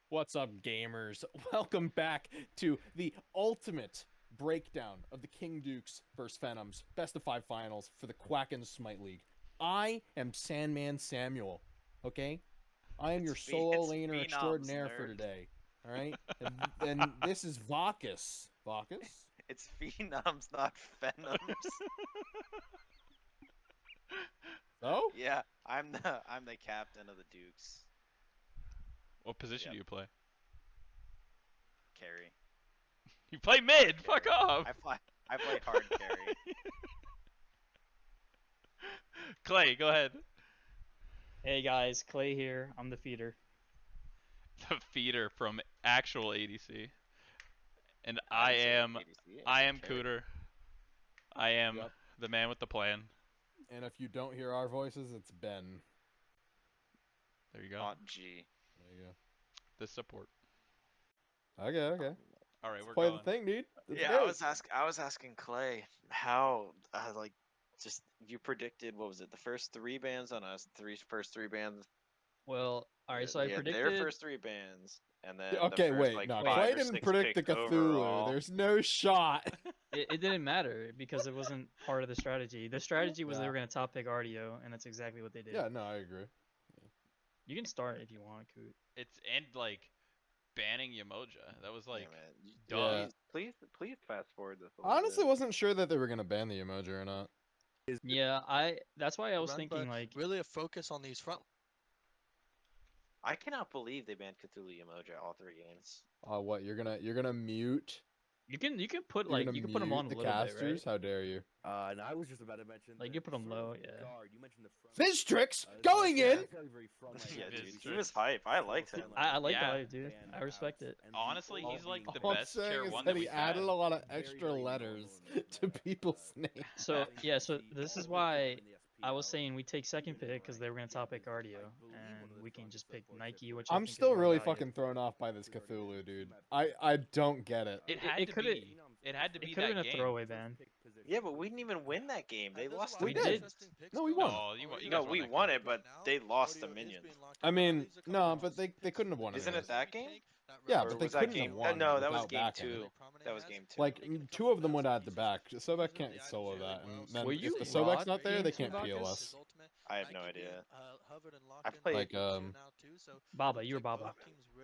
What's up, gamers? Welcome back to the ultimate breakdown of the King Dukes vs. Phenoms best of 5 finals for the QuackenSmiteLeague. I am Sandman Samuel, okay? I am your solo laner extraordinaire for today, all right? And this is Vaccis. Vaccis? It's Phenoms, not Phenoms. Oh? Yeah, I'm the captain of the Dukes. What position do you play? Carry. You play mid. Hard Fuck carry. off. I play hard carry. Clay, go ahead. Hey guys, Clay here. I'm the feeder. The feeder from actual ADC, and I I didn't say am ADC, I said carry. Cooter. I am Yep. the man with the plan. And if you don't hear our voices, it's Ben. There you go. Autg. There you The support. go. Okay. All right, Let's we're play going. the thing, dude. Let's Yeah, go. I was asking Clay how just you predicted, what was it, the first 3 bans on us, first three bans. Well, alright, so I Yeah, predicted. their first 3 bans, and then Okay, the first, wait, like, no, 5 Clay or didn't 6 predict the picked Cthulhu. overall. There's no shot. It didn't matter because it wasn't part of the strategy. The strategy was they Yeah. were gonna top pick Artio, and that's exactly what they did. Yeah, no, I agree. You can start if you want, Coot. It's and like banning Yamoja. That was like yeah, man. dumb. Yeah. Please fast forward this. Honestly, wasn't sure that they were gonna ban the emoji or not. Yeah, that's why I was thinking like really a focus on these front. I cannot believe they banned Cthulhu Emoji all 3 games. What you're gonna mute? you can put You're like gonna you can put them mute on a the little casters? bit, How dare you? And I was just about to mention. Like, you put 'em low, yeah. You mentioned the front. Fizz tricks going in. Yeah, It dude, is he was hype. I liked him. I like Yeah. the hype, dude. I respect it. Honestly, he's like the All I'm best saying tier is 1 that that he we've added had. a lot of extra letters to people's names. So yeah, so this is why I was saying we take second pick because they were gonna top pick Artio, and we can just pick Nike, which I I'm think is still more really value. fucking thrown off by this Cthulhu, dude. I don't get it. It had to coulda- be. It had to be It could have that been a game. throwaway ban. Yeah, but we didn't even win that game. They lost. We the did. minions. No, we won. No, you No, guys we that won game. it, but they lost the minions. I mean, no, but they couldn't have won. Isn't anyways. it that game? Yeah, Or but they was that couldn't game? have won. No, that was without game backing. 2. That was game 2. Like 2 of them went at the back. Sobek can't solo that, and then Were if you the Sobek's not Rod there, they game can't two, peel Vaccis? us. I have no idea. I've Like played. Baba, you were Baba.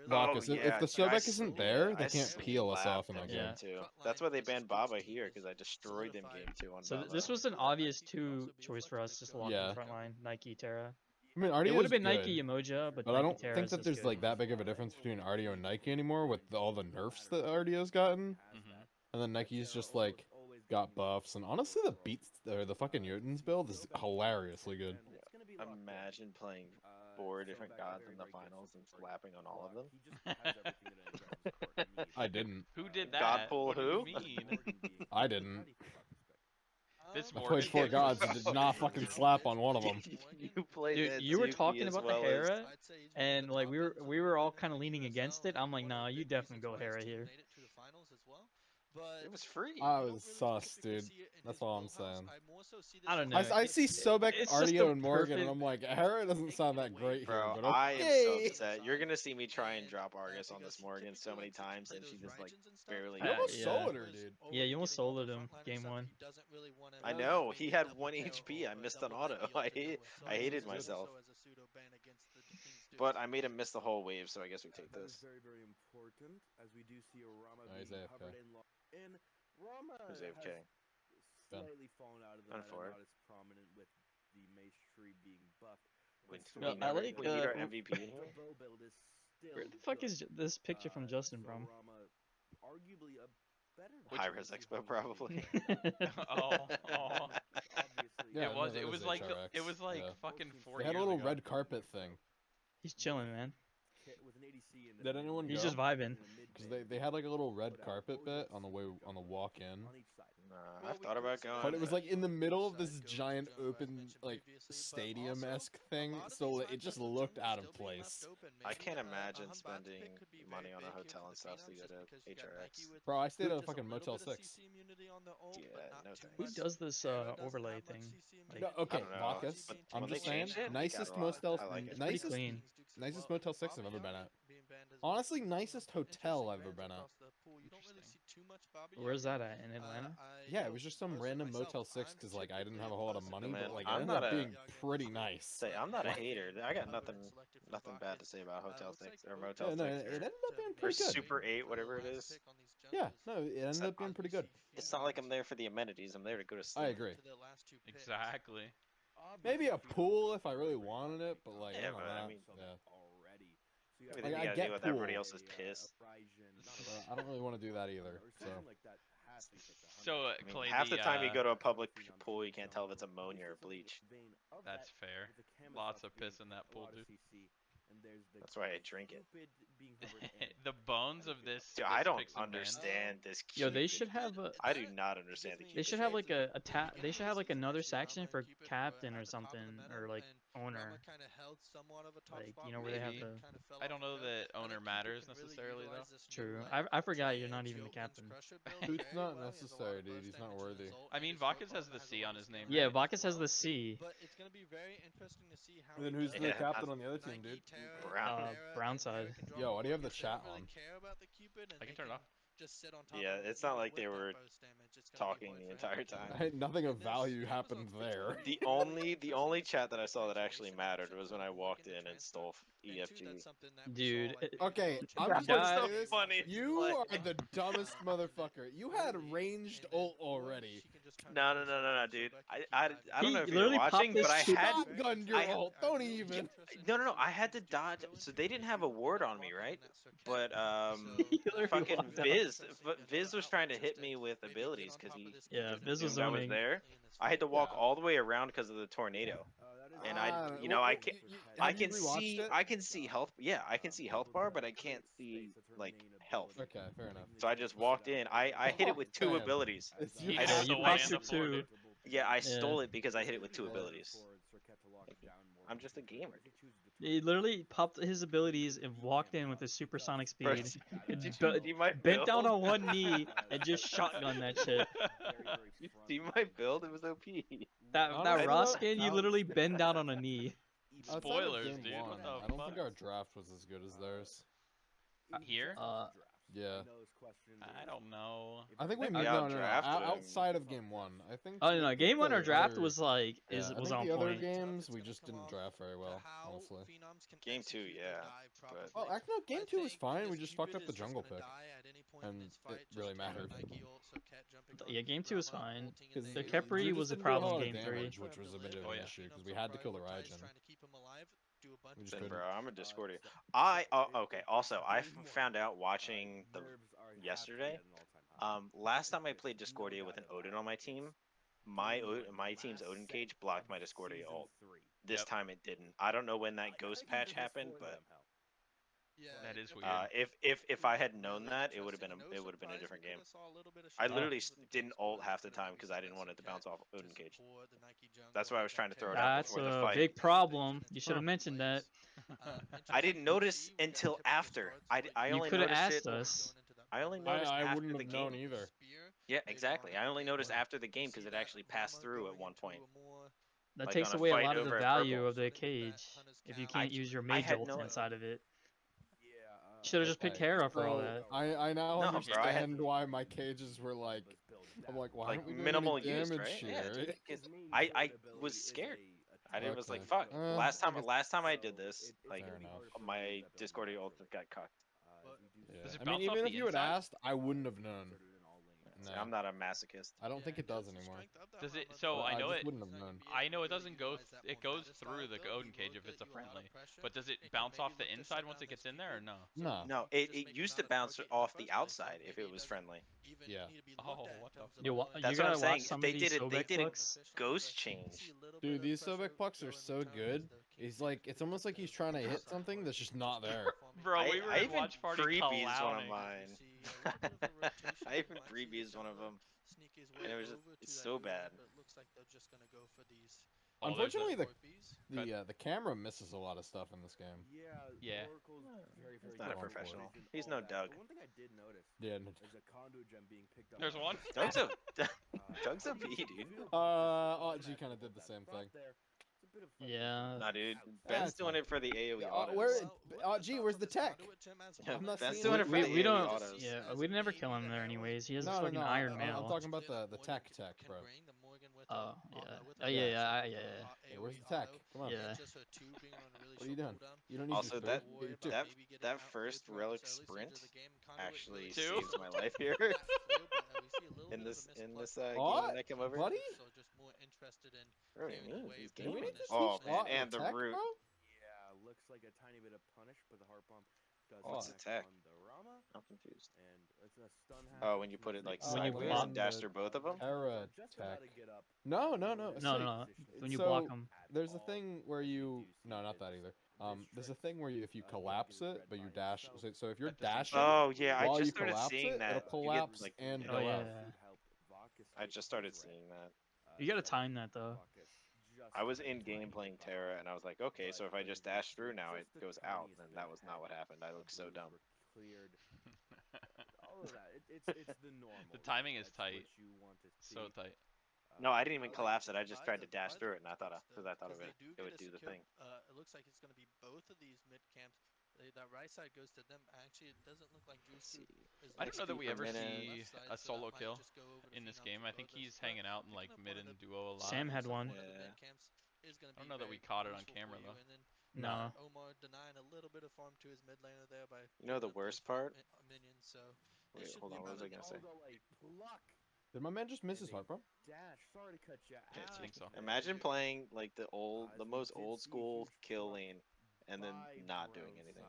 Vaccis, if yeah, the dude, I Sobek isn't there, they I can't peel us off in slapped that them game. game 2. That's why they banned Baba here, because I destroyed them game 2 on So Baba. this was an obvious 2 choice for us, just to lock in Yeah. the front line. Nike, Terra. I mean, It Artio's would have been good, Nike, Emoja, but but I Nike, don't Terra think is that just there's good. like that big of a difference between Artio and Nike anymore with all the nerfs that Artio's gotten, and then Nike's just like got buffs. And honestly, the beats or the fucking Jotun's build is hilariously good. Imagine playing 4 different gods in the finals and slapping on all of them. I didn't. Who did that? God pull What who? do you mean? I didn't. This I played Morgan 4 did. gods and did not fucking slap on one of them. You played Dude, that you were Suki talking as about well the as- Hera, and like we were all kind of leaning against it. I'm like, nah, you definitely go Hera here. It was free. I was sus, dude. That's all I'm saying. I don't know. I see Sobek, it's just Artio, the and Morgan, and perfect- I'm like, Hera doesn't sound that great here, Bro, but I am so okay. upset. You're gonna see me try and drop Argus on this Morgan so many times, and she just like barely. You almost yeah. soloed her, dude. Yeah, you almost soloed him game 1. I know he had 1 HP. I missed on auto. I hated myself. But I made him miss the whole wave, so I guess we take That is this. very, very important as we do see Rama Oh, he's being AFK. covered in and Rama Who's has AFK? slightly fallen out of the On meta, four. not as prominent with the mace tree being buffed. We, but No, still, I never- like, we need our uh, MVP in the here. bow build is still Where the fuck good. is this picture from Justin So from? Rama, arguably a better High res expo probably. Oh. Yeah, it was. no, It that was is like. HRX, It was like yeah. fucking 4 They had a years little ago. red carpet thing. He's chilling, man. with an ADC in the Did anyone He's go? just vibing. Because they had like a little red carpet bit on the walk in. on each side. Nah, I've thought about going. But it was like in the middle of this giant open like stadium-esque thing, so it just looked out of place. I can't imagine spending money on a hotel and stuff to go to HRX. Bro, I stayed at a fucking Motel 6. Yeah, no Who thanks. does this overlay thing? Like, No, okay, I don't know, Vaccis, but I'm when they just saying, changed it, nicest got a lot. motel, I like it. it's pretty nicest, clean. nicest Motel 6 I've ever been at. Honestly, nicest hotel I've ever been at. Where's that at? In Atlanta? Yeah, it was just some random Motel 6 because like I didn't have a whole lot of money, Man, but like it I'm ended not up a- being pretty nice. Say, I'm not a Like, hater. I got nothing bad to say about Hotel 6 or Motel Yeah, no, 6 it or, ended up being or pretty good. Super 8, whatever it is. Yeah, no, it ended up being pretty good. It's not like I'm there for the amenities. I'm there to go to sleep. I agree. Exactly. Maybe a pool if I really wanted it, but like Yeah, other but than I that, mean- yeah. Everything Like, you I gotta get do with pool. everybody else's piss. I don't really want to do that either. So So, I mean, Clay, half the time you uh, go to a public pool, you can't tell if it's ammonia or bleach. That's fair. Lots of piss in that pool, dude. That's why I drink it. The bones of this. Dude, this I don't picks and bans- understand this. Yo, they Cupid. should have a. I do not understand the They Cupid should have thing. like a tab. They should have like another section for captain or something, or like owner. Like where they have Maybe. the. I don't know that owner matters necessarily, though. True. I forgot you're not even the captain. it's not necessary, dude. He's not worthy. I mean, Vaccis has the C on his name. Yeah, right? Vaccis has the C. And then who's the Yeah, captain on the other team, dude? Brown. Brown side. Yo, why do you have the chat on? I can turn it off. Yeah, it's not like they were talking the entire time. Nothing of value happened there. The only chat that I saw that actually mattered was when I walked in and stole EFG. Dude. Okay, I'm That just gonna guy- say this. funny. You are the dumbest motherfucker. You had ranged ult already. No, dude. I don't know if you're literally popped watching, his but I shit. had Shotgunned your I- ult. Don't even. no. I had to dodge. So they didn't have a ward on me, right? But He literally fucking walked out. Viz was trying to hit me with abilities because he Yeah, just Viz was assumed I was zoning. there. I had to walk Yeah. all the way around because of the tornado. And I can see health. Yeah, I can see health bar, but I can't see like health. Okay, fair enough. So I just walked in. I hit it with two Damn. abilities. It's He you. hit Yeah, it with you the popped one your and the four, two. dude. Yeah, I Yeah. stole it because I hit it with two abilities. I'm just a gamer. He literally popped his abilities and walked in with his supersonic Bro, speed. did you bu- see my Bent down build? on one knee and just shotgun that shit. You see my build? It was OP. That Honestly, raw though, skin, you out- literally bend down on a knee. Outside of Spoilers, game dude. one, What the I don't think fuck? our draft was as good as theirs. Here? Yeah. I don't know. I think we Maybe no, outdraft them. outside of game one. I think. Oh no, game one the or draft other- was like Yeah, I was think on the other point. games we just didn't draft very well, honestly. Game 2, yeah. But Well, actually, no, game two was fine. We just fucked up the jungle pick, and it really mattered. Yeah, game two was fine. 'Cause The we Khepri just was a didn't do whole problem lot of game three. damage, which was a bit of Oh, an yeah. issue because we had to kill the Raijin. We just then, couldn't. bro, I'm a Discordia. Okay. Also, I found out watching the yesterday. Last time I played Discordia with an Odin on my team, my team's Odin cage blocked my Discordia ult. This Yep. time it didn't. I don't know when that ghost patch happened, but That is weird. if I had known that, it would have been a different game. I literally didn't ult half the time because I didn't want it to bounce off Odin cage. That's why I was trying to throw it out That's before the a fight. big problem. You should have mentioned that. I didn't notice until after. I You only could have noticed asked it. us. I only noticed I after wouldn't the have game. known either. Yeah, exactly. I only noticed after the game because it actually passed through at one point. That Like takes on a away a fight lot of the over at value purple. of the cage if you I can't use your I mage had ult no- inside of it. Should have just picked Hera for all that. I now No, bro, I had- understand why my cages were like. I'm like, why Like aren't we doing minimal any use, damage right? Yeah, here? dude, 'cause I was scared. I was like, Okay. fuck. Last I guess- time I did this, like Fair enough. my Discordia ult got cucked. Yeah. Does it I mean, bounce even off if the you had inside? asked, I wouldn't have known. No. I'm not a masochist. I don't think it does anymore. Does it? So But I know just it. wouldn't have known. I know it doesn't go. It goes through the Odin cage if it's a friendly. But does it bounce off the inside once it gets in there or no? No. No, it used to bounce off the outside if it was friendly. Yeah. Oh, what the? You That's what gotta I'm saying. watch some They of these did it- they Sobek did it- books. Ghost change. Dude, these Sobek pucks are so good. He's like, it's almost like he's trying to hit something that's just not there. Bro, we were I in even watch party freebies one of clowning. mine. I even freebies one of them. And it was just, it's so bad. Oh, there's a- Unfortunately, But- the camera misses a lot of stuff in this game. Yeah. He's not a professional. He's no Doug. One thing I did notice Yeah. is a conduit gem being picked up. There's by one. the- Doug's a P, dude. Autg kind of did the same thing. Yeah. Nah, dude. Yeah, Ben's it's doing fine. it for the AoE Yeah, autos. gee, where's the tech? Yeah, I'm not Ben's seeing doing it. it for the We AoE don't. autos. Yeah, we'd never kill him there anyways. He has a No, fucking iron mail. I'm talking about the tech, bro. Oh yeah. Oh Yeah. yeah. Hey, where's the tech? Come on. Yeah. What are you doing? You don't need Also, your that food. Get your two. that first relic sprint actually Two? saves my life here. in this game Aw, when I come over. buddy? What do you mean? These Do we game need modes? to Oh teach man, Aut and the the tech, root. bro? Yeah, looks like a tiny bit of punish, but the heart pump does What's the connect tech? on the Rama, I'm confused. and it's a stun hack. Oh, when you put it like Oh, when you sideways pop and dash the through both of them. Terra Just tech. about to get up. No. No, no. When you So, block him. There's a thing where you no, not that either. There's a thing where you, if you collapse it, but you dash. So if you're At the same dashing Oh yeah, I while you just started collapse seeing it, that. it'll You get, collapse like, and hit go Oh, it. yeah. out. I just started seeing that. You gotta time that though. I was in game playing Terra, and I was like, okay, so if I just dash through now, it goes out. And that was not what happened. I look so dumb. All of that. It's the normal. The timing is That's tight. what you want to So see. tight. No, I didn't even collapse it. I just tried to dash through it, and I thought it would do the thing. It looks like it's going to be both of these mid camps. That right side goes to them. Actually, it doesn't look like Juice See. is I don't know that we per ever minute. see a solo kill in this game. I think he's hanging out in like mid and duo a lot. Sam had one. Yeah. I don't know that we caught it on camera though. No. Omar denying a little bit of farm to his mid laner there by You know the worst part? minions, so Wait, hold on. What was I gonna say? Did my man just miss his heart, bro? Dash. Sorry to cut you Yeah, I out. think so. Imagine playing like the most old school kill lane, and then not doing anything.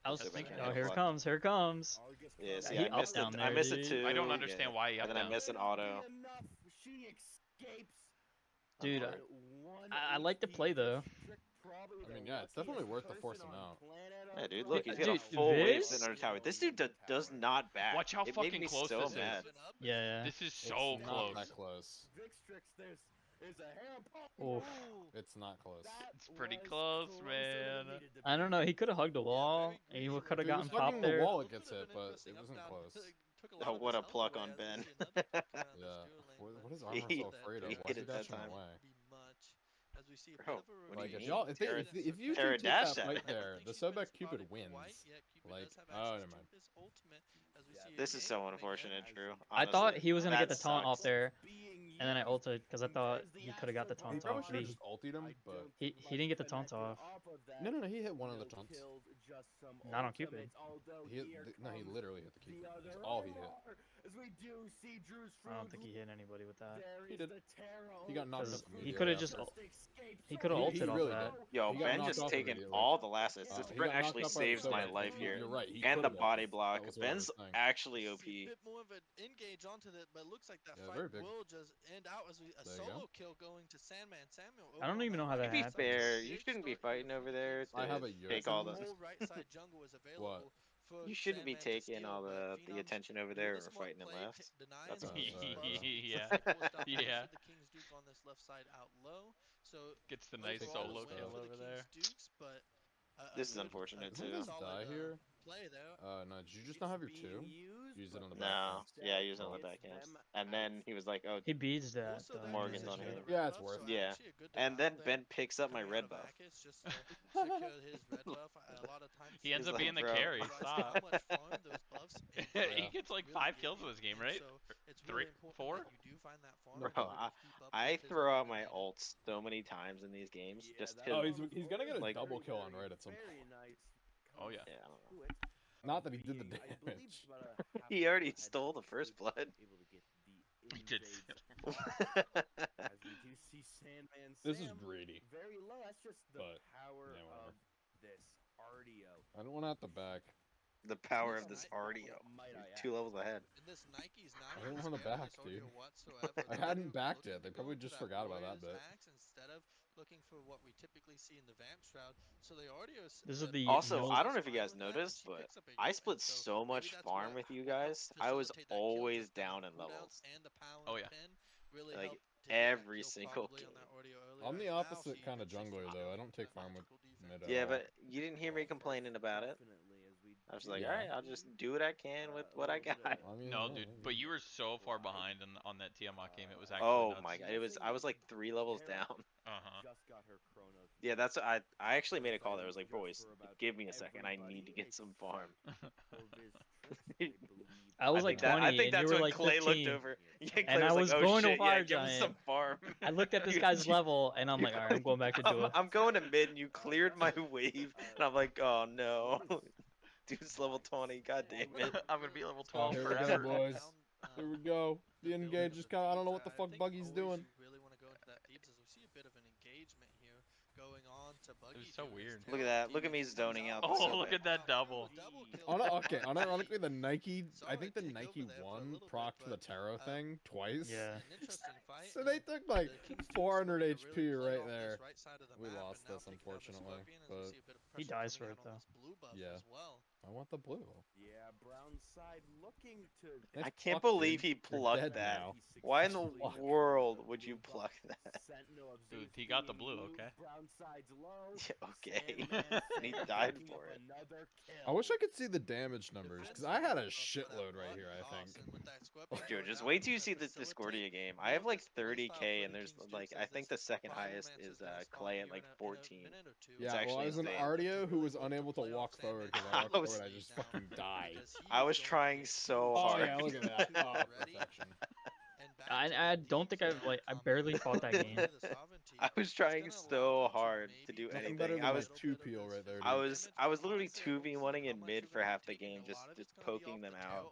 I was So we thinking, can oh, hit here it block. comes, here it comes. Yeah, see, he I missed upped it. down I there, missed it dude. too. I don't understand why he And upped then I down. missed an auto. She escapes. Dude, Alright. I like to play though. I mean, yeah, it's definitely worth the force him out. Yeah, dude, look, he's got Dude, a full wave this- sitting on a tower. This dude does not back. Watch how it fucking made me close so this is. mad. Yeah. This is so It's close. not that close. Oof. It's not close. It's pretty close, man. I don't know. He could have hugged the wall. He could have If he was gotten popped hugging the there. wall, it gets hit, but it wasn't close. Oh, what a pluck on Ben. Yeah. What is He- Armor so afraid of? he Why hit is he it that dashing time. away? As we see a Bro, bit of a what do Like, you if mean? y'all, if, they, Terra- if you two Terra take dashed that at fight him. there, the Sobek Cupid wins. Like, oh, never mind. This is so unfortunate, Drew. I thought Honestly, he was gonna get the that taunt off sucks. there, and then I ulted because I thought he could have got the He taunt probably off. should have He, just ultied him, but he didn't get the taunt off. no, he hit one of the taunts. Not on Cupid. He hit, he literally hit the Cupid. That's all he hit. I don't think he hit anybody with that. He did. He got knocked 'Cause up he immediately could have after. just he could have He ulted off really that. did. Yo, He got Ben knocked just off taking immediately. all the last hits. This He sprint got knocked actually up by the saves my Sobek. life here. You're right. He And the could've body won. block. That was what I Ben's was saying. actually See OP. a bit more of an engage onto that, but it looks like that Yeah, fight very big. will just end out as a There you solo go. kill going to Sandman Samuel. I don't even know how that To be happened. fair, you shouldn't be fighting over there I have to a take Yursen. all the. Whole right side jungle was available for You shouldn't be Sandman to taking steal, all but the Phenoms attention over knew there the or smart fighting him play, left. denying That's the all. King's Sorry. buffs, Yeah. forced down Yeah. most of the King's Duke on this left side out low. So Gets the nice overall, solo a win kill for the over King's there. Dukes, but This is good- unfortunate, good Doesn't too. this solid, die here? play there. No, did you just not have your two? Use it on the back. No, end. yeah, he was on the backhand. And then he was like, oh, He beats that. Also, though. that Morgan's is on the here. red Yeah, it's buff, worth so it. Yeah. actually a good and denial then there Ben picks up my coming out red of buff. Vaccis, just to secure his red buff. A lot of times He ends He's up like, being the bro. carry. realize Stop. how much farm those buffs He gets like really 5 give kills in you. this game, And right? so it's Three? really important 4? that you do find that farm Bro, in order to keep up I with his throw out Morgan my laning. ults so many times in these games. Just Oh, to, he's gonna get a like- double kill on red at some point. Oh yeah. yeah, I don't know. Not that he did the damage. He already stole the first blood. He did. This is greedy. Very low. That's just the But, power yeah, whatever. of this RDO. I don't want out the back. The power of this RDO. He's 2 levels ahead. And this Nike's not I don't even wanna sparing back, this audio dude. whatsoever. I They're hadn't backed looking yet. They to probably go just for that forgot about that Warriors bit. Vax instead of looking for what we typically see in the Vamp Shroud. So the audio This is the Also, no- I don't know if you guys With that, noticed, she but picks up a I unit, split and so so maybe much that's farm what with you helped guys. I was facilitate that kill, always just the down in cooldowns levels. and the power Oh, and yeah. pin really Like, helped to get that every kill single probably on game. that audio earlier. I'm the As now opposite he kind of gets his jungler first though. I don't take tactical farm with defense. mid at Yeah, all. but you didn't hear me complaining about it. I was like, Yeah. alright, I'll just do what I can with what I got. I mean, No, yeah, dude, yeah, but yeah. you were so far behind on that Tiamat game. It was actually Oh nuts. my god, I was like 3 levels down. Uh huh. Just got her Yeah, that's I actually made a call that was like, boys, give me a second. I need to get some farm. I was like 20 I think and you that's were when like Clay 15. looked over. Yeah, Clay And I was like, was oh going to shit, yeah, Fire give him some Giant. farm. I looked at this You- guy's you- level and I'm like, alright, I'm going back to duel. I'm going to mid and you cleared my wave. And I'm like, oh no. Dude's level 20, god damn it. I'm gonna be level Oh, 12 here we go, forever. boys. Here we go. The engage is kind. I don't know what the fuck Buggy's doing. You really want to go into that Thebes as we see a bit of an engagement here going on to Buggy. It was so weird. Look at that. Look at me zoning out. Oh, so look bad. at that double. Okay, unironically, the Nike. I think the Nike won procced the Taro thing twice. Yeah. So they took like 400 HP right there. We lost this, unfortunately, but He dies for it, though. yeah. I want the blue. Yeah, brown side looking to. Nice I can't pluck, believe dude. he You're plucked dead that. now. Why in the world would you pluck that? Dude, he got the blue, okay? Okay. And he died for it. I wish I could see the damage numbers, because I had a shitload right here, I think. Dude, just wait till you see this Discordia game. I have like 30k, and there's like, I think the second highest is Clay at like 14. Yeah, well, actually I was an insane. Artio who was unable to walk forward, because I walked I was- forward, I just fucking die. I was trying so Oh hard. yeah, look at that. Oh, perfection. I don't think I barely fought that game. I was trying so hard to do Nothing better anything. than I was like 2 peel right there, dude. I was literally 2v1ing in mid for half the game, just poking them out.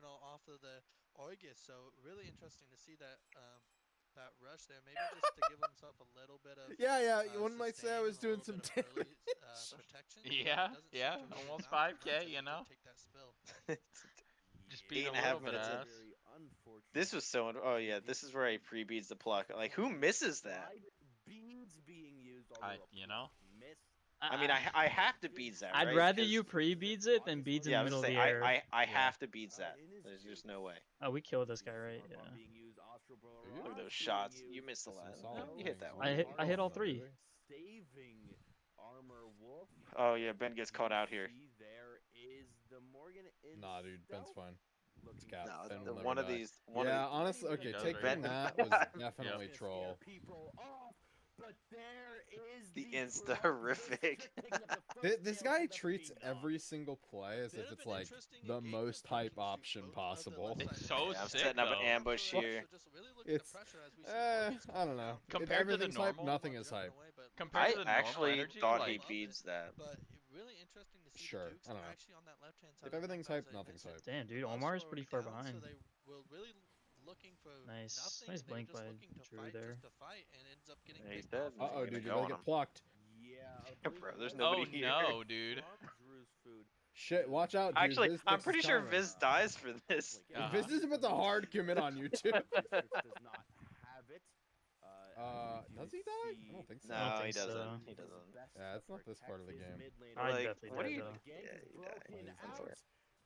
Off of the August, so really interesting to see that that rush there. Maybe just to give himself a little bit of Yeah, one might say I was sustain doing and a some little bit of damage. early, protection. Yeah, Doesn't seem yeah, to have almost enough to 5K, you know? take that spill. Just being a 8.5 little bit minutes in. ass. This was so. Oh yeah, this is where I pre-beads the pluck. Like, who misses that? Beans being used. You know? I mean, I have to beads that. I'd right? rather 'Cause- you pre-beads it than beads in Yeah, I the was middle of saying, the air. I Yeah. have to beads that. There's just no way. Oh, we killed this guy, right? Yeah. Look at those shots. You missed the last. solid You hit things. that one. I hit all three. Saving armor wolf. Oh yeah, Ben gets caught out here. There is the Morgan Nah, dude, Ben's fine. It's cap. No, Ben the, will one never of die. these. One Yeah, of honestly, okay, He does taking right that now. was definitely troll. People off, but there is the the insta horrific. This guy treats every single play as if it's like the most hype option possible. It's so I'm sick, setting up an though. ambush here. It's, I don't know. Compared to the Everything's hype, normal- nothing is hype. Compared I to the normal actually energy, thought like, he beats that. But really interesting to see Sure, the Dukes I don't know. actually on that left-hand side. If of the everything's map, as hype, I nothing's mentioned. hype. Damn, dude, Well, Omar's slowing pretty it far down, behind. So they were really looking for Nice. nothing, Nice and they were blink just by looking to Drew fight there. just to fight, and ends up getting Yeah, he's picked off. dead. Uh oh, dude, Gonna you go gotta on get him. plucked. Yeah, Bro, there's Oh nobody here. no, dude. Drew's food. Shit, watch out, dude. Actually, Viz I'm thinks pretty it's sure coming. Viz dies for this. Viz is about to hard commit on you too. Does not have it. Does he die? I don't think so. No, I don't he think so. doesn't. He doesn't. Yeah, it's not this part of the game. I Like, definitely what died, do you? though. Yeah, he died. That's fair.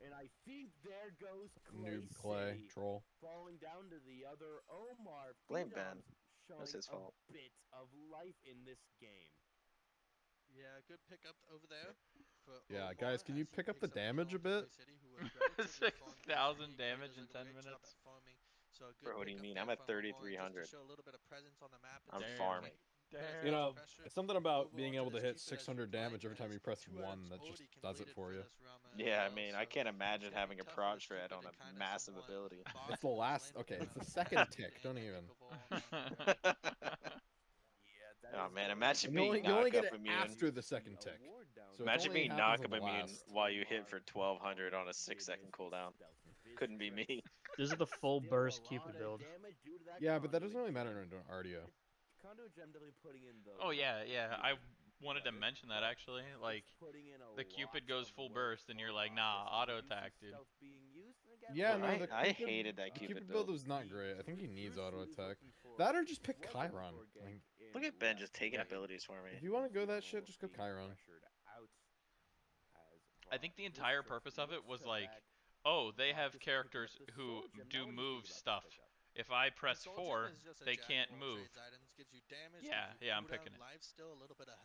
And I think there goes Noob Clay, ClayCity troll. falling down to the other Omar. Blame Phenoms Ben. showing That's his fault. A bit of life in this game. Yeah, good pickup over there. For Yeah, Omar guys, can you as he pick up the picks damage a kill bit? on ClayCity, who was relatively farming 6,000 this game. damage He in does a 10 great job minutes. at farming. So a good Bro, what do you pickup mean? there I'm at from Omar just to 3,300. show a little bit of presence on the map and I'm just farming. You know, pressure. something about Move being on able to to hit this keep it as 600 you damage play, every time you as press 2 1 items that just already does it completed for you. this round as Yeah, I well, mean, so I can't imagine it's gonna having be a tough for prod this shred keeper on to a kinda massive somewhat ability. box It's the those last. lanes Okay, with it's the them. second And tick. they Don't pick even. up all on that. Oh man, imagine You only, being you only get knock-up it immune. after the second tick. So it Imagine only being happens knock-up on the immune last. while you hit for 1,200 on a 6-second cooldown. Couldn't be me. This is the full burst Cupid build. Yeah, but that doesn't really matter in RDO. Oh yeah, yeah. I wanted to mention that actually. Like, the Cupid goes full burst, and you're like, nah, auto attack, dude. Yeah, no, I Cupid- hated that the Cupid build build. was not great. I think he needs auto attack. That or just pick Chiron. Like, Look at Ben just taking abilities for me. if you want to go that shit, just go Chiron. I think the entire purpose of it was like, oh, they have characters who do move stuff. If I press 4, they can't move. Yeah, I'm picking it.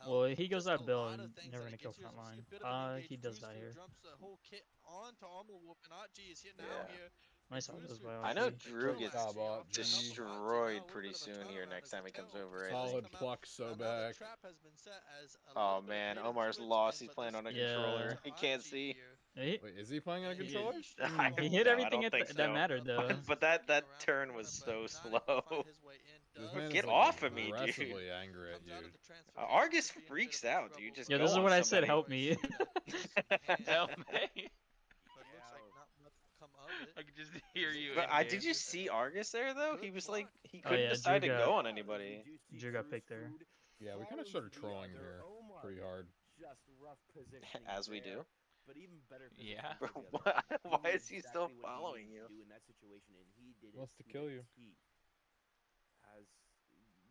Well, he goes that build, never gonna kill frontline. He does die here. Jumps the whole kit onto Armor Wolf, and Autg is here now Yeah. here. Nice autos by I know Autg. Drew Great gets job, Autg. destroyed pretty soon here next time he comes over. I think. Solid pluck, so back. Oh man, Omar's lost. He's playing on a Yeah. controller. He can't see. Wait, Wait, is he playing on a He- controller? he hit No, I everything don't think that so. mattered though. But that turn was so slow. This man Get is like off of me, dude. aggressively angry at you. Argus freaks out, dude. Just Yeah, go this is on what I said. somebody. Help me. Help me. But looks like not much will come of it. I could just hear you. But in-game. did you see Argus there though? He was like he Oh, couldn't yeah, decide to Drew go got- on anybody. Drew got picked there. Yeah, we kind of started trolling here pretty hard. Just rough positioning As we there, do. But even better Yeah. positioning Bro, for the other. why He is he knew still exactly what he following needed you? to do in that situation, and he did Wants it to kill a you. T. As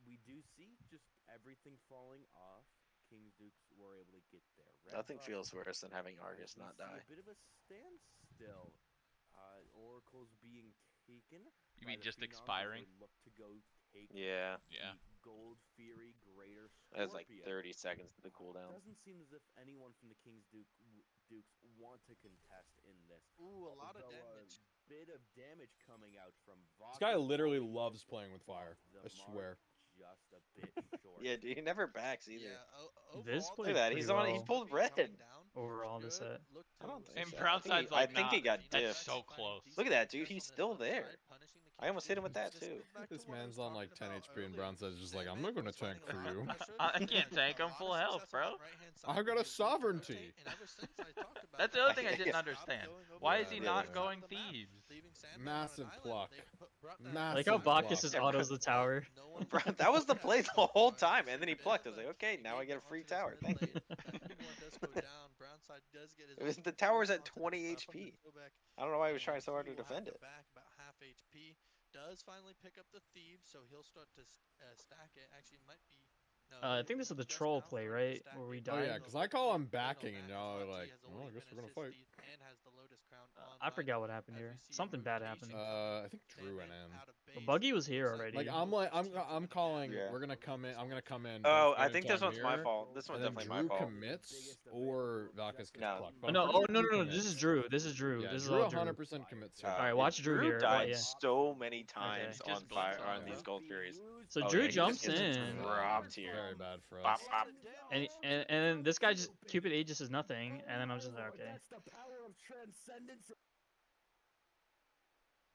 we do see, just everything falling off. Kings Dukes were able to get there. Nothing feels worse than having Argus not die. A bit of a standstill. Oracles being taken. You by mean the just Phenoms as expiring? they look to go take Yeah, Yeah. the Gold Fury Greater that's like Scorpion. 30 seconds to the cooldown. Doesn't seem as if anyone from the Kings Dukes want to contest in this. Ooh, a lot of Although damage. A bit of damage coming out from Vaccis. This guy literally loves playing with fire. The I swear. mark Just a bit short. Yeah, dude, he never backs either. Yeah, Viz overall, played Look at that, pretty he's on. He well pulled red. overall this set. I don't think And so. Brownside's I like, think he nah, got that's diffed. so close. Look at that, dude. He's still there. I almost hit him with that too. This man's on like 10 HP and Brownside's just like, I'm not gonna tank for you. I can't tank. I'm full health, bro. I've got a sovereignty. That's the other thing I didn't understand. Why is he Yeah, not yeah. going thieves? Massive pluck. Like Massive how pluck. Vaccis is autos the tower. Bro, that was the play the whole time, and then he plucked. I was like, okay, now I get a free tower. Thank you. The tower's at 20 HP. I don't know why he was trying so hard to defend it. About half HP. Does finally pick up the thieves, so he'll start to stack it. Actually, might be. No, I think this is the just troll now play, starting to right? stack Where we it. Oh yeah, died. because I call him backing and As y'all are Autg like, has well, I already guess we're gonna finished his fight. thief and has the Lotus Crown I online. forgot what happened As here. we see Something bad rotation happened. I think Drew and Sandman him. out of The base. buggy was here Looks already. Like I'm calling. Yeah. We're gonna come in. I'm gonna come in. Oh, Bump I into think this time one's my here, fault. This one's And then definitely Drew my fault. commits or Vaccis gets No. plucked. Oh, But no, I'm oh pretty no, sure no, no. commits. This is Drew. This is Drew. Yeah, This is Drew all Drew. 100% commits here. Alright, watch Drew here. died Yeah. so many times Okay. on Just fire blitz on on these him. Gold Furies. So Oh, Drew yeah, he jumps just gets in, dropped here. Very bad for Bop, us. bop. and then this guy just Cupid Aegis is nothing, and then I'm just like, okay. That's the power of transcendence.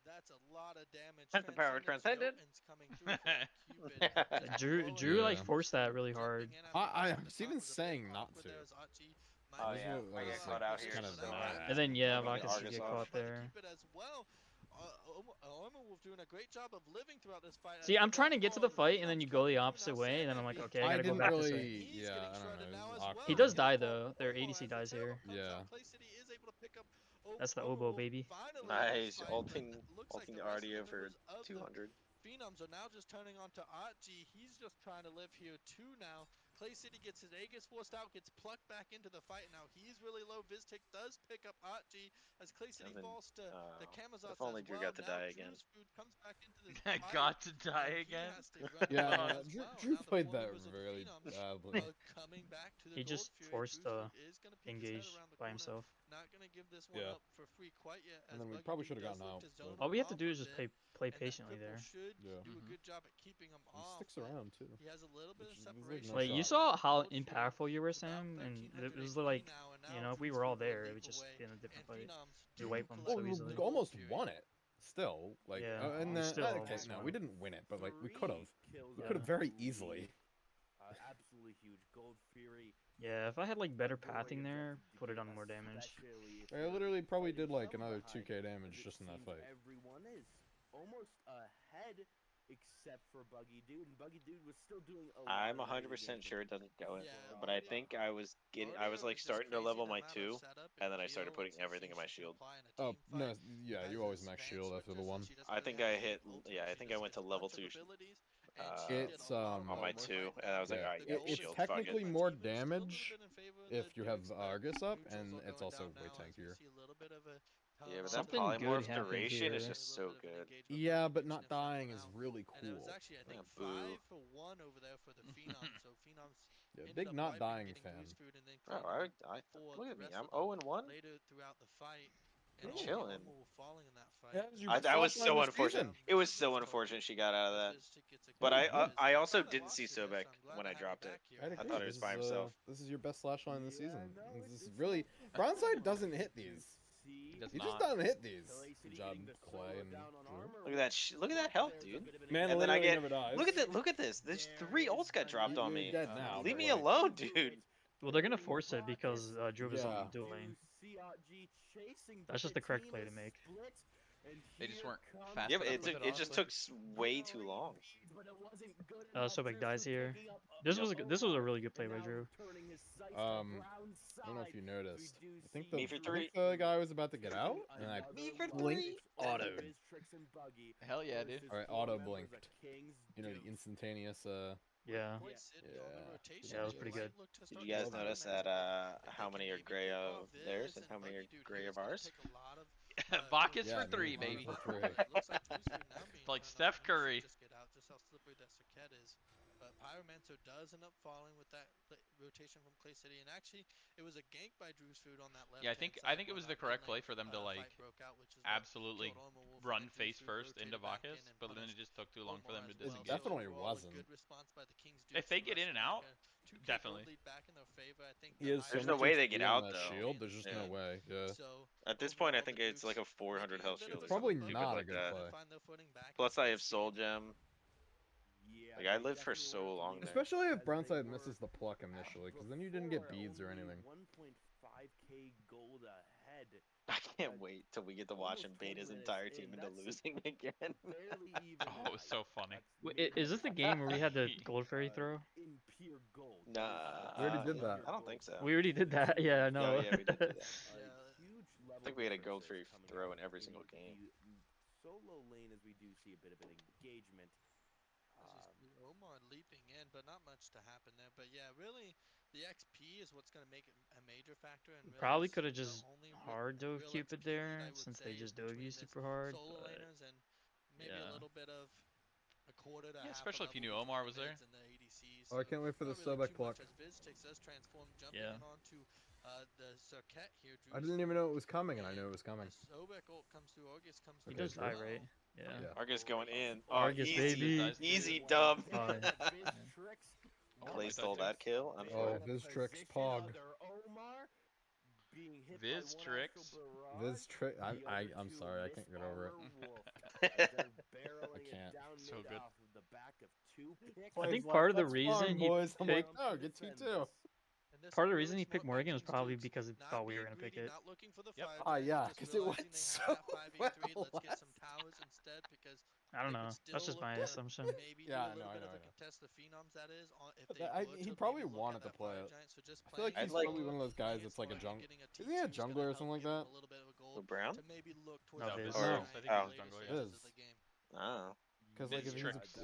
That's a lot of damage. That's the power of Transcendent. Jotun's coming through for that Cupid. Just Drew blowing like Yeah. forced that really jumping hard. in after I the was top even was a big saying not offer to. there as Autg might Oh be yeah, what I was get like caught out here kind of so bad. bad. And then yeah, Taking the Vaccis should Argus get off. caught there. Keep it as well. Wolf doing a great job of living throughout this fight. See, I'm trying to get to the fight, and then you go the opposite way, and then I'm like, okay, I gotta go didn't back this way. really. Yeah, I don't know. It was awkward. He does die though. Their ADC dies here. Yeah. That's the oboe, baby. Nice, ulting the RDO for 200. Phenoms are now just turning on to Autg. He's just trying to live here too now. ClayCity gets his Aegis forced out, gets plucked back into the fight. Now he's really low. Viztic does pick up Autg as ClayCity And then, falls to the Camazotz if only as Drew well. got to Now die again. Drew's food comes back into this I fight, got to and die he again. has to run Yeah, away as Drew, well. Drew Now the played four that members of the really Phenoms badly. coming back to the He Gold just Fury. forced Drew's food is gonna peek his head engage around the by corner. himself. Not gonna give this one Yeah. up for free quite yet. And as then we Buggy probably D should have does gotten look out. to zone but All we have to him do off is a just bit, play and that patiently cripple there. should Yeah. do a Mhm. good job at keeping him He off. sticks but around too. He has a little bit Which of is like no separation. Like you shot. saw how Gold Fury impactful you were, is about Sam, and it 1300 was HP like, now, and you now know, if we Drew's were all food will there, it leap would just away, be in a different and fight. Phenoms We do wipe 'em collect so Well, we easily. the Gold almost Fury. won it. Still, like, Yeah, and we then still okay, almost no, won. we didn't win it, but like we could have. Kills We Yeah. could have very out of easily. three. Absolutely huge. Gold Fury. Yeah, if I had like better doing pathing there, objective would have to done do, more damage. especially if I you're literally probably fighting did like from another behind, 2k damage as just it in that seems fight. Everyone is almost ahead except for Buggy Dude, and Buggy Dude was still doing a lot I'm of 100% sure it doesn't go in, Yeah, but I think I was like starting to level my 2, and then I started putting kills everything in my she can shield. apply in a Oh team no, fight. yeah, Has you always this max advanced shield after the switches, and one. she doesn't I really think have I any hit, ultimate, yeah, I she think I doesn't went to get level much of 2 abilities, and she did It's a lot of on my work 2, fight and I was like, now. alright, The get gold It's shield, fury fuck it. technically achievement more still a little damage bit in favor of if the you Dukes, have but Argus up, neutrals and are it's going also down way now as we tankier. see a little bit of a Yeah, but that Something good polymorph happened duration is here. just so good. Yeah, but not dying is really and it was cool. actually I think Yeah, boo. 5-1 over there for the Phenoms. So Phenoms Yeah, ended big up not wiping, dying getting fan. Drew's food, and then Oh, claiming I for look the at me, rest I'm of them 0-1. later throughout the fight. I'm And chilling. Omo falling in that fight. Yeah, it was your That best was last line so of the unfortunate. season. It was so unfortunate she got out of that. But I also didn't see Sobek when I dropped it. I'd I agree. thought it was by himself. This is your best slash line this season. no, This is it's really not Bronzeside bad doesn't to hit these. see does He not. just doesn't hit these. ClayCity Good job, getting the Clay solo and down on Drew. armor. Look at that! Look at that health, dude. Man And then I literally get never dies. look at this. There's 3 ults got dropped on You're me. dead now, Leave but, me like- alone, dude. Well, they're gonna force it because Drew is Yeah. on dual lane. Autg chasing, That's just the correct play to make. They just weren't fast Yeah, but enough with it just honestly. took way too long. Sobek dies here. This was a really good play by Drew. I don't know if you noticed. I think Me for three. the guy was about to get out, and I Me for blinked auto. Hell yeah, dude. All right, auto blinked. You know, the instantaneous. Yeah. Yeah, that was pretty good. Did you guys notice that how many are gray of theirs and how many are gray of ours? Vaccis Yeah, for 3, man, baby. for three. Like Steph Curry. Just get out, just how slippery that Circuit is. But Pyromancer does end up falling with that rotation from ClayCity, and actually, it was a gank by Drew's Food on that left. Yeah, I think it was the correct play for them to like absolutely run face first into Vaccis, but then it just took too long for them to disengage. definitely wasn't. If they get in and out, definitely. He has so There's no much way they HP get on out, that though. shield. There's just Yeah. no way. Yeah. At this point, I think it's like a 400 health shield. It's probably Stupid not a like good that. play. Plus, I have Soul Gem. Like I lived for so long there. Especially if Bronzeside misses the pluck initially, because then you didn't get beads or anything. 1.5k gold ahead. I can't wait till we get to watch him bait his entire team into losing again. Oh, it was so funny. Is this the game where we had the gold fairy throw? In pure gold. Nah, We already did that. I don't think so. We already did that. Yeah, I know. Yeah, we did do that. I think we had a gold free throw in every single game. Solo lane as we do see a bit of an engagement. Omar leaping in, but not much to happen there. But yeah, really, the XP is what's going to make it a major factor. And really Probably this could have is the just only hard dove real Cupid XP lead, there I would since say, they just dove between you this super hard. solo But laners and maybe yeah. a little bit of a quarter to Yeah, half especially a if you level knew Omar between was there. mids and the ADCs. Oh, I can't wait for the Not really Sobek too much pluck. as Vaccis does transform, jumping Yeah. in onto the Circuit here. I didn't even know it was coming, and I knew it was coming. Sobek ult comes through, Argus comes he through. does die, right? Yeah. Yeah. Argus going in. Oh, Argus, easy, baby. easy dub. Oh, yeah. Clay stole that kill. Oh, Unfortunate. Viz tricks Pog. Viz tricks. Viz trick. I'm sorry, I can't get over it. I can't. So good. I think part of the reason he boys. I'm like, picked- no, get T2. Part of the reason he picked Morgan was probably because he thought we were gonna pick it. Yep. Ah, yeah, 'cause it went so well Let's get some towers instead because I don't they know. could That's still just my look good. assumption. Maybe Yeah, I do a know, little I bit know, of I a know. contest the phenoms that is if But they I- would he to probably maybe look wanted at to that play fire it. giant, so just I feel like playing he's like- probably one of those guys that's like a jungle. Isn't he a jungler or something like that? With Brown? To maybe look No, towards Viz. the Or- later I think oh. he's jungler, stages Viz. of the game. Oh. Because like Viz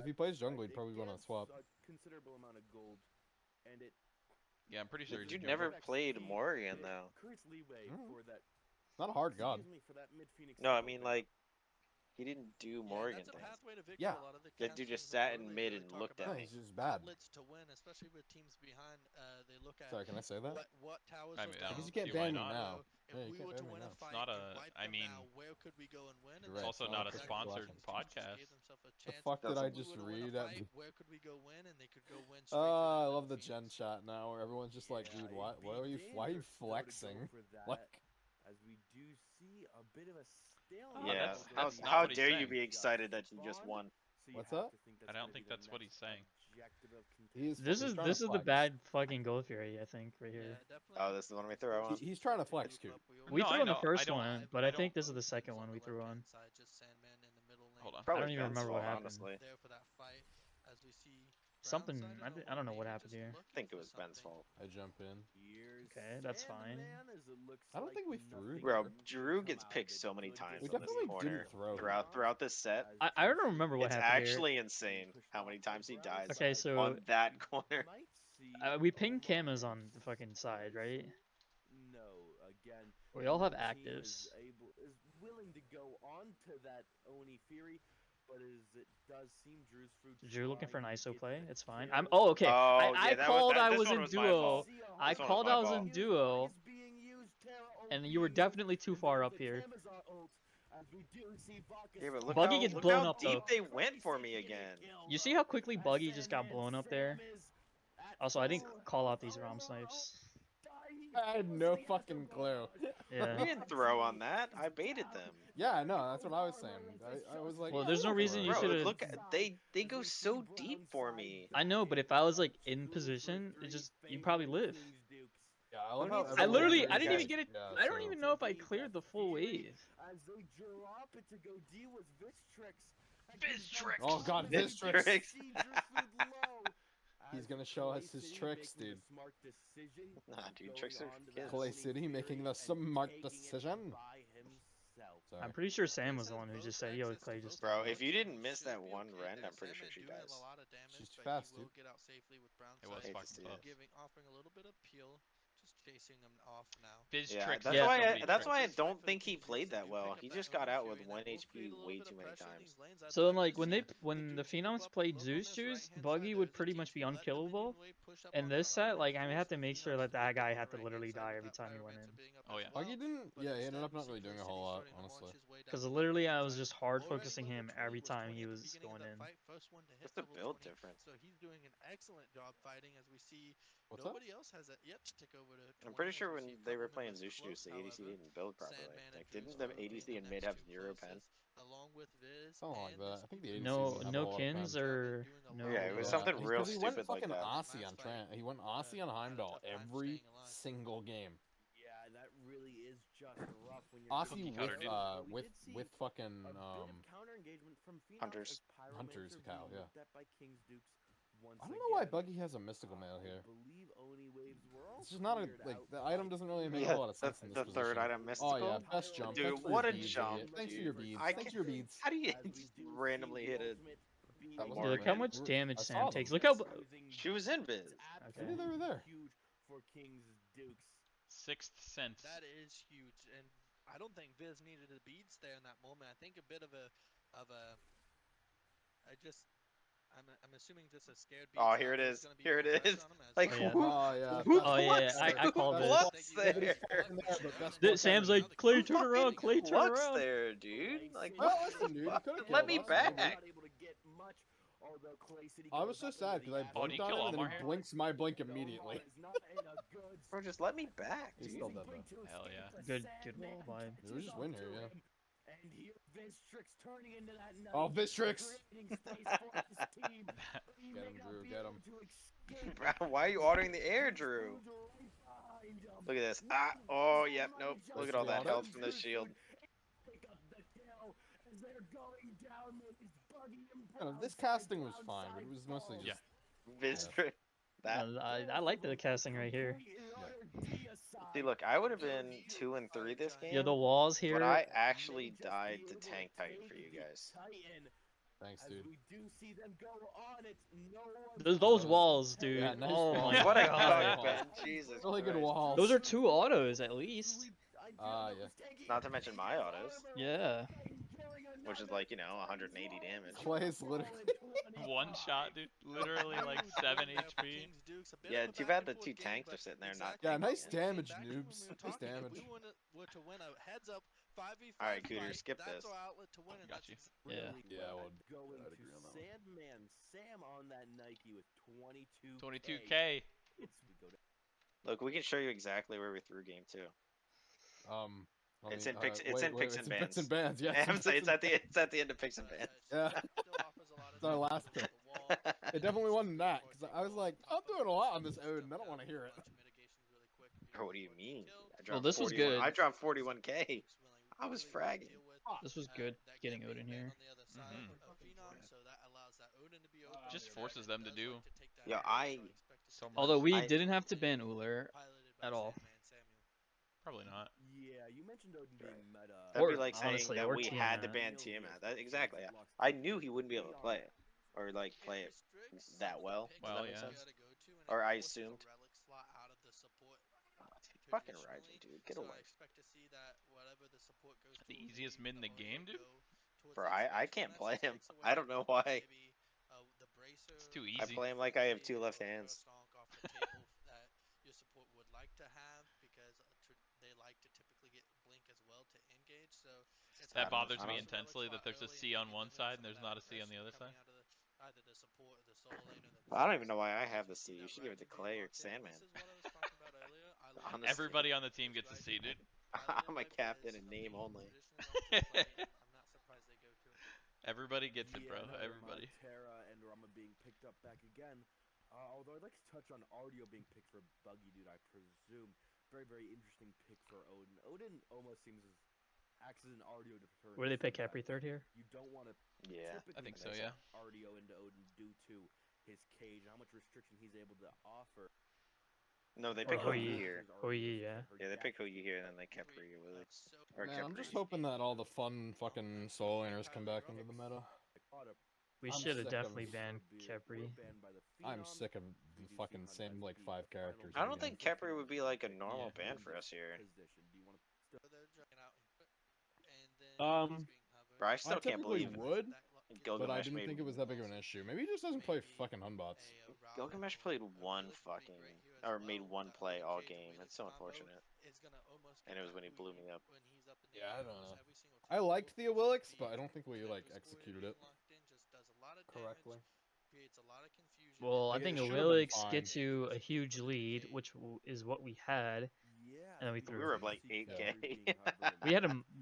if he plays jungle, he'd probably want to swap. A considerable amount of gold, and it. Yeah, I'm pretty sure he's You a never jungler. played Morgan though. Creates leeway Mm. for that. It's not a hard god. Excuse me, for that mid-Phoenix No, I solo mean pick. like he didn't do Yeah, Morgan that's a things. pathway to victory. Yeah. A lot of the That dude just casters sat really, in mid really and talk looked at No, about me. he's just bad. outlets to win, especially with teams behind. They look at Sorry, can I say that? what towers I are mean, down. Because you can't See, why ban me not? now. If Yeah, you we can't were ban to me win now. a fight not and a- wipe I them mean, now, where could we go and win? And You're then right, also it's not a Chris sponsored Blackman. podcast. gave themselves a The chance. fuck did That's I a- If we just were to win a read at? fight, where could we go win? And they could go win straight I to love the Phoenix. gen chat now, where everyone's just like, dude, why are you Be why are you dangerous, though, to go flexing? for that, Like, as we do see a bit of a stalemate. Oh, Yeah. that's- How that's not how what he's dare you saying. be excited that you just won? So you What's have up? to think I that's don't gonna think be the that's what next he's saying. objective of he is. This he's is trying to the flex. bad fucking gold fury, I think, right Yeah, here. definitely. Oh, this is the one we throw on. He's trying to flex, Coop. We No, threw I on the know, I first don't- one, but I I think don't- this is the second one we threw on. Hold on. Probably I don't even Ben's remember what fault, happened. honestly. There for that fight, as we see Something. Brownside I don't know what maybe happened just here. I looking think it for was Ben's something. fault. I jump in. Okay, that's fine. I don't think we threw. Bro, Drew gets picked so many times We on this definitely corner didn't throw. throughout this set. I don't remember what It's happened actually insane how many times he dies Okay, so on that corner. we pinged cameras on the fucking side, right? No, again. We all have no team actives. is willing to go on to that Oni Fury, but as it does seem Drew's fruit. Drew looking for an trying to ISO get play. the It's fine. kill. I'm. Oh, okay. Oh, I yeah, that called. that- I this was one in was my duo. fault. I This one was called. my I was fault. in duo. Is being used, Terra and you were definitely too far up here. Yeah, but look Buggy how, gets look blown how up, deep though. they went for me again. You see how quickly Buggy just got blown up there? Also, I didn't call out these ROM snipes. I had no fucking clue. Yeah. You didn't throw on that. I baited them. Yeah, no, that's what I was saying. I was like, Well, yeah, there's no I'll reason throw you it. Bro, should've- look, they go so deep for me. I know, but if I was like in position, it just you'd probably live. Yeah, I love how I everyone literally, agrees I didn't even that- get it. Yeah, I don't true. even know if I cleared the full wave. Viztrix! Oh god, Viztrix. his tricks. He's gonna show us his tricks, dude. Nah, dude, tricks are kids. ClayCity making the smart decision. Sorry. I'm pretty sure Sam was the one who just said, "Yo, Clay, just." Bro, if you didn't miss that one rend, I'm pretty sure she dies. She's too fast, dude. It was Hate to fucking see tough. it. Offering a little bit of peel, just chasing them off now. Yeah, Viztrix. that's Yeah. why. Somebody That's why I tricks. don't think he played that well. He just got out with 1 HP way too many times. So then, like when the Phenoms played Zeus Juice, Buggy would pretty much be unkillable. In this set, like I have to make sure that that guy had to literally die every time he went in. Oh, yeah. Buggy didn't. Yeah, he ended up not really doing a whole lot, honestly. Because literally, I was just hard focusing him every time he was going in. What's the build difference? So he's doing an excellent job fighting, as we see. What's up? Nobody else has it yet to take over to. I'm pretty 20, sure as we when see they were Peppermint playing with the Zeus Juice, the close. ADC However, didn't build properly. Sandman Like, and didn't Goose the will be ADC the in mid next have two 0 pen? closest, along with Viz Something like and that. this I think the Goose. ADC No, doesn't have no a lot of Kins pens. or no. Yeah, it was Yeah, something real because he went stupid like fucking that. Aussie on Trent. He went Aussie on Heimdall every single game. Yeah, that really is just rough when you're Aussie Cookie cutter, with dude. with fucking a bit of counter engagement from Phoenix Hunters. as Hunters, Pyromancer Cal, being yeah. looked at by King's Dukes once I don't know why again. Buggy has a mystical mail I here. believe Oni waves were all It's just not a cleared like out the by item doesn't really make Yeah, a lot of sense in this the position. third item mystical. Oh yeah, best jump. Dude, Thanks for what your a beads, jump, idiot. Thanks for dude. your beads. I Thanks for your beads. How do you as we just do see randomly the hit it? ultimate being That was Yeah, look Mark, how man. much damage I Sam saw them. takes. Look how. She was in Viz. I knew they were there. Huge for King's Dukes. Sixth sense. That is huge, and I don't think Viz needed the beads there in that moment. I think a bit of a, I'm assuming just a scared. Oh, here it is. Here it is. Like, Oh, yeah. who, Oh yeah. who Oh, yeah, plucks I called who this. plucks there? Sam's like, Clay, turn around, Clay, Who turn plucks around. there, dude? Like, Well, what listen, dude, you the fuck? could've Let killed me us, back. maybe. I was so just sad because I Oh, do blinked you on kill him and then Omar he here? blinks my blink immediately. Bro, just let me back, He's dude. still dead though. Hell yeah. Good wall vibe. We just win here, yeah. And here Viztrix turning into that Oh, knight, Viztrix! creating space for his team. He Get him, may not Drew, be get able him. to escape. Bro, why are you ordering the air, Drew? Look at this. Ah, oh, yep, nope. Look at all that health from this shield. Pick up the kill as they're going down with his Buggy and This casting was fine, but it was mostly Yeah. just Viztrix. That. I like the casting right here. See, look, I would have been 2 and 3 this game. Yeah, the walls here. But I actually died to tank Titan for you guys. thanks, dude. Those walls, dude. Yeah, nice Oh wall. my What a god. cuck, man. Jesus Really good Christ. walls. Those are 2 autos at least. Yeah. Not to mention my autos, Yeah. which is like, 180 damage. Clay's literally. One shot, dude. Literally like 7 HP. Yeah, too bad the 2 tanks are sitting there not Yeah, tanking nice it. damage, noobs. Nice damage. We were to win a heads-up 5v5 Alright, Cooter, fight, skip that's this. our outlet to win, and Got that's you. Yeah. Yeah, well, going I'd to agree on that one. SandmanSam on that Nike with 22. 22K. We go to Look, we can show you exactly where we threw game 2. Let It's me- in Pix- it's wait, in wait, Pix and it's in Pix and Bans. Bans, yeah. Yeah, I'm saying it's at the end of Pix and Bans. Yeah. It's our last pick. It definitely wasn't that, because I was like, I'm doing a lot on this ode, and I don't want to hear it. Bro, what do you mean? Well, this was 41 good. I dropped 41K. I was fragging. This was good getting Odin here. Just forces them to do Yeah, so much. Although we I- didn't have to ban Uller at all. Probably not. Yeah, you mentioned Odin being meta. That'd Or, be like saying honestly, that or we had to Tiamat. ban Tiamat. That exactly. I knew he wouldn't be able to play it, or like play it that well. Does Well, that make yeah. sense? Or I assumed. Fucking Ryzen, dude, get a life. The easiest mid in the game, dude. Bro, I can't play him. I don't know why. It's too I easy. play him like I have 2 left hands. your support would like to have, because they like to typically So it's That I don't- bothers I me don't- intensely that there's a C on one side and there's not a C on the other side. Either the support or the soul lane or the I don't even know why I Once have you the see C. You that should give it to Ryzen being Clay or locked in, Sandman. this is what I was talking about earlier. I like Honestly. Everybody on the team gets a C, dude. I'm a captain in name only. I'm not surprised they go to it. Everybody gets it, bro. Yeah, no, Everybody. Terra and Rama being picked up back again. Although I'd like to touch on Ardio being picked for Buggy, dude, I presume. Very, very interesting pick for Odin. Odin almost seems as acts as an Ardio deterrent. Where they pick sometimes. Capri third here? You don't want to Yeah. I think so, put yeah. Ardio into Odin due to his cage and how much restriction he's able to offer. No, they Or picked Houyi. here. Houyi, yeah. Yeah, they picked Houyi here, and then they kept Ryu with it. Or Man, kept I'm just Ryu. hoping that all the fun fucking soul laners come back into the meta. We I'm should have sick of- definitely banned Capri. I'm sick of the fucking same like 5 characters. I don't again. think Kepri would be like a normal ban for us here. Bro, I still can't typically believe would, Gilgamesh but I didn't made think it was that big of an issue. Maybe he just doesn't play fucking Hunbots. Gilgamesh played one fucking or made one play all game. It's so unfortunate. And it was when he blew me up. Yeah, I don't know. I liked the Awilix, but I don't think we like executed it correctly. Well, I Like, it think should've been Awilix fine. gets you a huge lead, which is what we had. And then we We threw. were up like 8K.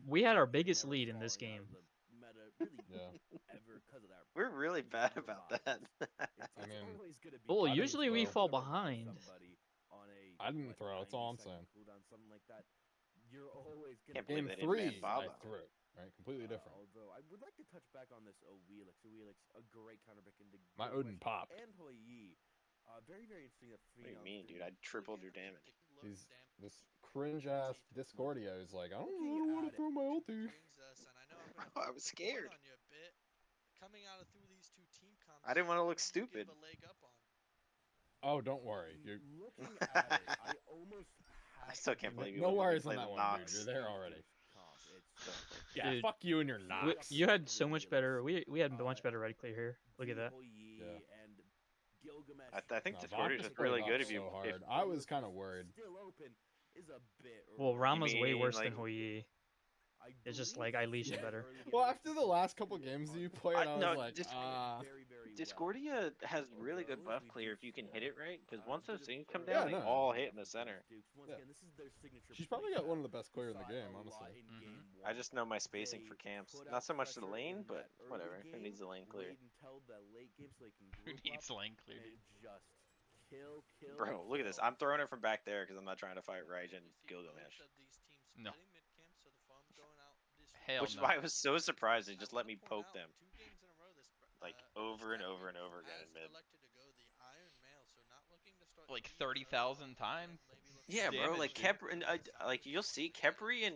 We had our biggest lead in this game. Yeah. We're really bad about that. I mean, Well, I didn't usually we throw. fall behind. I didn't throw. That's all I'm saying. Can't believe Game they didn't ban 3, I Baba. threw. Right, completely different. Although I would like to touch back on this Awilix. Awilix, a great counterpick into My Odin Gilgamesh popped. and Houyi. Very, very interesting that What do you Phenoms mean, dude? didn't- I tripled your damage. He's this cringe ass Discordia is like, I don't really want to throw my ulti. I was scared. Coming out of through these two team comps, I didn't want to look who do you give stupid. a leg up on? Oh, don't worry. You're... Looking at it, I almost I still can't believe you. No wouldn't worries play on the that one, dude. Nox. You're there already. It's Yeah, Dude, fuck you and your Nox. You had so much better. We had much better red clear here. Look at that. Yeah. And Gilgamesh I think No, Discord is Vaccis just played really Vaccis good if you. so If, hard. I was kind of worried. Still open is a bit Well, rough. Rama's way mean, worse like- than Houyi. I It's just believe like I leash it so. better. Early Well, game after the was last couple games that you played, I was no, like, very, very well. Discordia has really good buff clear if you can hit it right. Because once those things come Yeah, down, they no. all hit in the center. Once Yeah. again, this is their signature she's probably play got one style. of the best clear in the Saw game, a lot honestly. in Mhm. game I one. just know my spacing for They camps. put Not out so much the pressure lane, in but that early whatever. Who game, needs the lane clear? wait until the late game so they can Who group needs up lane clear, and dude? just kill. Bro, look at this. I'm throwing it from back there because I'm not trying to fight Raijin Gilgamesh. No. Hell Which is no. why I was so surprised they just let me poke them. Like over and over and over again in mid. Like 30,000 times? Yeah, bro. Damage, Like dude. Kepri, and like you'll see Kepri and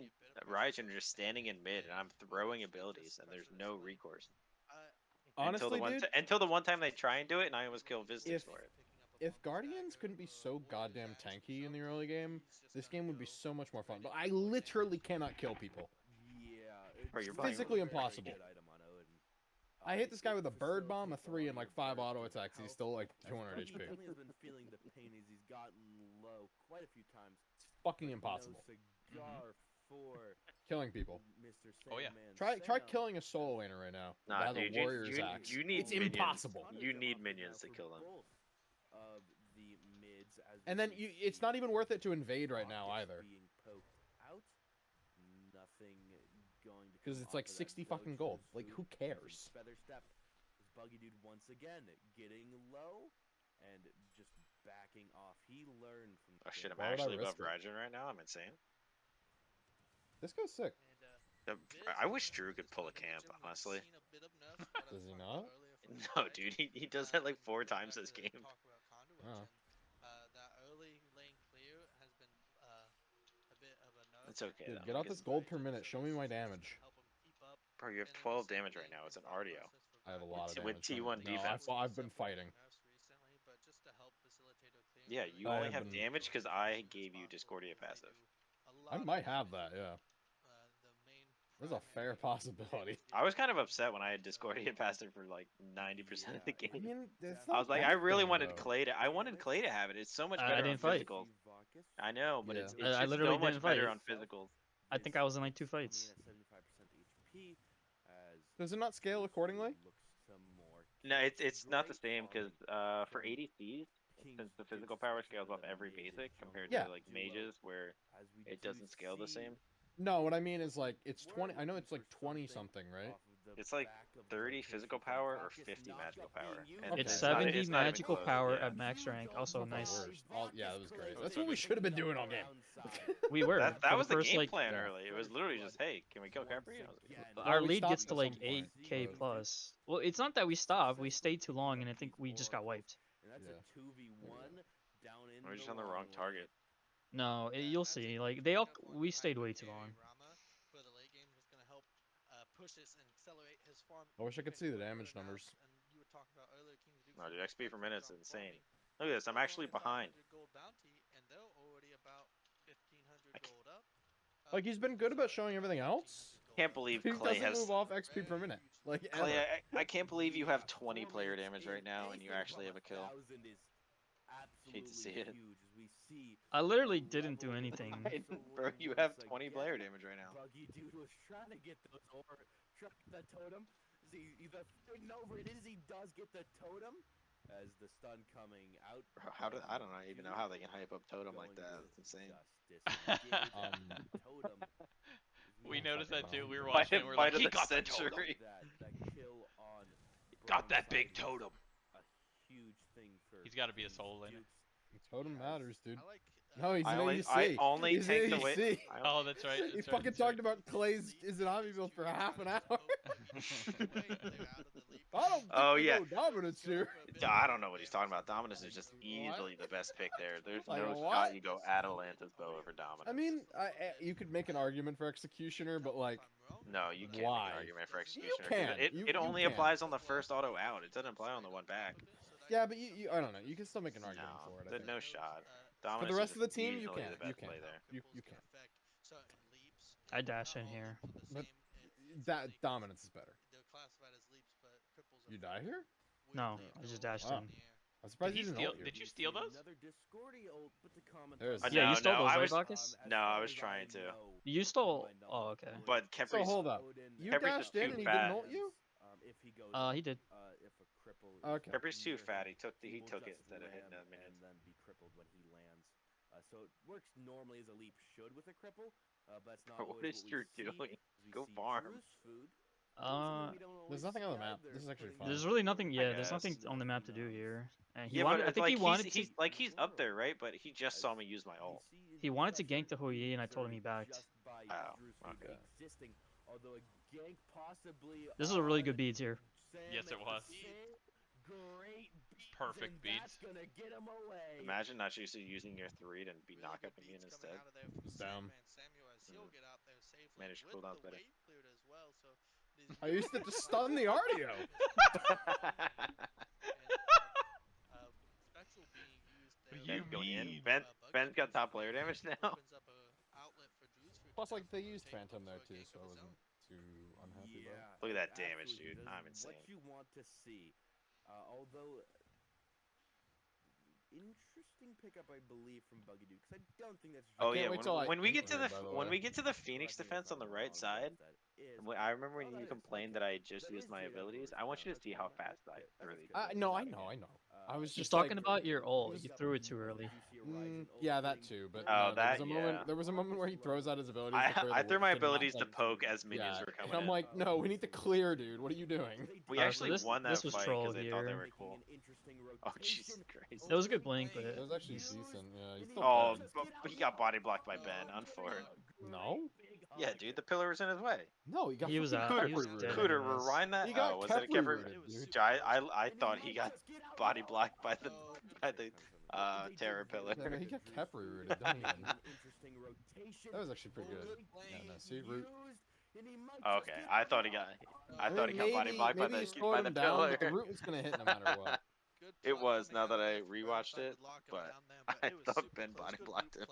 Raijin are just standing in mid, and I'm throwing abilities, and there's no recourse. Honestly, dude, Until the one time they try and do it, and I almost kill Vaccis for it. if Guardians couldn't be so goddamn tanky in the early game, this game would be so much more fun. But I literally cannot kill people. Yeah, Bro, you're it's playing physically a very impossible. good item on Odin. I hit this guy with a bird bomb, a 3, and like 5 Facilitates auto attacks. He's still like 200 Buggy HP. definitely has been feeling the pain as he's gotten low quite a few times. It's fucking but no impossible. cigar for killing people. Mr. Oh, yeah. Sandman Try Sam. killing a solo laner right now. Nah, that has dude, a warrior's axe. you need It's minions. impossible. You need minions to kill them. Both of the mids as And we then see it's not even worth it to invade right now Vaccis either. being poked out. Nothing going to 'Cause come it's off like of that 60 fucking Zoe gold. True's Like, food. who cares? Feather step. This Buggy dude once again getting low and just backing off. He learned from. Oh shit, I'm Why would I actually above risk it? Raijin right now. I'm insane. This goes sick. I wish Drew could pull a camp, honestly. Does he not? No, dude, he does that like 4 times this game. Oh. That early lane clear has been a bit of a nerf. It's okay Dude, though. get out because- this gold per minute. Show me my damage. Bro, you have 12 damage right now. It's an RDO. I have a lot of With damage. T1 No, defense. I've been fighting. Yeah, you I only have have been- damage because I gave you Discordia passive. I might have that, yeah. There's a fair possibility. I was kind of upset when I had Discordia passive for like 90% of the I game. mean, it's I not was like, bad I really though, wanted though. Clay to. I wanted Clay to have it. It's so much I better on didn't fight. physical. I know, but Yeah. it's I just literally so much didn't better fight. on physical. I think I was in like 2 fights. ADP. As Does it not scale accordingly? looks to more No, it's not the great same because farming for from ADCs, King since the gives physical power kind scales of off an every amazing basic compared Yeah. to like duo, mages where as we it do doesn't scale the see same. No, what I mean is like it's we're 20. I know looking it's like for 20 something something, right? off of the It's like back of 30 rotation physical from power or Vaccis 50 magical knockup being power, used and Okay. It's it's Yeah. not 70 it's not even magical close. power Yeah. at max rank. Also Fucking nice. worst. Yeah, that was great. Oh, That's so what we good. should have been doing all game. We were That for the was the first game like plan yeah. early. It was literally just, hey, can we kill Capri? I was like, our we lead stopped gets to at like some point, 8k but- plus. Well, it's not that we stopped. We stayed too long, and I think we just got wiped. And that's Yeah. a 2v1 down in we're just the on the wrong long target. No, you'll see. Like we stayed way too long. For the late game, was going to help push this and accelerate his farm. I wish I could even see the quicker damage now, numbers. And you were talking about earlier, King Duke. No, dude, XP per minute's insane. Farming. Look at this. I'm actually behind. Gold bounty, and they're already about 1,500 gold up. Like he's been good about showing everything else. Can't believe He Clay doesn't has. move off XP per minute. Like ever. Clay, I can't believe you have 20 player damage right now and you actually have a kill. Hate to see it. I literally didn't do anything. Bro, you have 20 player damage right now. Buggy dude was trying to get those over the totem. See, the thing over it is he does get the totem as the stun coming out. Bro, I don't even know how they can hype up totem like that. It's insane. Totem. We noticed that too. We were Fight watching. We're fight like, of he the got the totem. century. That kill on Got that Brown big side was totem. A huge thing for He's got to be a King soul laner. Dukes. Totem matters, dude. I like. No, he's I an only, ADC. I only He's take an the way. ADC. Oh, that's right. He That's right, fucking that's right. talked about Clay's Izanami build for half an hour. I don't think Oh, we yeah. go dominance here. I don't know what he's talking about. Dominus is just easily the best pick there. There's Like, no what? shot you go Atalanta's bow over Dominus. I mean, you could make an argument for Executioner, but like, no, you can't Why? make an argument for You Executioner. 'cause can. It You only can. applies on the first auto out. It doesn't apply on the one back. yeah, but you I don't know. You can still make an argument for it. I think. No shot. For Dominus the rest is of the team, you easily can. the best You can. play there. You can. I dash in here. But that dominance is better. You die here? No, I just dashed Wow. in. I'm surprised Did you he didn't steal? ult here. Did you steal those? Another Discordia ult, but the comment There's- on- Yeah, you No, stole no, those, I right, was- Vaccis? as No, I far was as trying to. know, You stole. find out Oh, okay. But So Kepri's hold up. Odin You Kepri's dashed too in and he fat. didn't ult you? If he goes He did. if a cripple is Okay. Kepri's too near fat. him, He will took it just instead of hitting ram that minions. and then be crippled when he lands. So it works normally as a leap should with a cripple, but it's not Bro, what always is what you we see, doing? as we Go see farm. Drew's food. There's nothing on the map. This is actually fun. There's really nothing. I Yeah, there's nothing guess. on the map to do here. And he Yeah, wanted. but I it's think like he wanted he's to. like he's up there, right? But he just saw me use my ult. He wanted to gank the Houyi, and I told him he backed. Oh, okay. Although a gank possibly This is a really good on beads here. Sam Yes, it was. Great beats, Perfect and beats. That's gonna get him away. Imagine not using your 3 to be knock up immune instead. It's down. Managed cooldowns better. I used it to stun the Artio. You Ben's going in. mean? Ben's got top player damage now. Plus, like they used Phantom there too, so I wasn't too unhappy about it. Yeah, Look at that absolutely. damage, dude. Does I'm insane. What you want to see, although interesting pickup, I believe, from Buggy Dude, because I don't think that's. Oh can't yeah, wait till I when we get to enter, the by the when way. we get to the Phoenix defense on the right side, I remember when you complained that I just used my abilities. I want you to see how fast I really. No, I know. I was He's just talking like, about your ult. You threw it too early. yeah, that too. But Oh, no, there was that- a moment. yeah. There was a moment where he throws out his abilities. to clear I the threw my wall, and not abilities to like- poke as minions Yeah, were coming and I'm in. like, no, we need to clear, dude. What are you doing? We so actually this- won that this was fight troll because they thought they here. were cool. Oh Jesus Christ! It was a good blink, but It was actually decent. Yeah. He's still Oh, dead. but he got body blocked by Ben. Unfortunate. No. Yeah, dude, the pillar was in his way. No, he got. He was fucking out. Kepri He was rooted. dead. Cooter, anyways. rewind that. He got was it a Kepri Kepri? rooted, dude. Dude, I thought he got body blocked by the terror pillar. Yeah, no, he got Kepri rooted. Don't even. That was actually pretty good. Yeah, no, see, root. Okay, I thought he got body blocked by maybe you the slowed him down, pillar. but the root was gonna hit no matter what. It was, now that I rewatched it, but I thought Ben body blocked him.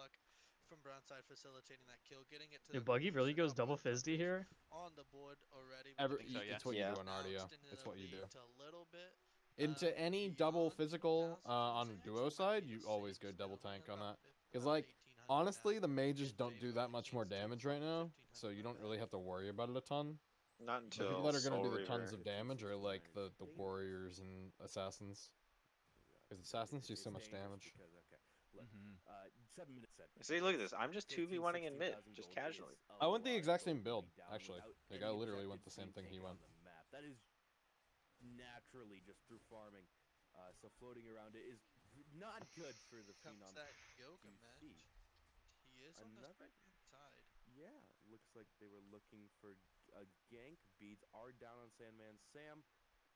From Brownside facilitating that kill, getting it to Your the Buggy boost, really a goes couple double of Fizzdy here. on the board already. Every, think so, yeah. it's what Yeah. you do on Artio. Bounced into It's the what you do. lead a little bit, Into any double physical on a duo side, you always go double tank on that. Because like, honestly, the mages don't do that much more damage right now, so you don't really have to worry about it a ton. Not The people until that are gonna Soul do the Reaver. tons of damage are like the warriors and assassins. Because assassins do so much damage. Mhm. 7 minutes said. See, look at this. I'm just 15, 2v1ing in mid, 16,000 just gold casually. is a I went the lot of exact gold same build, going down actually. without Like, any I literally went the objectives same being thing he taken went. on the map. That is naturally just through farming. So floating around it is not good for the Comes Phenom. that Yoga QC. match. He is on the Another- right-hand side. Yeah, looks like they were looking for a gank. Beads are down on SandmanSam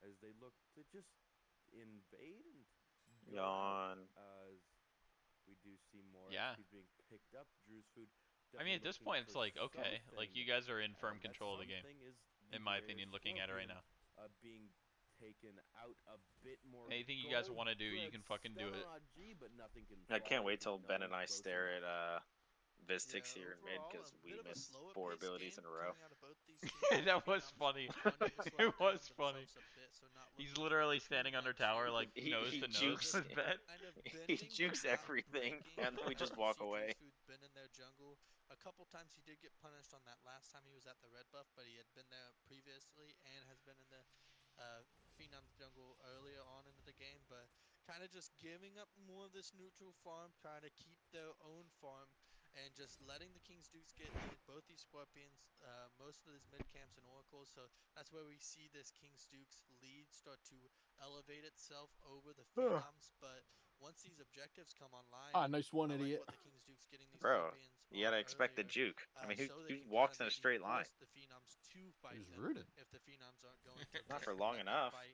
as they look to just invade and go out. Yawn. As we do see more Yeah. XPs being picked up. Drew's food. I mean, at this point, it's like, okay, like you guys are in firm and that control of the game, something is in my the opinion, looking at it right Scorpion, now. being taken out a bit more. Anything you guys gold, want to do, you good can fucking do stun it. on Autg, but nothing can I can't fly, wait till Ben no and I close stare enough. at Vistix Yeah, here in mid overall, because a we bit of a missed slower 4 paced abilities game in a row. coming out of both these teams. That was Phenoms funny. wanting to slow It was down funny. themselves a bit, so not He's looking literally too standing under much tower, in. like nose he to nose jukes with Ben. Kind of he bending, but jukes not everything, breaking. and we just You walk see away. Drew's food been in their jungle. A couple times he did get punished on that last time he was at the red buff, but he had been there previously and has been in the Phenom's jungle earlier on into the game, but kind of just giving up more of this neutral farm, trying to keep their own farm, and just letting the King's Dukes get both these Scorpions, most of these mid camps and oracles. So that's where we see this King's Dukes lead start to elevate itself over the Phenoms. But once these objectives come online, Ah, nice one, I like idiot. what the King's Dukes getting these Bro, Scorpions you on gotta expect the earlier, juke. I mean, so they who can walks kind in of a maybe straight line? force the Phenoms to fight He's them rooted. if the Phenoms aren't going to Not just for long let them enough. fight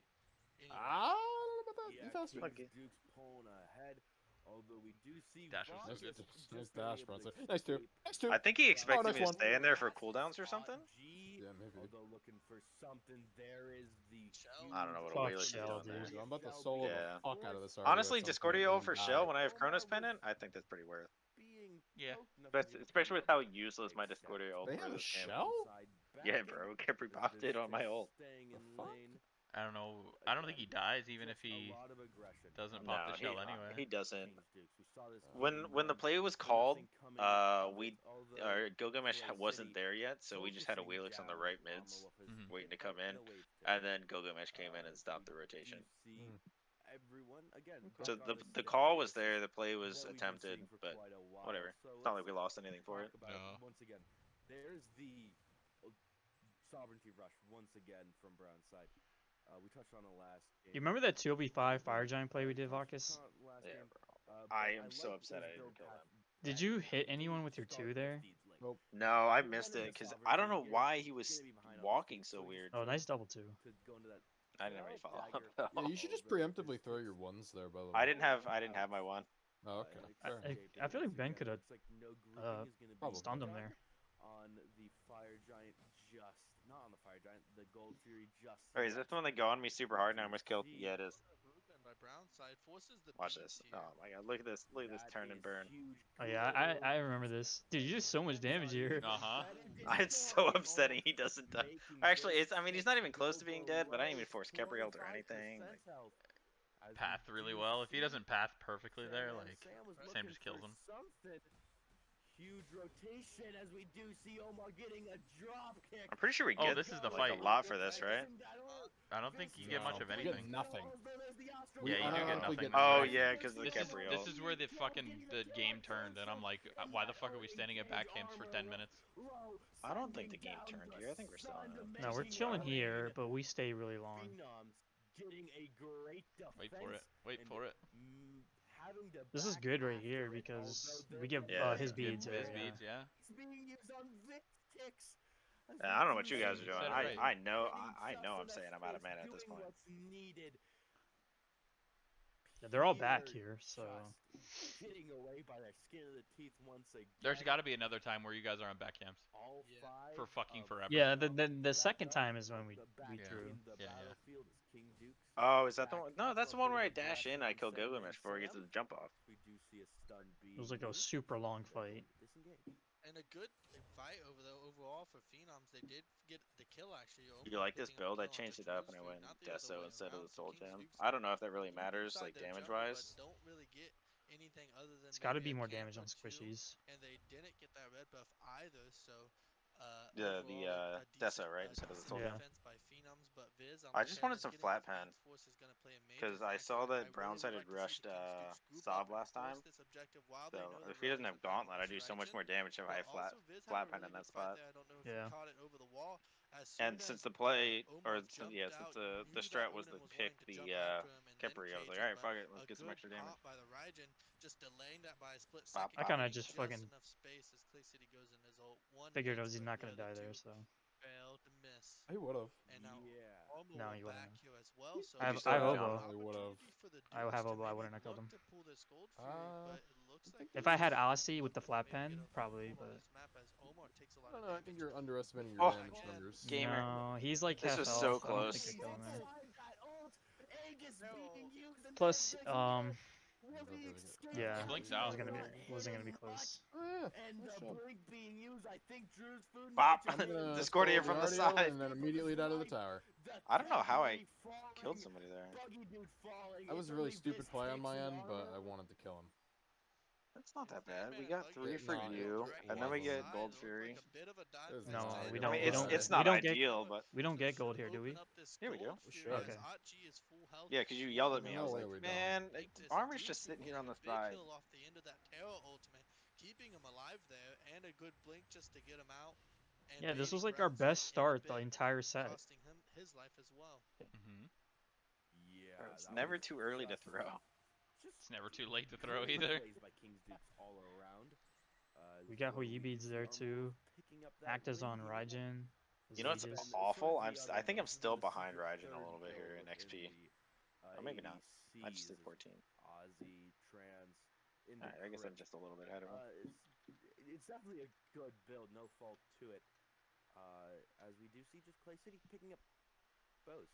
anyway. Ah, I don't know about that. Yeah, Be faster. King's Okay. Dukes pulling ahead. Although we do see Dash was so Vaccis good. just Nice barely dash, able Bronzer. to Nice two. escape. Nice two. I think he expected nice me to one. stay in there for Vaccis, cooldowns or something. Autg, Yeah, maybe. although looking for something, there is the Shell. I don't know what a Fuck whale is Shell, doing there. dude. I'm about to solo Yeah. the fuck out of this. Honestly, at some point Discordio and for die. Shell when I have Chronos Pendant, I think that's pretty worth. being Yeah. poked, nothing But able to especially with come how up, useless my except Discordio ult They for have a this game. shell? inside Yeah, backing. bro, Kepri popped it on my ult. Staying The in fuck? lane. I don't know. I don't think he dies, even if Just a he lot of aggression doesn't coming pop No, the from shell anyway. he doesn't. King's Dukes. We saw this When the game play was one, called, nothing coming of we it, although Gilgamesh wasn't ClayCity there yet, so we just had a focusing Wheelix on the down right on mids, Malwa's Mhm. waiting to pick come up in, a wave and taker. then Gilgamesh came in and stopped the We rotation. do see everyone again. So back on the standard call was basis, there, the play was what we've been attempted, seeing for but quite a while. whatever. So It's not like let's we lost anything for talk it. about No. once again. There's the sovereignty rush once again from Brown's side. We touched on the last game. You remember that 2v5 Fire Giant play we did, Vaccis? Last Yeah, game, bro. but I am so like upset his I didn't build kill path them. Did that you he hit anyone didn't with your start 2 there? Steeds late. Nope. No, I If we're missed running it a because sovereignty, I don't know you're why he was gonna be behind on walking Steeds, so so he's weird. Oh, nice double 2. to go into that I didn't have any follow dagger. up. Yeah, you should just preemptively throw your ones there, by the way. I didn't have my one. Oh, okay. Fair enough. I feel like Ben could have Looks like no grouping is gonna be probably. stunned him done there. on the Fire Giant, just not on the Fire Giant, the Gold Fury just. Wait, is this one that go on me super hard and I almost killed? Yeah, it is. Movement by Brown side forces the Watch beats this. here. Oh my god, look at this. Look at this turn and burn. Oh yeah, I remember this. Dude, you did so much damage here. Uh-huh. It's so upsetting he doesn't die. Actually, I mean, he's not even close to being dead, but I didn't even force Kepri ult or anything. Like, Path really well. If he doesn't path perfectly there, like Sam just kills him. Huge rotation as we do see Omar getting a drop kick. I'm pretty sure we Oh, get this is the like fight. a lot for this, right? I don't think you get much of You get anything. nothing. Yeah, you do get unironically nothing. Oh yeah, because the This is Kepri this ult. is where the game turned, and I'm like, why the fuck are we standing at back camps for 10 minutes? I don't think the game turned here. I think we're still on it. No, we're chilling here, but we stay really long. Getting a great Wait for it. Wait for it. This is good right here because we get Yeah. his His beads. beads, Yeah. yeah. It's being used on Vaccis. Yeah, I don't know what you guys are doing. Said it right. I know I'm saying I'm out of mana at this point. Yeah, they're all back here, so. Getting away by the skin of the teeth once again. There's got to be another time where you guys are on back camps All Yeah. five for fucking of forever. Yeah, the second time is when we the back Yeah. threw. in the Yeah, yeah. battlefield is King Dukes. Oh, is that the one? Back No, up that's the a one bit where I of dash in. aggression I kill on Gilgamesh before he gets SandmanSam. the jump off. We do see a stun being It was like a used. super long fight. Disengage. And a good fight overall for Phenoms. They did get the kill actually. You like this picking up build? I the kill changed onto it up and I Drew's went food, not the other Deso way instead of around. the Soul King's Gem. Dukes I don't know if that really keep matters, inside like their damage jungle, but wise. don't really get anything other than It's got to maybe be a more camp damage or on two, squishies. and they didn't get that red buff either. So The overall, a Dessa, decent, right? Instead of the decent Soldier. Yeah. defense by Phenoms, but Viz on I the just tail wanted end some getting flat this pen. Max Force is going to play a major Because I factor, saw and I that really Brownside would had like to see rushed the Kings Dukes group Sob up and last force time. this objective while they So know the if he doesn't roads have are going Gauntlet, I towards do so much Raijin. more damage if I But have flat also, Viz had a flat pen really in that good fight spot. there. I don't know if you Yeah. caught it over the wall. As soon And as since the play Omar jumped since out, the you knew that strat was Odin to was pick wanting to the jump after him and then Kempery, I was cage like, him. alright, But fuck it, let's a get some good extra damage. pop by the Raijin, just delaying that by a split Bop, second. bop. I kind of giving just just fucking enough space as ClayCity goes in his ult. One figured hits, he's but not the gonna other die there, two so failed to miss. He would have. And now Yeah. Almo no, will he back wouldn't. you as well. So I If have you this still I have had is an oboe. John. He would have. opportunity for the I Dukes have to oboe. I maybe wouldn't have killed look him. to pull this Gold Fury, but it looks like think If I had Viz Aussie with the looking to flat maybe get pen, a probably, foothold on but this map as Omar takes a I lot don't of know. I think damage. you're underestimating your Oh, damage Again, numbers. gamer. no, he's like This half was health. so I don't think close. I kill him there. No. Plus, yeah, Blink's it was out. gonna be wasn't gonna be close. And the blink being used, I think Drew's food Bop. I'm gonna Discordia throw from the Leonardo side. and then immediately out of the tower. I don't know how I killed somebody there. That was a really stupid play on my end, but I wanted to kill him. That's not that bad. We Sandman and got Buggy 3 It for not- you, right and then we hand get side, Gold it looked Fury. like a bit of a It was dogfight No, there. we I don't. mean, We don't. it's We not don't get. ideal, but We don't So get should gold here, do open we? up this here we Gold go. Fury Okay. as Autg is full health. Yeah, because you yelled at me. I No was way like, we don't. man, Make this Armor's Duke just who sitting here get on a the big side. kill off the end of that Terra ultimate, keeping him alive there, and a good blink just to get him out. And Yeah, this baiting was like our Brownside best in a start the bit, entire set. costing him his life as well. Hmm. Yeah, It's that never was too early to just- throw. just It's never too late to throw great either. plays by King's Dukes all around. We got So Huyi do beads see there Armor too. Wolf picking up that Actors lead. on Raijin. You know what's Aegis. And awful? sort of the I think I'm this is still the behind secret Raijin a third little bit here in build XP. the, Or maybe not. I just ADCs did as 14. Aussie, Trans, in the Alright, I guess I'm crypt. just a little bit ahead of him. It's definitely a good build, no fault to it. As we do see just ClayCity picking up bows.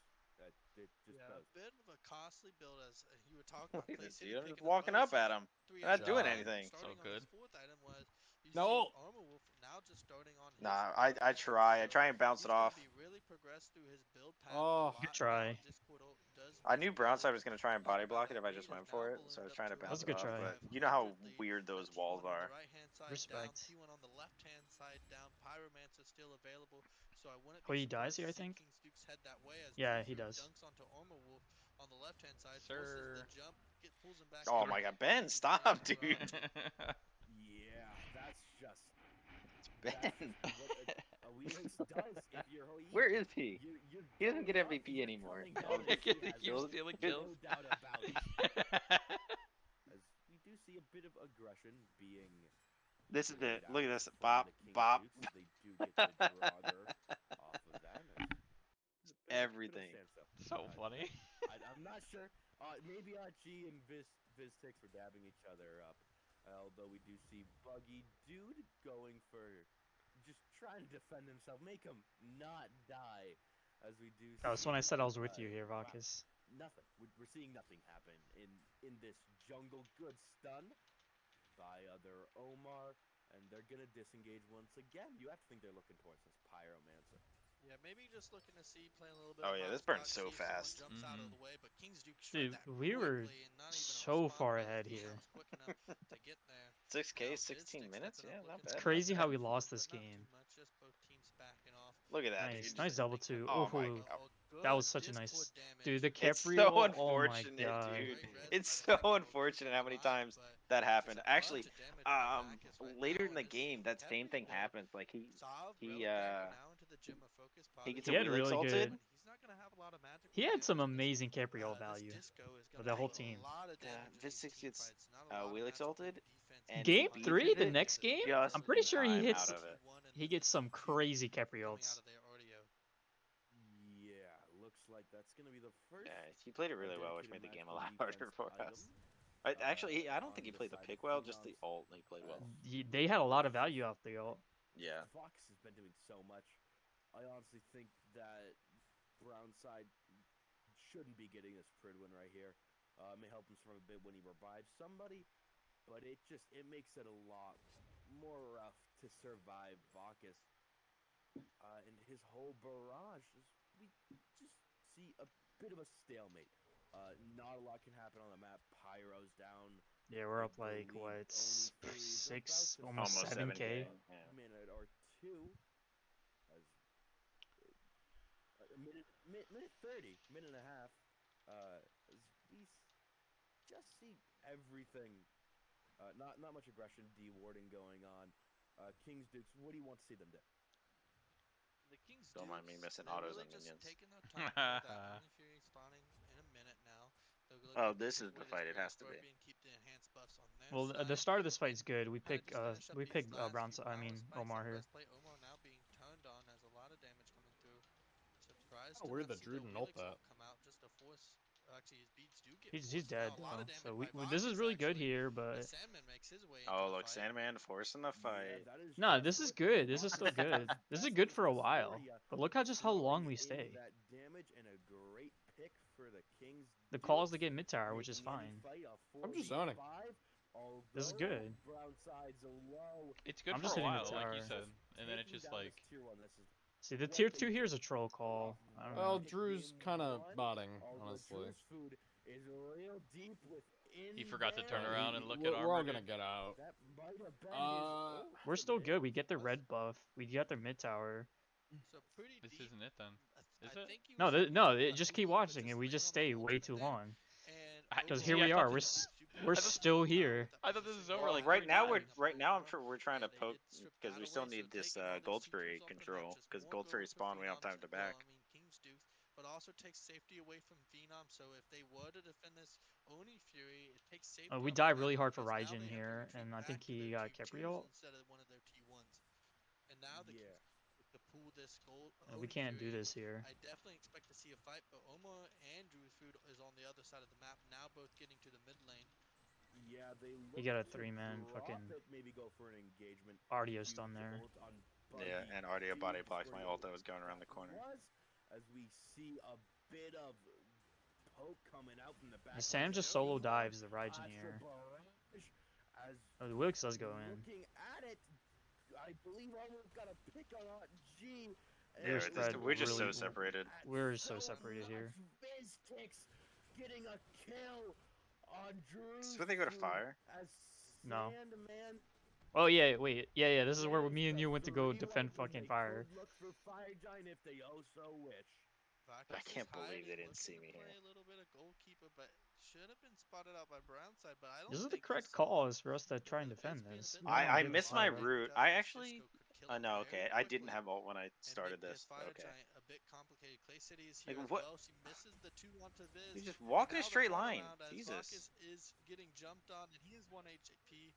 Just Yeah, bows. a bit of a costly build as you were talking about. Look at this ClayCity dude. I'm just picking up walking bows. up at him. Three They're not doing job. anything. Starting So on good. this fourth item was you No. see Armor Wolf now just starting on his Nah, fourth I try. I so try and bounce he's it gonna off. be really progressed through his build path Oh. a lot Good try. now. Discord does I knew make him able Brownside to was going to try and keep body up block it that if I lead just as went now for it, ballooned so I was up trying to to bounce That's a it good off. try. But 500 you know how lead. weird those T1 walls on the are. right-hand side Respect. down, T1 on the left-hand side down. Pyromancer still available, so I wouldn't be Huyi dies surprised to here, I see think. King's Dukes head that way as Yeah, Gold he Fury does. dunks onto Armor Wolf on the left-hand side, Sure. forces the jump, pulls him back. Oh in. my god, Ben, King's stop, Dukes dude. Yeah, that's just Ben. what a Weelix does if you're Hoi. Where is he? You're He doesn't get going up, MVP you're anymore. coming Oh, down, yeah, and he has Keep no stealing Good. kills. doubt about it. As we do see a bit of aggression being. This is it. laid Look at out this. from Bop, the King's bop. Dukes. They do get the draw there off of that. Everything. So funny. I'm not sure. Maybe Autg and Vaccis were dabbing each other up. Although we do see Buggy Dude going for just trying to defend himself, make him not die. As we do. That was see, when I said I was with you here, wow. Vaccis. Nothing. We're seeing nothing happen in this jungle. Good stun by other Omar, and they're gonna disengage once again. You have to think they're looking towards this Pyromancer. Yeah, maybe just looking to see, playing a little bit. Oh, of yeah, this hotspot, burns so see if someone fast. Jumps out of Mhm. the way, but King's Duke Dude, showed that we were quickly and not even a so response far by the ahead here. Phenoms quick enough to get there. 6K, Now, 16 Viz minutes? stepping Yeah, up, not looking bad. to It's crazy not how bad. we lost this but not game. too much, just both teams backing off. Look at that, Nice, dude. nice double two. Oh my Ooh, god. that was Good such a nice. Discord damage. Dude, the It's so Capriol. Oh my unfortunate, god. dude. Great res It's by the so King's unfortunate how many alive, times but that just happened. a Actually, bunch of damage by Vaccis right later now, in the and this game, that same heavy thing build. happens. Like Sav, he Relic Dagger now into the gym of focus. he gets He a had Wheelix really ulted. good. He's not gonna have a lot of magical He had some damage, as, amazing Capriol this value disco is for gonna the whole do a team. lot of damage in these Vaccis gets teamfights. Not a lot of Wheelix magical ulted, defense and Game he three, beaches the it next game, just I'm pretty in sure he time hits. out of it. He gets some crazy Capri coming out ults. of their audio. Yeah, looks like that's gonna be the first. Yeah, he played it really well, which made the game a lot harder for us. Actually, I don't think he played the pick well, just the ult he played well. They had a lot of value off the ult. Yeah. Fox has been doing so much. I honestly think that Brownside shouldn't be getting this Prid win right here. May help him from a bit when he revives somebody, but it makes it a lot more rough to survive Vaccis. And his whole barrage we just see a bit of a stalemate. Not a lot can happen on the map. Pyro's down. Yeah, we're I up like believe what only Fury's six, about to almost Almost 7K. Yeah. minute or two. minute 30, minute and a half. We just see everything. Not much aggression, de-warding going on. Kings Dukes, what do you want to see them do? The Kings Don't mind me Dukes, missing they're autos really and just minions. taking their time with that Only Fury spawning in a minute now. They're looking Oh, to this take is the away this fight. It Great has to be. Scorpion, keep the enhanced buffs on their Well, side. the start of this fight's good. We Kinda pick just finish up these last Brown. few I mean rounds. Spikes Omar on here. breastplate. Omo now being turned on, has a lot of damage coming through. Surprised Oh, to weird not that see Drew the didn't ult Wheelix that. ult come out just to force. Actually, his beats do get He's forced. dead Now a lot of though. damage So by this is Vaccis, really good actually, here, as but Sandman makes his way into Oh, the look, fight. Sandman forcing the fight. That is no, just this is what good. This is Vaccis still good. does This is best good with for a this while. area, But look how how long we throwing in stay. that damage and a great pick for the Kings. The call is to Dukes, get mid tower, which is making any fine. fight a I'm just zoning. 4v5, This is although good. Brown side's low. It's good I'm for just a hitting the while, like you tower. said, and then it's Taking just down like this tier 1, this is See, the what tier they 2 here is do. a troll call. I don't Well, know. Drew's kind of botting, Although honestly. Drew's food is real deep within he forgot to turn there. around and look we're, at we're all armor. gonna Dude. get out. That might have been We're still good. We get the red buff. We get their mid tower. So pretty This deep. isn't it then. Is I it? think he No, was hoping no. to Just move keep on, but watching, and we landed just on stay the way ultimate too there. long. And Because See, here I we thought are. this- We're still here. I thought this was over Well, like right 3 now times. we're trying to poke because we still need this Gold Fury control because Gold Fury spawn we don't have time to back. I mean, King's Dukes, but also takes safety away from Phenom. So if they were to defend this Oni Fury, it takes safety. We off die the map really hard for because now Raijin they have to here, retreat and I back think to he their got tier Kepri 2s ult. instead of one of their T1s. And now the Kings to pull this gold. We can't do this here. I definitely expect to see a fight, but Omar and Drew's food is on the other side of the map now, both getting to the mid lane. Yeah, they He got a look to 3-man drop fucking it, maybe go for an engagement. Ardio Use stun the there. ult on Yeah, Buggy. and Ardia body Dude, blocks my Scorpio ult that was going around the corner. as we see a bit of poke coming out from the back. And Sam just solo dives the Raijin here. Oh, the Wilkes does go in. Looking at it, I believe almost got a pick on Autg. We're spread we're just so really- separated. We're so separated here. Vaccis getting a kill on Drew. So they go to fire? No. Sandman. Oh yeah, wait, yeah. This is where me and you went to go defend fucking fire. Look for Fire Giant if they also wish. I can't believe they didn't see me here. A little bit of goalkeeper, but should have been spotted out by Brownside. But I don't. This is the think correct he's call is for us to try and defend this. We don't wanna I give missed it my fire. route. I actually. No, okay. I didn't have ult when I started this. Okay. A bit complicated. ClayCity is Like, here as what? well. She misses the 2 onto Viz. You just walk in Now a the straight line. turnaround as Jesus. Vaccis is getting jumped on, and he is 1 HP.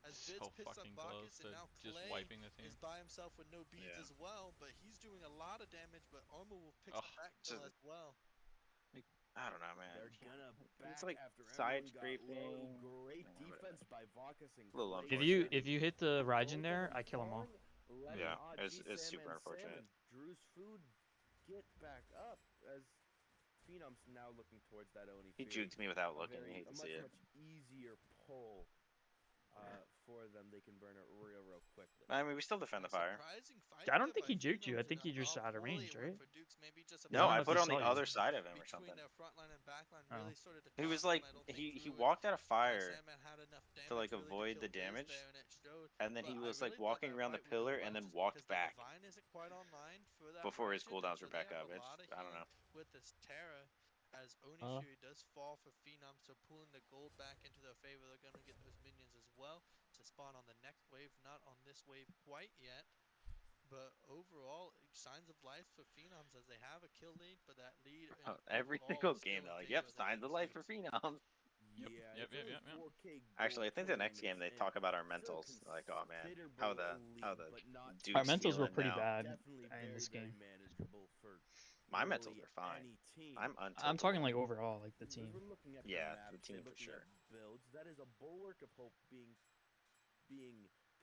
As Viz So picks up fucking close Vaccis, to and now just Clay wiping the team. is by himself with no beads Yeah. as well, but he's doing a lot of damage. But Armor will pick Ugh, back kill just- as well. I don't know, man. They're gonna back It's like after side everyone got low. scraping. Great Whatever. defense by Vaccis and Little Clay. unfortunate. If you hit the Raijin there, I kill them all. Yeah, it's super unfortunate. Drew's food get back up as Phenom's now looking towards that Oni. He Fury. juked me without A looking. very- You hate a to see it. much easier pull for them. They can burn it real quickly. I mean, we still defend the fire. Surprising fight I don't there think by he juked you. I Phenoms think and he just how out of poorly range, it went right? for Dukes. Maybe just a No, don't know I if put he on the saw you. other side of him or between something. their front line and back line Oh. really started to He was cost like, them. I don't think he through it. walked out of fire Sandman had enough damage to like really avoid kill the Viz damage, there, and it showed. and then But he I was really like thought walking that around the fight went pillar well and then just walked because the back Divine isn't quite online for that before his Raijin, and cooldowns so were they back have up. a It's, lot of I don't healing know. with this Terra. As Oni Fury does fall for Phenom, so pulling the gold back into their favor, they're going to get those minions as well to spawn on the next wave. Not on this wave quite yet, but overall, signs of life for Phenoms as they have a kill lead, but that lead Oh, every overall single is still game, in they're like, favor yep, of the signs of Kings life for Dukes. Phenom. Yeah, Yep, it's only yep. 4K Actually, I think the gold next game they payments talk and about our still mentals. Like, oh man, considerable how the lead, but not Dukes Our mentals were feeling pretty now. bad definitely in this very game. manageable for My literally mentals are fine. any team. I'm I'm talking untiltable. like overall, like the As team. we're looking at Yeah, the, the maps team and for looking sure. at builds, that is a bulwark of hope being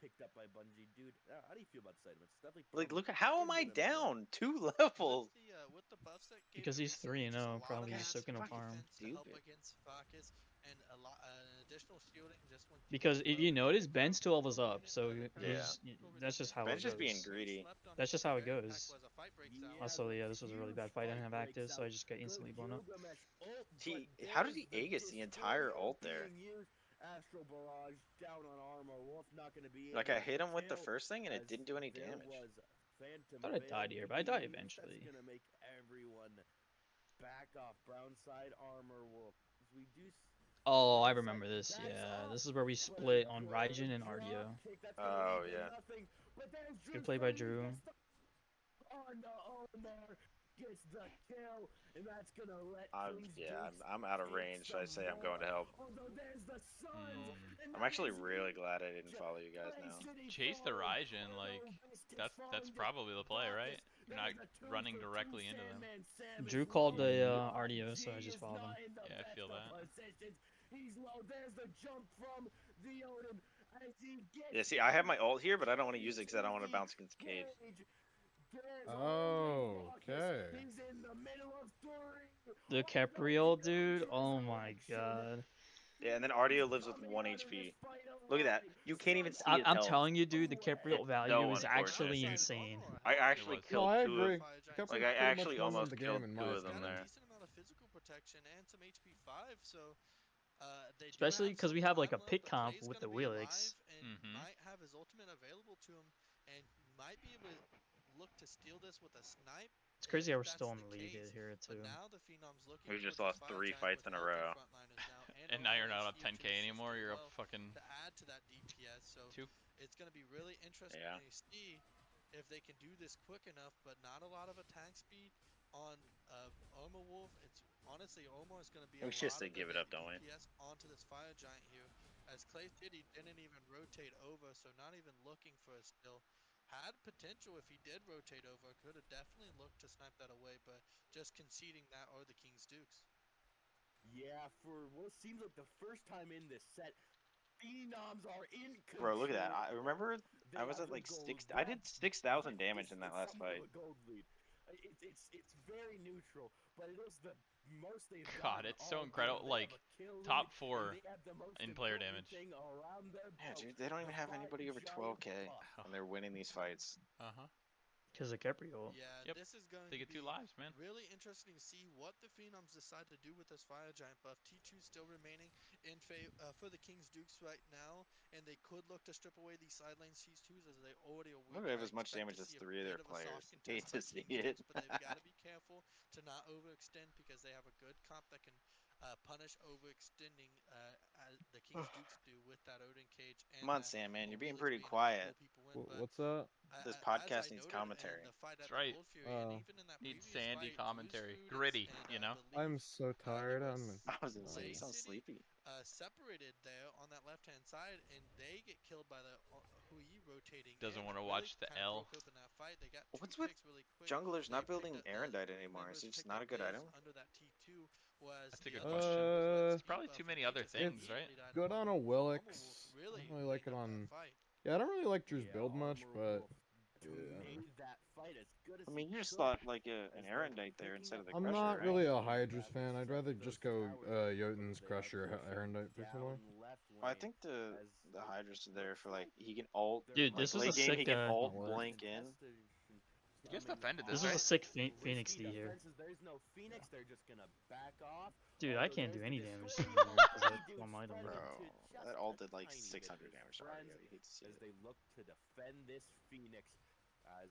picked up by Bungie. Dude, how do you feel about the side? It's definitely Like, probably look, how am I in the middle. down 2 levels? With the buffs that gave Because it he's recently, 3-0, just a lot probably of just massive soaking up fucking farm. defense to help stupid. against Vaccis, and a lot additional shielding just when Because if you notice, Ben's 2 levels up, so Yeah. that's just how Ben's it just being goes. greedy. That's just how it goes. Yeah, Also, yeah, this was a really huge bad fight. I didn't have fight active, breaks so I out. just got instantly blown up. Gilgamesh ult, He, but how did there's he Aegis the display entire ult there? being used. Astral Barrage down on armor. Wolf not going to be Like, able I hit to him with the kill first thing and it as didn't do any there damage. was Phantom I thought I Veil died here, but I being died used. eventually. That's going to make everyone back off. Brown side armor wolf. We do. Oh, I remember this. Yeah, this is where we split on Raijin and Ardio. Oh yeah. Good play by Drew. Gets the kill, and that's gonna let I'm out of range, so I say I'm going to help. I'm actually really glad I didn't follow you guys now. Chase the Raijin, like that's probably the play, right? You're not running directly into them. Drew called the Ardio, so I just followed him. Yeah, I feel that. He's low. There's the jump from the Odin. Yeah, see, I have my ult here, but I don't want to use it because I don't want to bounce against the cage. Oh, okay. The Capriel, dude. Oh my god. Yeah, and then Ardio lives with 1 HP. Look at that. You can't even see his I'm health. telling you, dude, the Capriel value so is actually unfortunate. insane. I actually was. killed I two agree. of Capriel's Like, I pretty actually much won almost the killed game in 2 my of them Got a there. decent amount of physical protection and some HP 5, so they do Especially have because some we have like time a left, pit but comp Clay's with the gonna be alive Wheelix. and might have his ultimate available to him and might be able to look to steal this with a snipe. It's crazy how we're If still that's in the the lead case, here but too. now the Phenom's looking We for just this lost fire 3 giant fights with in a multi row. frontliners now, And now you're Omo not is up here to 10k assist anymore. as You're up well fucking to add to that DPS. So 2. it's going to be really interesting Yeah. to see if they can do this quick enough, but not a lot of attack speed on Omo Wolf. It's honestly Omo is going to be We a should lot say of the give it main up, don't we? DPS onto this fire giant here, as ClayCity didn't even rotate over, so not even looking for a steal. Had potential if he did rotate over, could have definitely looked to snipe that away, but just conceding that are the King's Dukes. Yeah, for what seems like the first time in this set, Phenoms are in control. Bro, look at that. I remember I was at like 6. I did 6,000 damage in that last fight. It's very neutral, but it is the most they've God, gotten it's so all incredible. game. They Like have a kill top lead, 4 and they have the most in player important damage. thing around their Yeah, belt, dude, they don't even the have fire anybody over giant 12k, buff. and they're winning these fights. Because of Capriel. Yeah, Yep. this is going They to get 2 be lives, man. really interesting to see what the Phenoms decide to do with this fire giant buff. T2 still remaining in for the King's Dukes right now, and they could look to strip away these side lane T2s as they already Look, they have as much damage as 3 of their players. Hate to see it. But they've got to be careful to not overextend because they have a good comp that can punish overextending as the King's Dukes do with that Odin cage. And Come on, that Sandman, you're being Wheelix pretty being able to quiet. pull people in, but What's up? This as podcast I needs noted commentary. in the fight That's at right. the Gold Fury, and Oh. even in that Needs previous Sandy fight, commentary. Zeus, Gritty, and, you know? I believe, I'm so there tired. was I was gonna say, you ClayCity, sound sleepy. separated there on that left-hand side, and they get killed by the Hui rotating. Doesn't in. want to Really watch the kinda L. broke open that fight. They got 2 What's with picks really quick. junglers not They picked building up the Erendite anymore? members Is it just picked not up a good Viz item? under that T2, whereas That's a the good other question. option was that There's speed probably buff, too and many they other just had things, the right? lead item Good on a Armor Wolf. Willix. Armor Wolf I really don't really like it cleaned up on. that fight. Yeah, I don't really like Drew's build much, Armor but Wolf made that fight as good as I mean, he you just could, thought like an as they're Erendite there picking instead of up the I'm Crusher, not right? really a Hydra's fan. I'd Rather rather those just go towers, Jotun's but they are Crusher pushing Erendite personally. down left I lane think the as Hydra's it there looks for like like he can ult they're Dude, like this was a late game he sick. can ult Not worth blink in. You guys defended this, This was a right? sick Phoenix D here. There's no Phoenix, they're just gonna back off. Dude, I Although can't do there's any the damage destroy to him because I dude one item. Bro, spreading to just that a ult did like tiny 600 bit of damage to friends Ardio. You hate to see as it. they look to defend this Phoenix as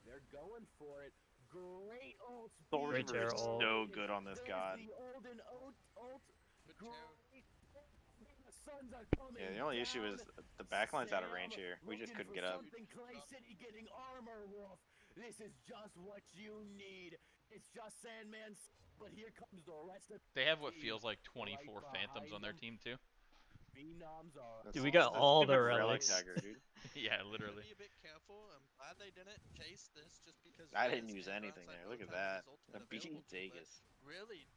they're going for it. Great ult. Soul Great Reaver is Terra ult. so good on this god. The Olden ult. Good Great. Terra. The suns are coming Yeah, the only issue is down. the backline's out of Sam range here. We just looking couldn't for get up. something. ClayCity getting Armor Wolf. This is just what you need. It's just Sandman, but here comes the rest of They have what team feels like 24 right Phantoms on their behind team, too. Phenoms are Dude, we got That's all a the relic relics. dagger, dude. Yeah, Gotta literally. be a bit careful. I'm glad they didn't chase this just because I Viz didn't use and anything Brownside there. Look both at have that. his ultimate The beat available to them, but Vegas. really,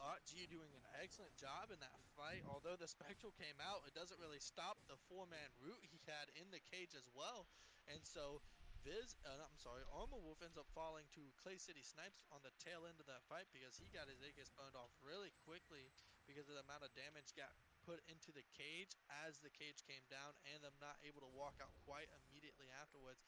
Autg doing an excellent job in that fight. Although the Spectral came out, it doesn't really stop the 4-man route he had in the cage as well. And so Armor Wolf ends up falling to ClayCity Snipes on the tail end of that fight because he got his Aegis burned off really quickly because of the amount of damage got put into the cage as the cage came down and them not able to walk out quite immediately afterwards.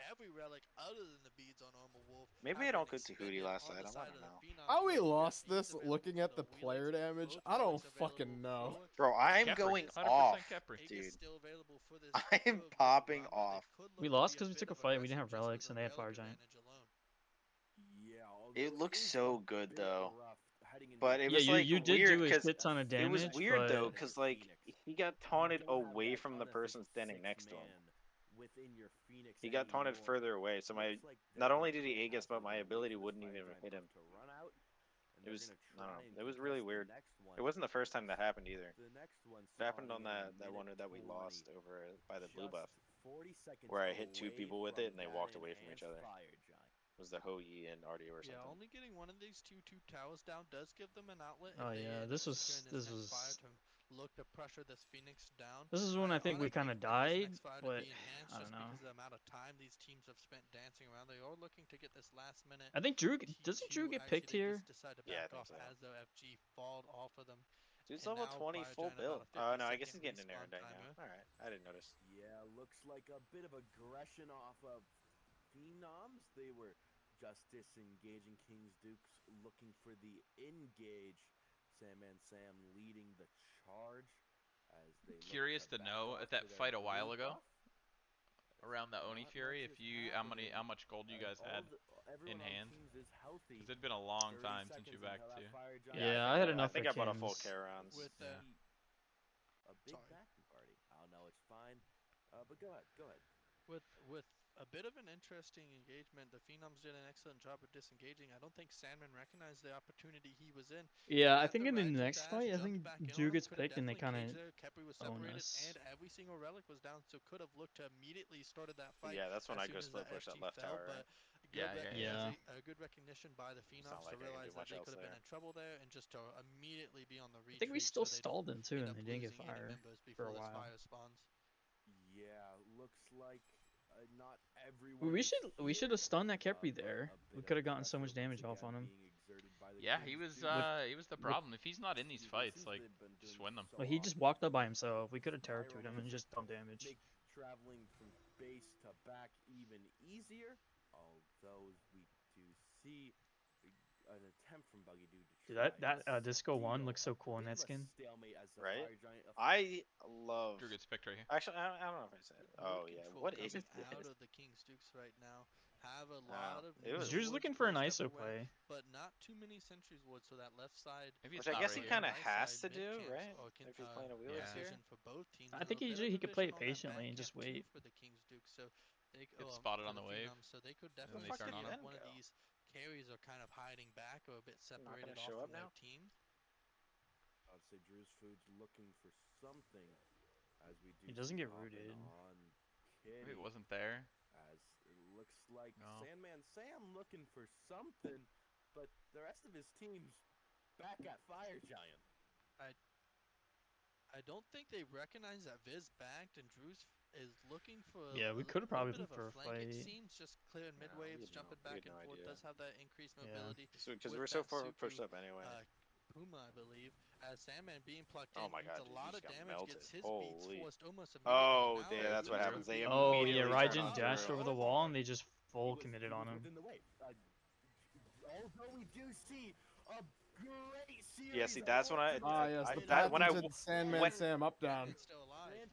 Every relic other than the beads on Armor Wolf. Maybe I don't go to Hootie last on item. the I side don't of know. the Phenoms, How we where you got lost beads this available looking to at the Wheelix, player damage? both I don't relics available fucking know. for Bro, I'm Kepri, going 100% off, Kepri. Aegis dude. still available for this I am for popping Rama. off. They could We look to lost be because we bit took a of fight. We didn't aggressive have just with relics the and they had relic Fire Giant. advantage alone. Yeah, It looks is so a good bit though. rough heading into But the it Yeah, was like you did weird do a because shit ton of it was damage, weird though but because like he got You taunted don't have away that from the person unefficient standing next to him. six-man within your Phoenix He got taunted anymore. further away, so my Looks like not they're only gonna did he go Aegis, but my passively gonna ability wait for wouldn't this even Fire hit Giant him. buff to run out, and It they're was gonna I don't try know. and It was really contest the weird. next one. It wasn't the first time that happened either. The next one It happened on spawning in that one minute that we 20. lost over by the blue buff, Just 40 seconds where I hit 2 away people with from it and they that walked away from each enhanced other. Fire Giant. It was the Hoyi and RDO or Yeah, something. only getting one of these two towers down does give them an outlet. oh if they yeah, end up this securing was next fire to look to pressure this Phoenix down. this is when I think we honestly kind of expect this died, next fire to but be enhanced I just don't know. because of the amount of time these teams have spent dancing around. They are looking to get this last minute. I think Drew T2, doesn't Drew get actually, picked they here? just decide to Yeah, I back think off so. as though FG falled off of them. Dude's And level now 20 Fire full Giant about build. a Oh no, I guess 50-second he's getting in there respawn right now. timer. Alright, I didn't notice. Yeah, looks like a bit of aggression off of Phenoms. They were just disengaging. Kings Dukes looking for the engage. SandmanSam leading the charge as they look Curious to back know off at that to their fight a blue while ago, buff. around the Oni Not Fury, much if is you happening. how much gold you guys had Everyone on hand. teams is healthy. Because it'd been a long 30 time since seconds you backed until that too. Fire Giant Yeah, I I had think enough I think for I bought a full Kings. Carons. With Yeah. A big Sorry. backing party. Oh no, it's fine. But go ahead, go ahead. With a bit of an interesting engagement, the Phenoms did an excellent job of disengaging. I don't think Sandman recognized the opportunity he was in. Yeah, I Had think in the right to next dash, fight, I jumped think back in on Drew him, gets coulda picked and they definitely kind caged of there. Kepri was own separated, us. and every single relic was down, so could have looked to immediately started that fight. Yeah, that's when as I soon go as split the push that FG left fell, tower, right? but Yeah. a good recognition by the It's not Phenoms to like I can realize do that much they else could have been there. in trouble there, and just to immediately be on the I retreat. think we still so they stalled don't them too, end and up they didn't get losing any fire members for before a this while. fire spawns. Yeah, looks like not everyone. We is should here, have stunned that but Kepri there. a We bit could of have gotten so much pressure once damage off on again him. being exerted by the Yeah, Kings he was Dukes. the problem. If he's not in these It fights, seems like they've been just doing win them. so Well, he just often. walked up by himself. We could have terror Pyro him and magic just done damage. make traveling from base to back even easier. Although we do see an attempt from Buggy Dude to Dude, try that and Disco one steal looks so a cool in bit that of a skin. stalemate as the Right? Fire Giant I love. Drew gets picked right here. Actually, I don't know if I said it. Oh Wood yeah, control what is coming this? out of the Kings Dukes right now. Have a lot of it was- Drew's wards looking for an placed ISO everywhere, play. but not too many sentries wards. So that left side, Maybe Which it's I not guess right he here. kind of right has side to do, mid-camps right? or If he's playing a wheeler yeah. here. vision for both teams. I think A bit of he a could play it vision on that patiently and back just camp too wait. for the Kings Dukes. So they Gets spotted for on the wave, Phenoms, so they could then definitely they see turn on if him. one of these carries are kind of hiding back or a bit Not gonna separated off show from up their now? team. I'd say Drew's Food's looking for something as we do. He doesn't see get hopping rooted. on Maybe Kenny, it wasn't there. as it looks like No. SandmanSam looking for something, but the rest of his team's back at Fire Giant. I don't think they recognize that Viz backed and Drew's is looking for Yeah, we a could have little probably bit been of for a a flank. It fight. seems just clearing mid No, we waves, had jumping we back had and no forth. idea. Does have that increased Yeah. mobility. Because with we're so that far Suku, pushed up anyway. Puma, I believe, as Sandman being plucked Oh in, my eats god, a dude, lot he of just got damage, melted. gets his Holy. beats forced almost immediately. Oh, Now yeah, that's what Drew's happens. They being Oh yeah, immediately plucked turn Raijin on up. dashed Drew. over the wall and they just full committed on him. Within the wave. Although we do see a great series. Yeah, see, that's when I- Yes, I- the that- when I patented SandmanSam up down. It's still alive.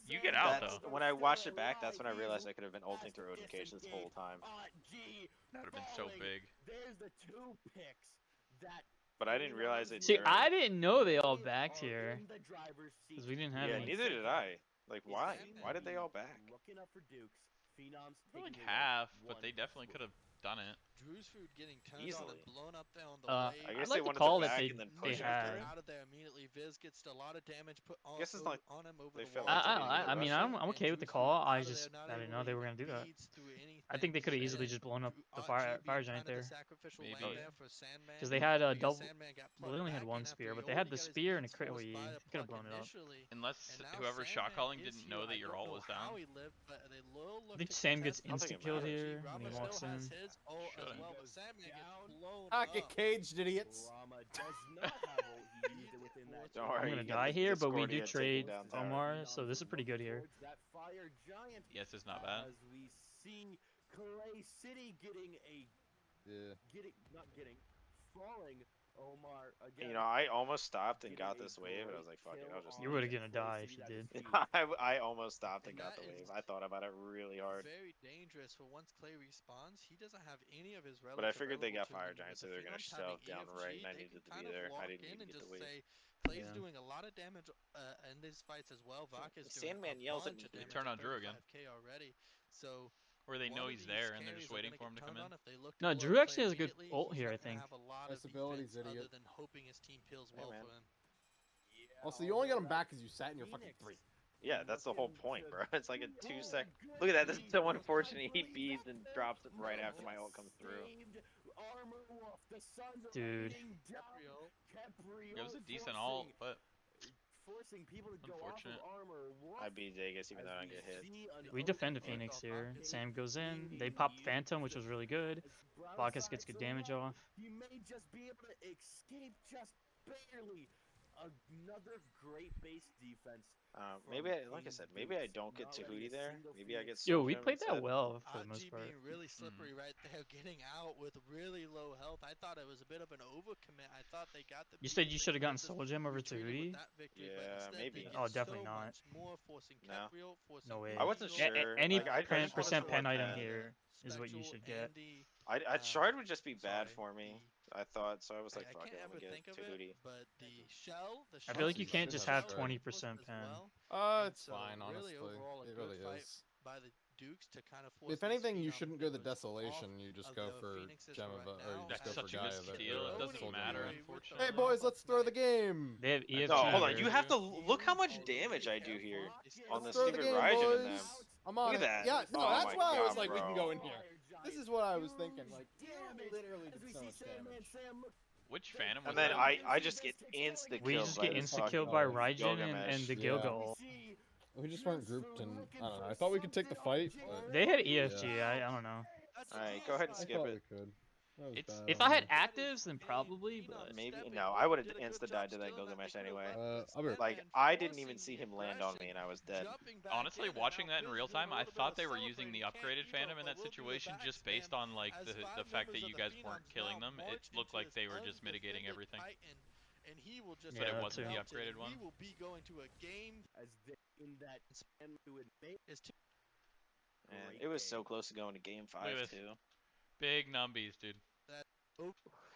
You get out, That's though. when I watched it back. That's when I realized I could have been ulting through Odin Cage this whole time. That would have been so big. There's the two picks that. But I didn't realize it. See, during. I didn't know they all backed here In the driver's seat. because we didn't have Yeah, any. neither did I. Like, Is why? Sandman Why did they all back? Looking up for Dukes. Phenoms Like taking away half, but one they definitely swoop. could have done it. Drew's Food getting turned on Easily. and blown up there on the wave. I I'd guess like they to wanted call to it back they and then they push Drew's after had. it. out of there immediately. Viz gets a lot of damage put on, Guess it's like on him over they the felt wall. like somebody I mean, rushed I'm it. okay with the Drew's call. Food I out of just there, not I didn't able know to they were even gonna do that. beads through I think they could have anything. easily just blown up the Autg fire being giant kind of the there sacrificial Maybe. lamb there for Sandman, because they had a because double. Sandman got Well, they plucked only had back one in after spear, he but they had already the got his spear and a beats crit. forced He by the could have pluck blown it up. initially. Unless And now whoever shot Sandman calling is didn't here. know that I your don't ult know was how down. he lived, but they will look I think to Sam gets contest think it instant killed matters. here Rama when he still walks has in. his ult as Should've. well, but Sandman gets blown Not get up. caged, idiots. Rama does not have ult. He used it within that. Don't I'm worry, gonna you got die the here, but we Discordia do taking trade down tower. Omar, so this is pretty good here. Towards that Fire Giant. Yes, it's not bad. As we see ClayCity getting a Yeah. falling Omar again. You know, I almost stopped and got this wave, and I was like, fuck it, I'll just. You were gonna die if you did. I almost stopped and got that the wave. is I thought about it really hard. Very dangerous for once Clay respawns. He doesn't have any of his relics. But I figured they available got to him, fire and giants, with so the they're gonna Phenoms having shove down right, and I they needed to can be kind of there. I walk didn't in even and get the just wave. say Clay's Yeah. doing a lot of damage in these fights as well. Vaccis doing Sandman a yells at bunch me of here. damage. Turn at on Drew again. 35K already. So Or they know one of he's these there and they're just carries are waiting gonna for him get to come turned in. on if they look to No, blow Drew up actually Clay has a good immediately. ult He's here, I not gonna think. have a lot Nice of abilities, defense idiot. other than hoping his team peels Hey, well man. for him. Also, you only got him back because you sat in your fucking 3. Yeah, that's the whole point, bro. It's like a 2-sec. Look at that. This is so unfortunate. He feeds and drops it right after my ult comes through. Dude. It was a decent ult, but Forcing people to go unfortunate. off of armor. I beat Vegas even though I didn't get hit. We defend the Phoenix here. Sam goes in. They pop Phantom, which was really good. Vaccis gets good damage off. He may just be able to escape just barely. Another great base defense. Maybe like I said, maybe I don't get Tahuti there. Maybe I get Yo, Soul we Gem played that instead. well for the most Autg part. being really slippery right there, getting out with really low health. I thought it was a bit of an overcommit. I thought they got the. You said beat you and should have they gotten could've Soul Gem over retreated with Tahuti? that victory, but Yeah, instead maybe. they Oh, get definitely so not. much more forcing No. Capriel, forcing No way. I wasn't Eagle, sure. Any Like, I just percent wanted pen more item pen. here is what you Spectral should get. and the, Shard would just be bad sorry, for me. the- I thought so. I was like, I fuck can't it, let ever me get think of Tahuti. it, but the shell, I feel like Honestly, you you can't should just have have a 20% as pen. well. It's So fine, honestly. really overall a It good really fight is. by the Dukes to kind of force If these anything, you phenoms shouldn't that go the was Desolation. off You just of go the for Phoenixes Gem for of right or you now, just That's go for such a Gaia. good The, steal. It or doesn't Soul Gem matter, there. unfortunately. Hey boys, let's throw the game. They have That's EFG Oh, Yeah, hold on. here. You have to look how much damage I do here on Let's the throw the stupid game, Raijin and boys. them. I'm on Look it. at that. Yeah, no, Oh that's my why I was God, like, we can bro. go in here. This is what I was thinking. Like, you literally did so much damage. Which Phantom was And then that? I just get insta We killed just by get this insta fucking killed by fucking, Raijin Gilgamesh. and the Yeah. Gilgal. We just weren't grouped, and I don't know. I thought we could take the fight, but They had EFG. I don't know. Alright, go ahead and I skip thought it. we could. That was It's- bad. If I had actives, then probably, but Maybe no, I would have insta died to that Gilgamesh anyway. I'll be right Like I didn't even see him land on me and I was dead. Honestly, watching that in real time, I thought they were using the upgraded Phantom in that situation just based on like the fact that you guys weren't killing them. It looked like they were just mitigating everything. And he will just But it Yeah, wasn't too. the upgraded one. He will be going to a game in that span would make is too And it was so close to going to game 5 this. too. Big numbies, dude.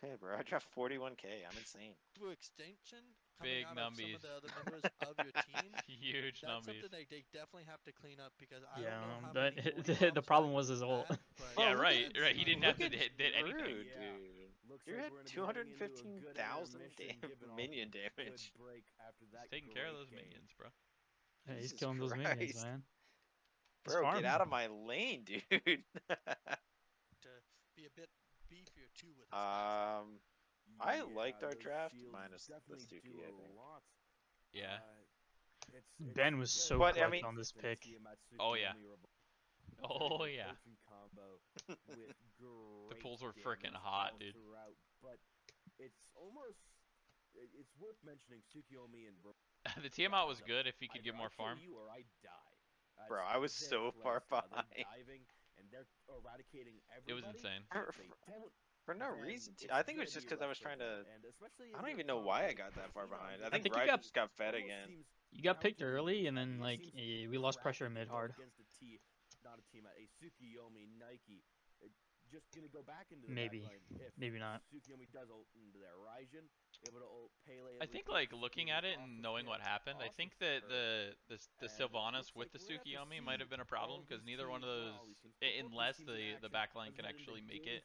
Hey bro, I dropped 41k. I'm insane. extension Big coming out of some numbies. of the other members of your team. Huge That's numbies. something they definitely have to clean up because I yeah. don't know how But many more the jobs problem that was his ult. that, but Yeah, look right, that's right. He didn't have Look to at hit anything. Rude, Yeah. dude. Looks You're like at we're gonna be heading into a good 215,000 intermission, given all minion the good damage. break after that He's taking care of great those game. minions, bro. Yeah, he's Jesus killing those minions, Christ. man. He's Bro, get farming. out of my lane, dude. to be a bit beefier too with his guys. I liked our those draft shields minus the definitely Stuki, do I a think. lot. Yeah. Ben was so But, I clutch mean- on this pick. Oh, yeah. Oh, yeah. Combo with The pulls were great freaking damage hot, all dude. throughout, but it's almost it's worth mentioning Tsukiyomi and The Tiamat was good if he could get more farm. You or I die. Bro, It's I was their so far playstyle. They're behind. diving and they're eradicating everybody. It was insane. If they don't, For no then reason. it's I think it was gonna just be because I was left trying to. over, and especially I in don't the even know why I combo, got that far Phenom behind. is I think think you Raijin got- just got fed almost again. seems You got picked counter early, and that then it like seems we lost pressure crappy to mid go hard. against a not a team, a Tsukiyomi Nike. Just gonna go back into the Maybe. backline if Maybe not. Tsukiyomi does ult into their Raijin, able to ult Pele. I think like looking at it and knowing what happened, I think that the Sylvanas with the Tsukiyomi might have been a problem because neither one of those, unless the backline can actually make it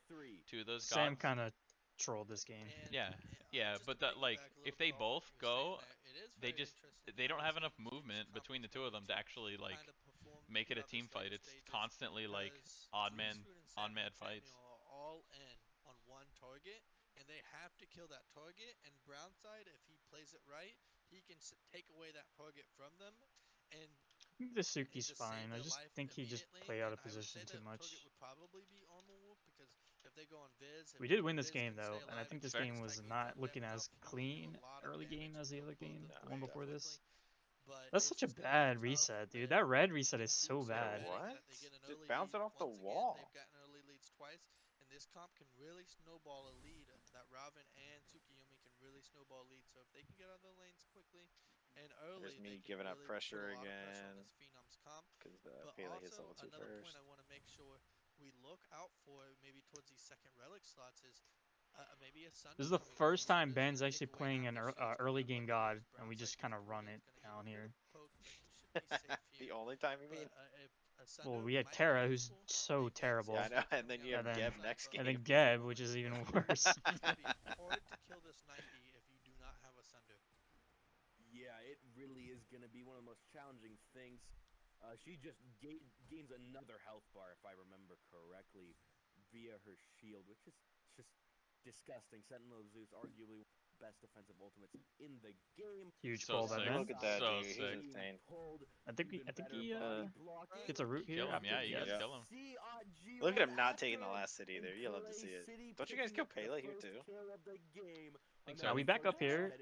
to those Sam gods. kind of trolled this game. And, Yeah, yeah, just but to that like piggyback a little if they bit off both what you're saying go, there, it is they very just interesting they how don't this have enough team keeps movement between the two of them to actually like kind of perform make it a throughout the team fight. later It's stages constantly like because odd Blue man Spoon and on Sandman mad fights. Samuel are all in on one target, and they have to kill that target. And Brownside, if he plays it right, he can take away that target from them, and I think the Suki's just save fine. I their just life think he just immediately. played out And of I would say position too that much. target would probably be Armor Wolf because if they go on Viz, We did win this Viz game can though, stay and I alive think and this Fair. game just was take not that looking damage as off, you can do clean a lot of early game damage as the to other both game, of the them one very before quickly. this. But That's it's such a just gonna be bad tough reset, dude. when That red reset is so Dukes are bad. betting What? that they get an Just early bounce lead it off the once again. wall. They've gotten early leads twice, and this comp can really snowball a lead. That Raven and Tsukiyomi can really snowball a lead. So if they can get out of the lanes quickly and early, There's me they can giving up really pressure put a lot of pressure on again. this Phenoms comp. Because But Pele hits also, level 2 another point first. I want to make sure we look out for maybe towards these second relic slots is maybe a Sunder This is the coming in. first time Sunder's Ben's gonna actually take away playing half an his shields early coming game up, god, but and we Brownside just gets kind of through run it. it He's gonna down get a here. bit of a poke, but he should be safe here. The only time you mean? But if a Well, Sunder we had might be Terra, who's useful, so they get terrible, Yeah, I some know. shields And then coming you out have and on then Geb Brownside, next but and game. then Geb, which is even worse. it's gonna be hard to kill this 90 if you do not have a Sunder. Yeah, it really is going to be one of the most challenging things. She just gains another health bar, if I remember correctly, via her shield, which is just disgusting. Sentinel of Zeus, arguably one of the best defensive ultimates in the game. Huge So pull by sick. Ben. Look at that, So dude. sick. He's insane. I think he gets a root here. Kill him, after yeah, you yes. guys kill him. Look at him not taking the last city either. You love to see it. Don't you guys kill Pele here too? Think Yeah, so. we back up here,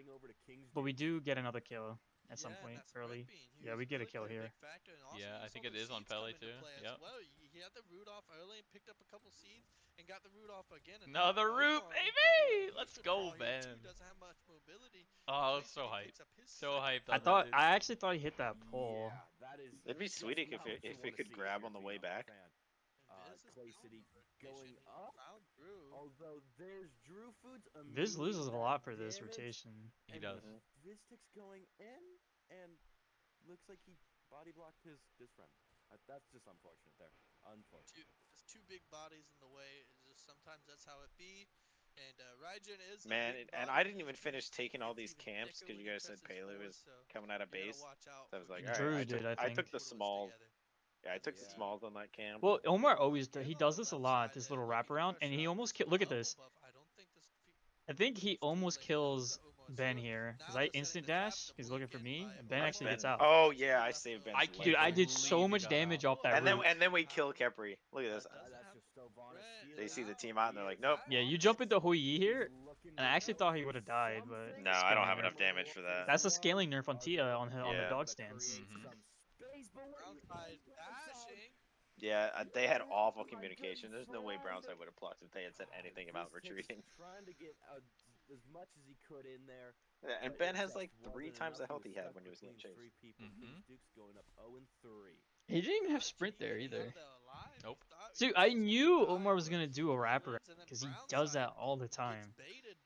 but we do get another kill at some Yeah, and point that spread early. being Yeah, huge. we get a Really kill been here. big factor, and also Yeah, you I saw think it the is on seeds Pele come into too. play as Yep. well. He had the root off early and picked up a couple seeds and got the root off again. And Another now root, Omar in trouble, baby! and he Let's should go, fall here too. Ben. Doesn't have much mobility. Oh, ClayCity so hyped. picks up his So second hyped kill. on that, dude. I actually thought he hit that pull. Yeah, that is. It'd be sweet just if not what you it wanna could see grab if on the you're way a Phenom back. fan. And Viz is ClayCity down going rotation. up. Found Drew. Although there's Drew Foods. Viz loses a lot for this damage, rotation. He and does. Vistic's going in, and looks like he body blocked his friend. That's just unfortunate there. Unfortunate. Just two big bodies in the way. It's just sometimes that's how it be. And Raijin is a Man, big and body. I didn't even finish taking all Gets these even camps thicker because when you he guys said presses Pele forward, was so coming out of you gotta base. watch out. So I was like, for all Drew right, did, I I took think. the smalls. Yeah, I took the Yeah. smalls on that camp. Well, Omar always he does this a lot, this little wraparound, and he almost look at this. I think he almost kills Ben here because I instant dash. He's looking for me, and Ben actually gets out. Oh yeah, I saved Ben's life. Dude, I did believe so he much got damage out. off that And root. then we kill Kepri. Look at this. That's just Sylvanas They see the shield. team out and they're like, nope. Yeah, you jump into Hui here, He's looking and I actually out thought he for would have died, but something. No, I don't scaling have nerf. enough damage for that. That's a scaling nerf on Tia on the Yeah. dog stance. Mhm. Some space, but when you Brownside guys out, dashing. Yeah, they had awful Oh my communication. There's no way Brownside would have plucked if they had said anything about Vistic's retreating. Trying to get as much as he could in there. Yeah, and but Ben it has just like 3 wasn't times the enough. health he had stuck when he was getting between chased. three people. Mhm. Duke's going up 0-3. He didn't even have sprint there Autg either. out there alive. Nope. He thought he Dude, was I just gonna knew die, Omar was but gonna do a he wraparound runs, and then because he does that Brownside all the time. gets baited,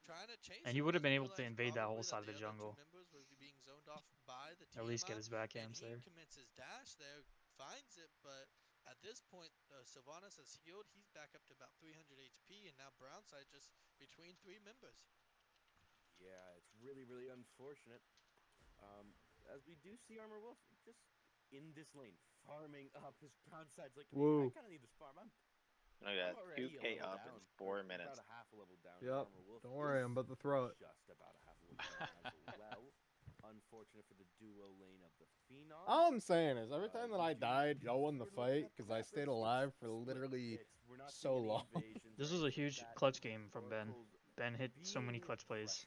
trying to chase And he him, would have been doesn't able to realize invade that whole probably side of the the other two jungle. members were being zoned off by the At least get Tiamat, his backhand and he there. commits his dash there, finds it, but at this point, Sylvanas has healed. He's back up to about 300 HP, and now Brownside just between 3 members. Yeah, it's really, really unfortunate. As we do see Armor Wolf just in this lane, farming up his Brownside's like, Whoa. I kind of need this farm. Look at that. already a 2k level up in down, 4 or minutes. About a half a level down. Yep. Armor Wolf Don't worry, I'm is about to throw it. Just about a half a level down as well. Unfortunate for the duo lane of the Phenom. All I'm saying is, every time that I died, y'all won the fight because I stayed alive for literally so long. This was a huge clutch game from Ben. Ben hit so many clutch plays.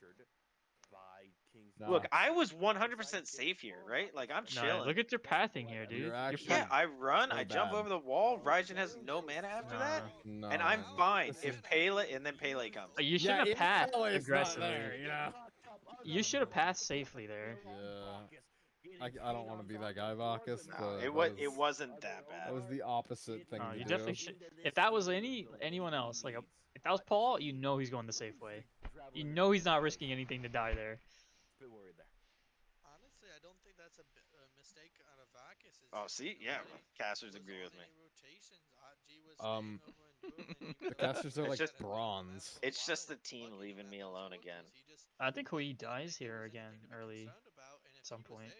Nah. Look, I was 100% safe here, right? Like, I'm No, chilling. look at your pathing here, dude. You're Your actually- Yeah, I run, so I jump bad. over the wall. Raijin has no mana after that. Nah, And I'm man. fine This if is- Pele and then Pele comes. You shouldn't have passed Pele's not aggressively. there, you know? You should have passed safely there. Yeah. I don't want to be that guy, Vaccis, No, but it wasn't that bad. that was the opposite thing No, to you do. definitely should. If that was anyone else, like if that was Paul, you know he's going the safe way. You know he's not risking anything to die there. Bit worried there. Honestly, I don't think that's a mistake out of Vaccis. Oh, see? Yeah, casters agree with me. The casters are It's like just- bronze. It's just the team leaving me alone again. I think Hui dies here again early. At some point.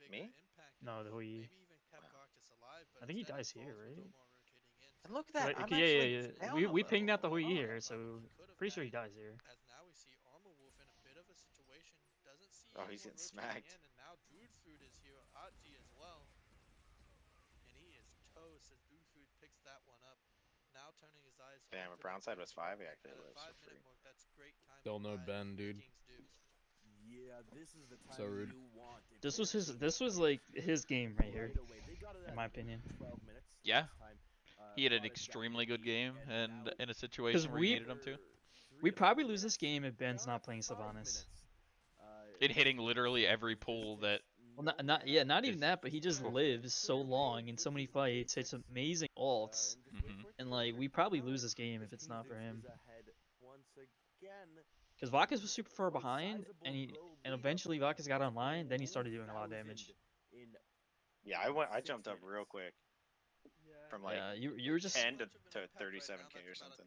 Me? No, the Hui. I think he dies here, right? And look at that. I'm Okay, actually yeah. down a We pinged little. out the Hui here, so pretty sure he dies here. As now we see Armor Wolf in a bit of a situation. Doesn't see Oh, he's anyone getting rotating smacked. in, and now Druid Food is here, Autg as well. And he is toast as Druid Food picks that one up. Now turning his eyes. Damn, onto if the Brownside was 5, he At actually a lives for 5-minute free. mark, that's great timing Still no by Ben, the dude. Kings Dukes. Yeah, this is the time So rude. you want it. This was like his game right here, in my opinion. 12 minutes. Yeah. Last time, He had an extremely good game, and in a situation where we- you needed him to. We probably lose this game if Ben's not playing Sylvanas. It hitting literally every pull that. Well, not even Is- that, but he just Oof. lives so long in so many fights. Hits amazing ults, and like we probably lose this game if it's not for him. Because Vaccis was super far behind, and eventually Vaccis got online. Then he started doing a lot of damage. Yeah, I jumped up real quick from like Yeah, you were just 10 to 37k or something.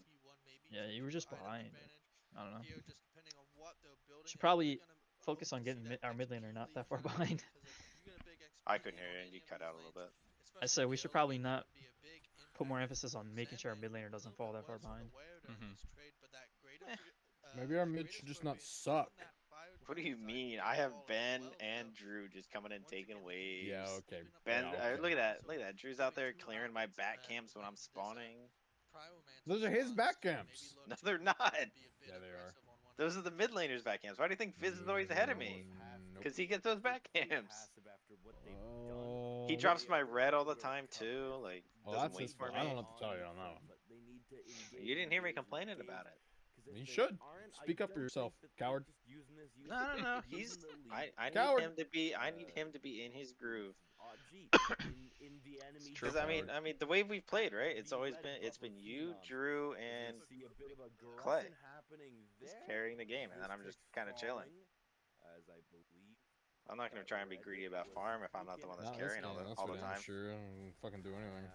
yeah, you were just behind. I don't know. Should probably focus on getting our mid laner not that far behind. I couldn't hear you, and you cut out a little bit. I said we should probably not put more emphasis on making sure our mid laner doesn't fall that far behind. Maybe our mid should just not suck. What do you mean? I have Ben and Drew just coming in taking waves. Yeah, okay. Ben, yeah, okay. look at that. Look at that. Drew's out there clearing my back camps when I'm spawning. Those are his back camps. No, they're not. Yeah, they are. Those are the mid laners back camps. Why do you think Fizz is always ahead of me? Nope. Because he gets those back camps. Oh, He drops my red all the time too. Like, well, doesn't that's wait his for fault. me. I don't know what to tell you on that one. You didn't hear me complaining about it. You should. Speak up for yourself, coward. No. He's. I need Coward. him to be. I need him to be in his groove. true. Because I mean, the way we've played, right? It's been you, Drew, and Clay just carrying the game, and then I'm just kind of chilling. I'm not gonna try and be greedy about farm if I'm not the one that's carrying all the time. Sure, I don't fucking do anything.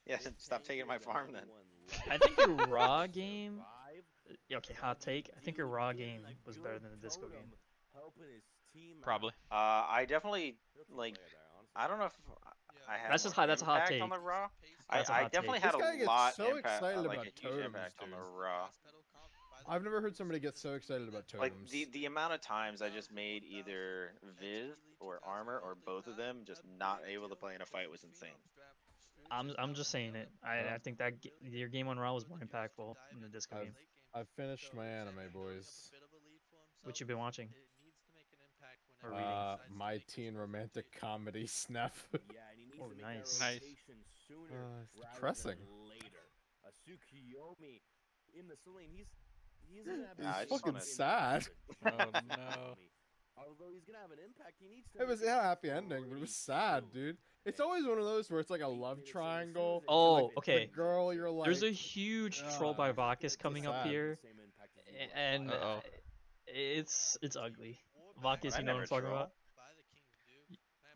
Yeah, stop taking my farm then. I think your raw game. Okay, hot take. I think your raw game was better than the disco game. Probably. I definitely like. I don't know if I had. That's just more that's a hot impact take. on the raw. That's a I hot definitely take. had This guy a gets lot so impact, excited like about a huge totems, impact on the dude. raw. I've never heard somebody get so excited about totems. Like the amount of times I just made either Viv or Armor or both of them just not able to play in a fight was insane. I'm just saying it. I think that your game on raw was more impactful than the disco game. I've finished my anime, boys. What you been watching? Or reading? My teen romantic comedy, Snap. Oh, nice. Nice. It's depressing. I He's just fucking wanna- sad. Oh no. Although he's gonna have an impact, he needs to. It was a happy ending, but it was sad, dude. It's always one of those where it's like a love triangle. Oh, like, okay. The girl, you're like. There's a huge troll by Vaccis coming up sad. here, and Uh-oh. it's ugly. Vaccis, I you know what I'm never talking troll. about?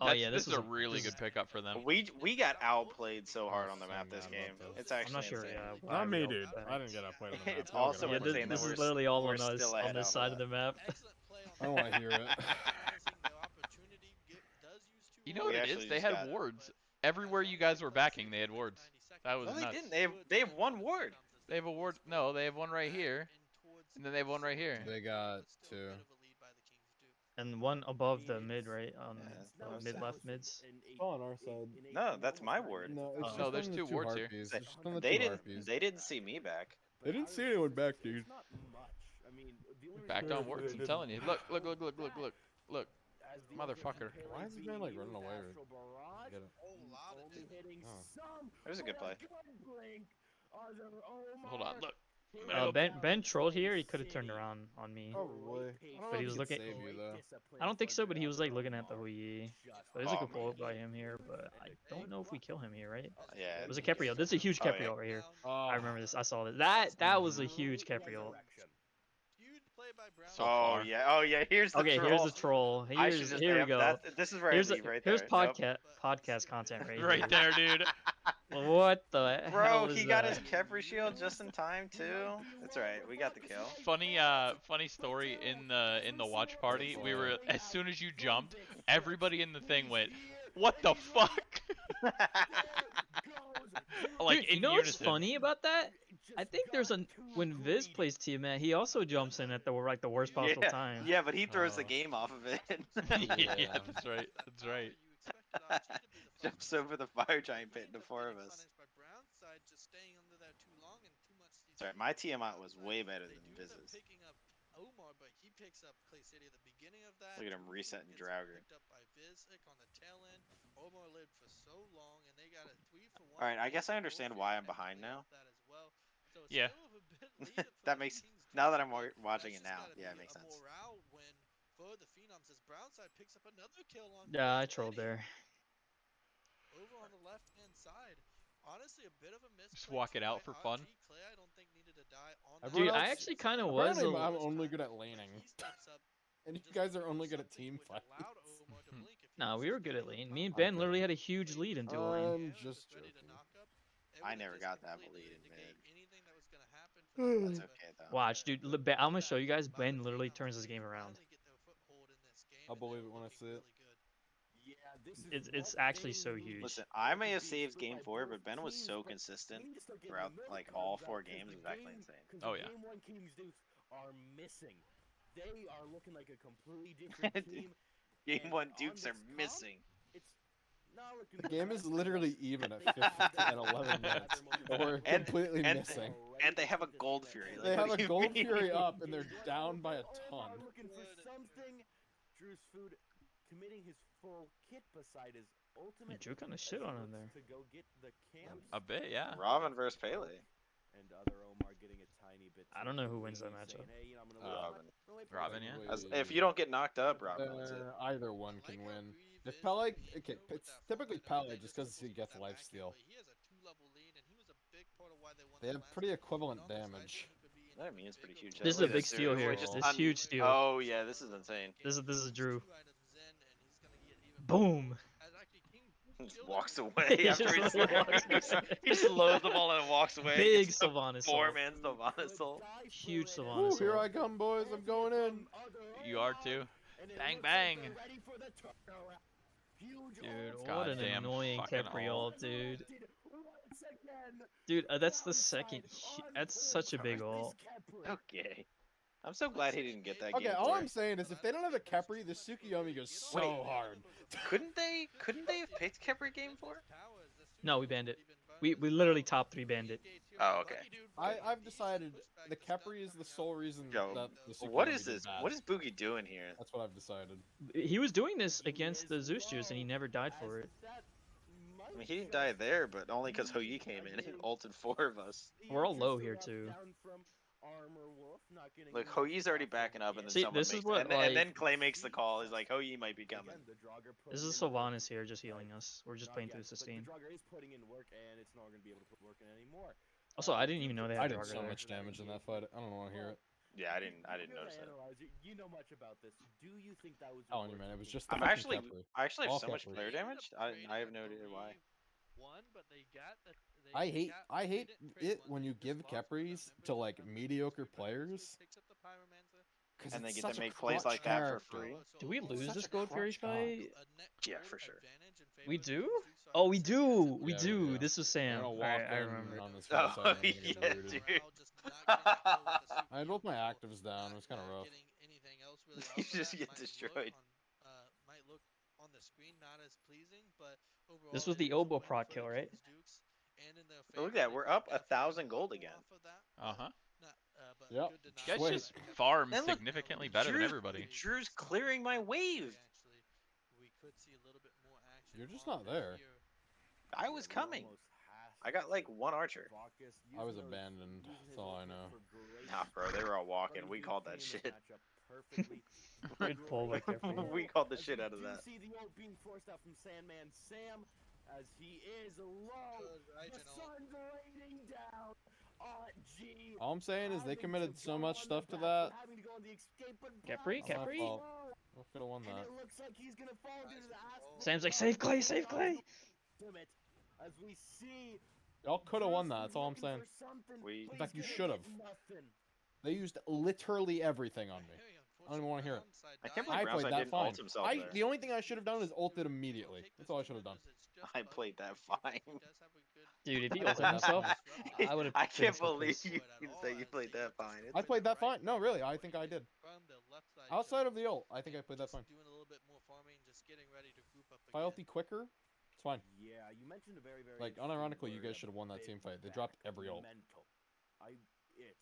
Oh That's- yeah, this is was a really good pickup for them. We got outplayed so hard on the map this sad game. about this. It's actually I'm not sure. insane. Yeah, Not me, don't dude. bet. I didn't get outplayed on the map. It's Y'all also get Yeah, outplayed. insane that this is we're literally all we're on us still on ahead this off side of of the map. I don't want to hear it. You know what We it is? actually They just had got- wards. Everywhere you guys were backing, they had wards. That was No, they nuts. didn't. They have one ward. They have a ward. No, they have one right here, and then they have one right here. They got two. And one above the mid, right? On Yeah, the mid left mids. On our side. No, that's my ward. No, it's Oh. just No, there's on the two wards here. harpies. It's just on the They two didn't. harpies. They didn't see me back. They didn't see anyone back, dude. Backed on wards. I'm telling you. Look, look, look, look, look, look, look. Motherfucker. Why is this man like running away? Get it. Oh. It was a good play. Hold on. Look. I'm gonna go- Ben trolled here. He could have turned around on me. Probably. But he was looking- Save you, though. I don't think so, but he was like looking at the Hui. But there's a good pull by him here, but I don't know if we kill him here, right? Yeah. It was a Kepriel. This is a huge Oh, yeah. Kepriel right here. Oh, I remember this. I saw that. That was a huge Kepriel. So Oh far. yeah. Oh yeah. Here's the Okay, troll. here's the troll. I should just, Here we yep, go. This is where Here's I leave right here's there. Nope. podcast content right Right here. there, dude. What the hell Bro, is he got that? his Kepri shield just in time too. That's right. We got the kill. Funny story in the watch party. We were as soon as you jumped, everybody in the thing went, "What the fuck?" Like Dude, in you know what's unison. funny about that? I think there's a when Viz plays Tiamat, he also jumps in at the worst possible Yeah. time. Yeah, but he throws the Oh. game off of it. Yeah, that's right. That's right. Jumps over the fire giant pit into four of us. Sorry, my Tiamat was way better than Viz's. Omar, but he picks up ClayCity at the beginning of that. Look at him resetting Gets Draugr. picked up by Vizic on the tail end. Omar led for so long, and they got a 3-for-1. All right, I guess I basic understand warfare why I'm and behind play now. off that as well. So Yeah. still a bit lead for That the makes Kings now that Dukes, I'm but watching that's it just now. got to Yeah, be it makes a sense. morale win for the Phenoms as Brownside picks up another kill on Yeah, I first trolled Eddie. there. Over on the left-hand side. Honestly, a bit of a Just misplay walk too it out by for fun. Autg. Clay, I don't think needed to die on Everyone Dude, that I else- actually right-hand kind of side. was Apparently, a. I'm This only time, good at but laning. he steps up And you just guys are looking only for good at something team which fights. allowed Omar to blink. If he Nah, was we were just good at able to lane. pop Me and up Ben Okay. literally had a huge lead into a lane. I'm Aaron just ready to joking. knock up, it I would've never just got that completely bleed in negate mid. anything that was gonna happen for them. That's But okay though. Watch, dude. Ben, I'm gonna show you guys. Ben literally Phenoms turns this did game around. finally get their foothold in this game, I'll and they're believe it when I looking see it. really good. Yeah, this is It's what actually they so need. huge. Listen, I may have Focus being saved split game by 4, both but Ben was teams, so but consistent we need to start getting throughout the middle like all cards 4 out, 'cause games. It the was actually game- insane. 'cause Oh, the yeah. Game 1 Kings Dukes are missing. They are looking like a completely different team. Game and 1 on Dukes are this comp, missing. It's not looking The the game best is for them. literally even at They have 50 their and 11 moments, they have minutes. their moments And we're of And- completely and- missing. already. And they have a take this gold game at fury. hand. They Like, have what a do you gold mean? fury up and they're Game one, down by a Omar ton. looking for Good, it's something. Drew's food committing his full kit beside his ultimate. Drew kind of as shit he on him looks there. to go get the camps. A bit, yeah. Robin versus Pele. And other Omar getting a tiny bit. I don't know who too wins that greedy, matchup. saying, "Hey, you know, I'm gonna Robin. wait for Robin, my yeah. team." If you don't get knocked up, Robin wins it. Either one I like can how win. Grieve If is Pele, being okay, here with it's that typically front line. Pele They're just just because supposed he to gets get that back end, lifesteal. but he has a 2-level lead, and he was a big part of why they won They that have last pretty time. equivalent And on this damage. side, he could be in That even means pretty bigger huge. This is Look a at big this, steal dude. here. We're just This huge steal. Oh yeah, this is insane. This is Drew. 2 items in, and he's gonna get even Boom. as actually King Just killed walks him. away He after just he walks away. he just loads the ball and walks away. Big Gets a Sylvanas ult. 4-man Sylvanas ult. Huge Savannah. Sylvanas Woo, here ult. I come, boys. I'm going in. You are too. Bang, bang. Dude, what an Goddamn annoying fucking Kepri ult. ult, dude. Dude, that's the second. That's such a big ult. Okay. I'm so glad he didn't get that Okay, game all for I'm it. saying is if they don't have a Kepri, the Tsukiyomi goes so Wait. hard. Couldn't they have picked Kepri game 4? No, we banned it. We literally top 3 banned it. Oh, okay. I've decided the Kepri is the sole reason Yo, that the Tsukiyomi what is did this? bad. What is Boogie doing here? That's what I've decided. He was doing this against the Zeus Juice and he never died for it. I mean, he didn't die there, but only because Hoyi came in and ulted 4 of us. We're all low here too. Look, Hoyi's already backing up, and then See, someone this is makes what, and then like- Clay makes the call. He's like, Hoyi might be coming. This is Sylvanas here just healing us. We're just playing through sustain. The Draugr is putting in work, and it's not going to be able to put work in anymore. Also, I didn't even know they I had did Draugr so there. much damage in that fight. I don't want to hear it. Yeah, I didn't notice that. You know much about this. Do you think that was? Oh, man, it was just the I'm fucking actually, Kepri. I actually have All so much Kepri. player damage. I have no idea why. I hate it when you give Kepris to like mediocre players. Cause And they it's get to such a make plays clutch like that for character. free. Do we lose Such this a Gold Fury clutch card. fight? Yeah, for sure. We do? Oh, we do! We Yeah, do! yeah. This was They're Sam. gonna walk Alright, I in remember. on this Oh, website and they're gonna yeah, get rooted. dude. I had both my actives down. It was kind of rough. You just get destroyed. Might look on the screen not as pleasing, but overall This was it the is a Oboe win proc for kill, the right? Kings Dukes, and in their Look at favor, that, they we're could up definitely 1,000 gold go again. off of that, Uh-huh. but Yep. good to You guys not Sweet. just Kepri farm And look, significantly better than everybody. Drew's clearing my wave. Actually, we could see a little bit more action. You're just on not there. here. I was coming. I got like 1 archer. I was abandoned. That's all I know. Nah, bro, they were all walking. We called that shit. Good pull by Kepri. We called the shit out of that. See the ult being forced out from SandmanSam as he is low. Good right The and all. sun's raining down. Autg All I'm saying is they having committed to so go much on the stuff to back that. foot, having to go on the escape, but Kepri? Not my Kepri? fault. I could have won And that. it looks like he's gonna fall due to the ass. Sam's like, save Clay, save Clay! As we see, Y'all could have won that. That's all I'm saying. We- In fact, you should have. They used literally everything on me. I don't even wanna hear it. I can't I believe played Brownside that didn't fine. ult himself there. The only thing I should have done is ulted immediately. That's all I should have done. I played that fine. Dude, if he ulted himself, I would have. I can't believe you say you played that fine. I played that fine. No, really, I think I did. Outside of the ult, I think I played that fine. Doing a little bit more farming, just getting ready to group up If I ulti quicker, it's fine. Yeah, you mentioned a very, very Like, interesting unironically, you word guys should have won that bit team fight. They back, dropped every ult. mental. It's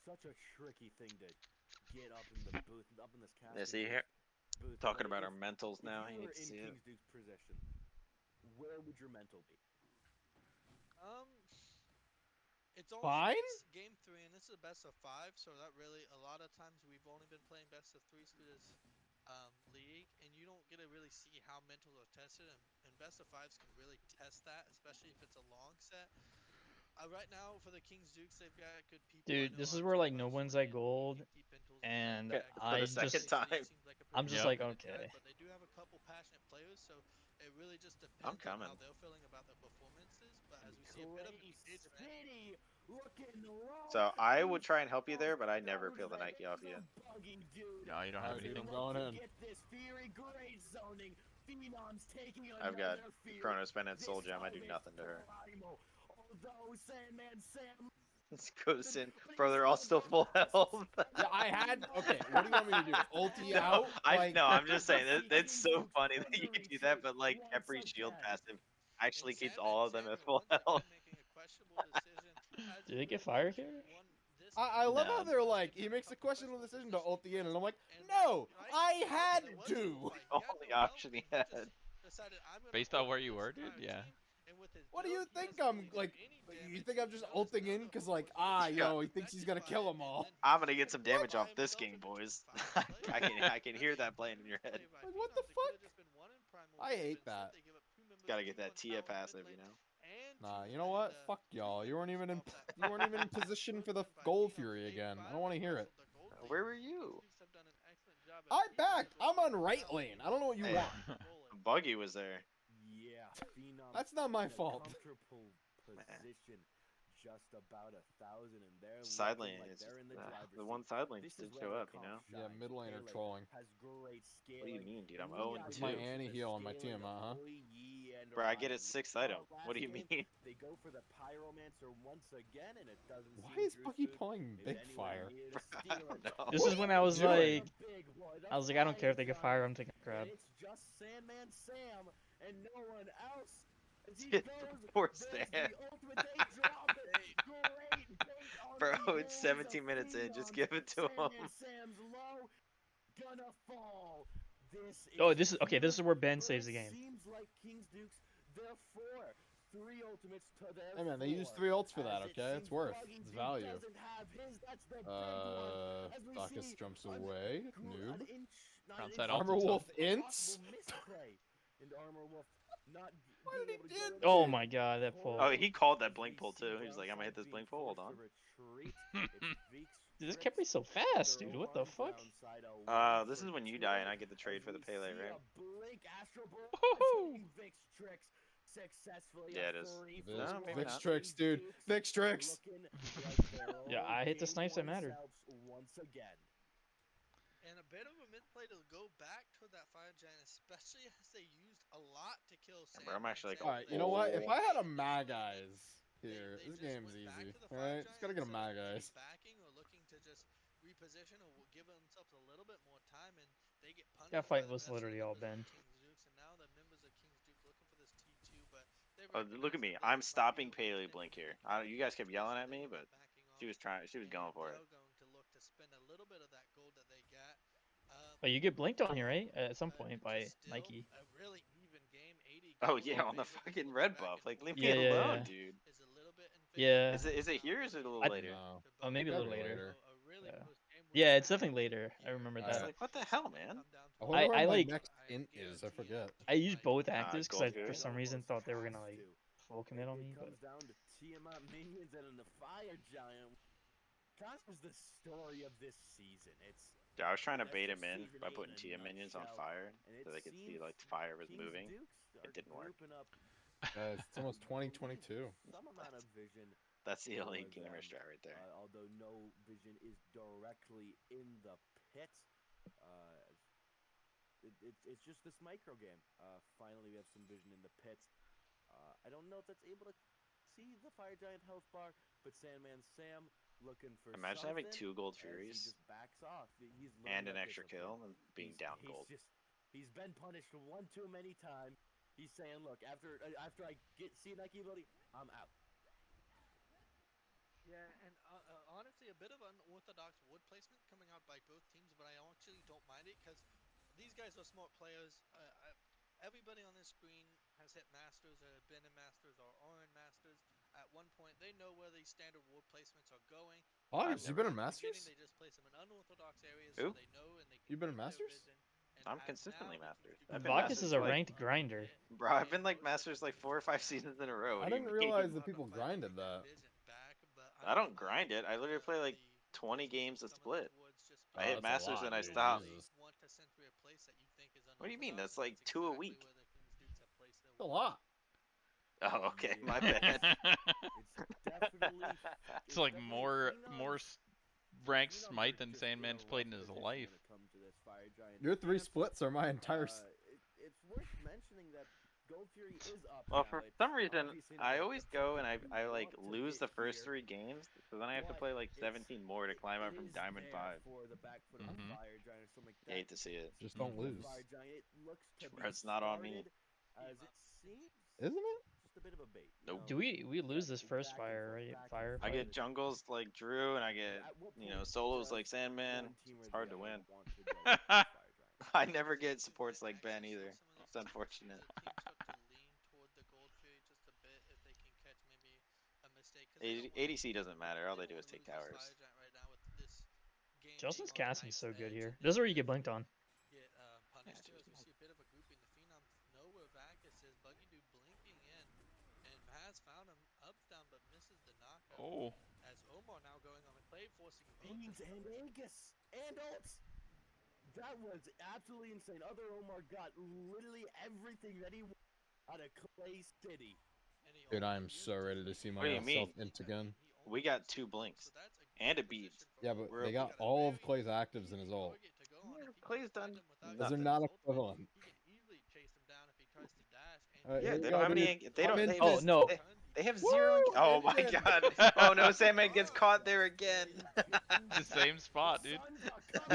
such a tricky thing to get up in the booth, up in this castle. Yeah, see here, talking about our mentals now. He needs to see it. King's Duke's position, where would your mental be? It's only Fine? game 3, and this is a best of 5, so that really a lot of times we've only been playing best of 3s through this league, and you don't get to really see how mental are tested, and best of 5s can really test that, especially if it's a long set. Right now for the Kings Dukes, they've got good people. I Dude, know this is where like no Autg one's running at gold, TNT Pintles and Yeah, for I the second just time. seems like a I'm pretty just Yep. like, good guy, okay. but they do have a couple passionate players, so it really just I'm depends on how coming. they're feeling about their performances. But as we see a bit of an engagement, ClayCity looking low. So I would try and help you there, but I never peel the Nike off you. No, you don't have Alright, dude, anything. I'm going in. Get this Fury great zoning. Phenoms taking I've got another Fury. Chronospin and This Soul Gem. I time do it's nothing to her. primal. Although SandmanSam This goes in. Bro, they're all still full health. Yeah, I had. Okay, what do you want me to do? Ulti out? Like, No, I'm just saying it's so funny that you can do that, but like every shield passive actually and keeps Sam all and of them Sam at are full once health. again making a questionable decision. As Did is they get Red fire Buff, here? won this I game, love how No. they're like, they've he made a makes a couple questionable questionable decision to ulti in, and I'm like, and no, right? I There had was no to. fight. He had Only no help, option and he he had. just decided I'm gonna Based on where ult you this were, dude. entire Yeah. team. And with his What do you build, he think doesn't really I'm do like? any You damage. think I'm If just you notice, ulting none in of the because ult like, was really Yeah. he thinks he's gonna affected kill by them it, and all. then I'm gonna get he some could damage buy off this himself game, in between boys. 5 players. I can hear that playing in your head. Play by Like, what the Phenoms. It could have fuck? just been one in Primal. I Could have hate been that. split. They give up 2 members Gotta of get that T1 Tia power in mid passive, you lane know. and Nah, you T1 know and what? Fuck 3 y'all. You weren't members even in. off that You weren't even in passive. position for Good the win by gold Phenoms. fury Game again. 5 I don't want to hear it. wrestled the gold lane. Where were Kings you? Dukes have done an excellent job I at keeping the backed. gold I'm on lane right out, lane. keeping I don't know what you Hey. want. rolling. Buggy was there. Yeah, Phenoms That's not my in a fault. comfortable position, just about 1,000, and they're Side looking lane like is they're in the the driver's one seat. side lane This just did is where show the up, you comp know. Yeah, shines. mid laner Pele trolling. has great What do you scaling. mean, dude? I'm We 0 got It's and my 2. used to the anti-heal on my scaling team, of huh? Yi and Bro, I get Orion. it 6th We item. saw What do last you game, mean? they go for the Pyromancer once again, and it doesn't Why seem is Bucky Druid pulling is big anywhere fire? near to I steal don't it. know. This What is are when you I was doing? like, I was like, I don't care if they get fire, I'm taking a crab. And it's just SandmanSam and no one else. As he Dude, goes, poor there's Stan. the ultimate, they drop it. Great bait on Bro, the it's hands 17 of minutes in. Just Phenoms. give it to him. SandmanSam's low, gonna fall. This is Oh, this is okay. This huge, is where Ben but saves the it game. seems like Kings Dukes, they're 3 ultimates to their Hey man, they used 4. 3 ults for that. As it Okay, it's seems worth. Buggy It's G value. doesn't have his, that's the big one. As we Vaccis see jumps an away. an Noob. inch, not Front an side inch, ult Armor himself. Wolf a ints. possible misplay. And Armor Wolf not Why being did able he to do go in that? Oh there. my god, that pull. Oh, he called that As blink we pull see too. He was like, I'm gonna hit Brownside this being blink pull. Hold forced on. to retreat. It's Vaccis Dude, this tricks kept me so fast, dude. What the fuck? Brownside a 1 This for is when you 2. die and I get the trade As for the we Pele, see right? a blink Astral Barrage Woohoo! hitting Vix tricks successfully. Yeah, A it is. 3 Vic, for No, maybe 1. Vix not. tricks, dude. Dukes Vix tricks. looking like their Yeah, old I hit the game snipes that 1 mattered. selves once again. And a bit of a misplay to go back to that fire giant, especially as they used a lot to kill Yeah, bro, I'm actually like, SandmanSam. All right, you know what? If oh. I had a Mageyes here, They this just game's went back easy. to the All fire right, giant just gotta get a instead of maybe Mageyes. backing or looking to just reposition or give themselves a little bit more time, and they get punished That by fight the was rest of the literally all members of Ben. Kings Dukes, and now the members of Kings Duke looking for this T2, but they Oh, look at recognize me. that I'm Vaccis might be stopping a little Paley bit blink here. independent, You guys kept yelling so at they me, will be but backing she off, was trying. She was and going for it. they're going to look to spend a little bit of that gold that they got. But you get blinked on here, right? At some point by Just still Nike. a really even game. 80 Oh gold yeah, in on the favor of this fucking one red buff. Kraken. Like, leave me Yeah, yeah, alone, yeah. dude. Is a little bit in favor Yeah. of Is it now, here or but is it a 80 little I- later? No. to Oh, maybe a Buggy. little Probably later. later. A really Yeah. close game with Yeah, it's Kraken definitely later. I here. remember I Alright. was that. like, what the It's hell, gonna man? come down I to wonder I how my like next I am int is. I guaranteeing forget. a I used fight. both It's actors because gold I for fury. some reason Almost thought they were has gonna like to. full commit on me, It but comes down to Tiamat minions and the fire giant. Kind of the story of this season. It's Yeah, I was trying to that's bait the him in season by 8 putting in a Tia minions on nutshell, fire and it so they could see seems like the fire was King's moving. Dukes are It didn't work. grouping up Guys, it's almost believe 2022. some amount of vision That's the for elite gamer them, strat right there. although no vision is directly in the pit. It's just this micro game. Finally, we have some vision in the pit. I don't know if that's able to see the fire giant health bar, but SandmanSam looking for Imagine having something 2 gold as furies he just backs off. He's and learned an that extra discipline. kill and being down gold. He's been punished one too many times. He's saying, look, after I see Nike ability, I'm out. Yeah, and honestly, a bit of unorthodox wood placement coming out by both teams, but I actually don't mind it because these guys are smart players. everybody on this screen has hit Masters or have been in Masters or are in Masters. At one point, they know where these standard ward placements are going. August, you never- been in In the beginning, Masters? they just place them in unorthodox areas Who? so they know and they can You been in keep their Masters? vision. And I'm as consistently now, Masters. they can I've do been Vaccis Masters is for a like, ranked grinder. bro, I've been like Masters like 4 or 5 seasons in a row. What I do you didn't mean? realize that Hard to people fight to grinded get that. vision back, but I don't unfortunately, grind it. I literally play like 20 games a some of those split. wards just I Oh, hit that's a Masters lot, and I dude. stop. Jesus. want to sentry a place that you think is What do you mean? unorthodox, That's like and 2 a exactly week. where the King's Dukes have placed their That's a wards. lot. Oh, okay, Yeah. my bad. It's definitely. It's like definitely more Phenoms- ranked Phenoms Smite are than just in a Sandman's rough played in his position life. when it comes to this Fire Giant. Your 3 And splits are my entire. it's worth mentioning that Gold Fury is up. Well, now. for It's some reason, obviously I not always the go and fucking I like want to lose get the first here, 3 games, so then I have to but play like it's- 17 more to climb up it from is Diamond there 5. for the back foot Mhm. of the Fire Giant or something like You that. hate to see it. Just don't The lose. Fire Giant, it looks to be It's not on me. started, as it seems, Isn't it? just a bit of a bait. you Nope. know? Do we lose Yeah, this first back and fire, forth, right? back and Fire. I forth. get jungles like Drew and I get, At what you know, point solos does like Sandman. one team or It's the hard to other win. want to go with the Fire Giant? I never get supports like Ben either. It's unfortunate. The team start to lean toward the Gold Fury just a bit if they can catch maybe a mistake. 'Cause they don't wanna- ADC doesn't matter. All they do don't is wanna take lose this towers. Fire Giant right now with this game Justin's being on casting's Knight's so good edge, here. and This is then where you get blinked on. get punished here as we see a bit of a grouping. The Phenoms know where Vaccis is. Buggy Dude blinking in and has found him up down but misses the knockup. Oh. As Omar now going on a clay, forcing Beans Vaccis. and Angus and ults. That was absolutely insane. Other Omar got literally everything that he wanted out of ClayCity. And he Dude, only I am used so his ready to ult see What do you myself mean? int again. He only We got used 2 his ult, blinks so that's a and a good bead. position for Yeah, but We're they okay. got all of Clay's actives in his ult. target to go on. Yeah, If he Clay's can find done him without Those are using not his ultimate, equivalent. he can easily chase him down if he tries to dash. And Alright, Yeah, here they we don't go, have dude. any. They I'm don't. in They, Oh, this. no. they have Woo! 0. Oh my Engine. god. Oh no, Sandman gets caught there again. The same spot, dude.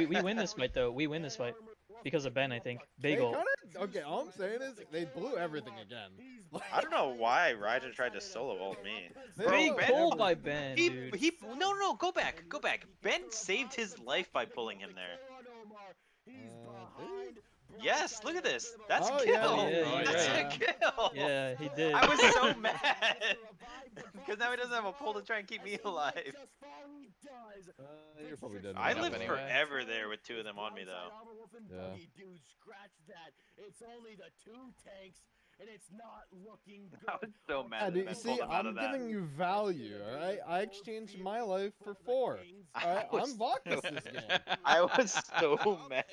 We win this fight though. We win this fight because of Ben, I think. They Big ult. kind of okay. All I'm saying is they blew everything again. I don't know why Ryder tried to solo ult me. They Bro, Big blew Ben- pull everything. by Ben, dude. He no, go back. Ben saved his life by pulling him there. Did Yes, look at this. That's Oh, a yeah, kill. yeah, That's yeah. a kill. Yeah, he did. I was so mad because now he doesn't have a pull to try and keep me alive. You're probably dead. I Enough lived anyway. forever there with 2 of them on me though. Yeah. Dude, scratch that. It's only the 2 tanks, and it's not looking good. I was so mad Yeah, that dude, Ben see, pulled him out I'm of that. giving you value, all right? I exchanged my life for 4. All right, I was I'm Vaccis this game. I was so mad.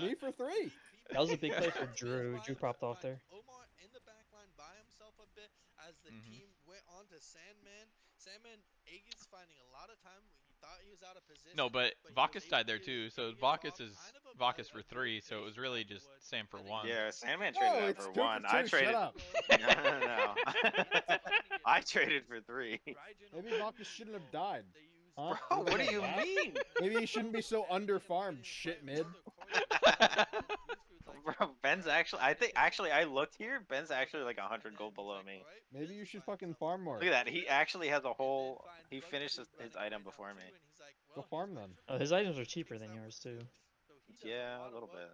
Me for 3. That was a big play for Drew. Drew popped off there. Omar in the back line by himself a bit as the Mhm. team went on to Sandman. Sandman, Aegis finding a lot of time. He thought he was out of position. No, but he was Vaccis able died there to too, get so Aegis Vaccis off is kind of Vaccis a for good 3, so it pace was really back just towards, Sam for I think, 1. Yeah, Sandman No, traded out it's for 2 1. for 2. I traded. Shut up. No. I traded for 3. Maybe Vaccis shouldn't have died. Huh? Bro, what do Like you that? mean? Maybe he shouldn't be so underfarmed, shit mid. Bro, Ben's actually. I looked here. Ben's actually like 100 gold below me. Maybe you should fucking farm more. Look at that. He actually has a whole. He finished his item before me. Go farm then. Oh, his items are cheaper than yours too. Yeah, a little bit.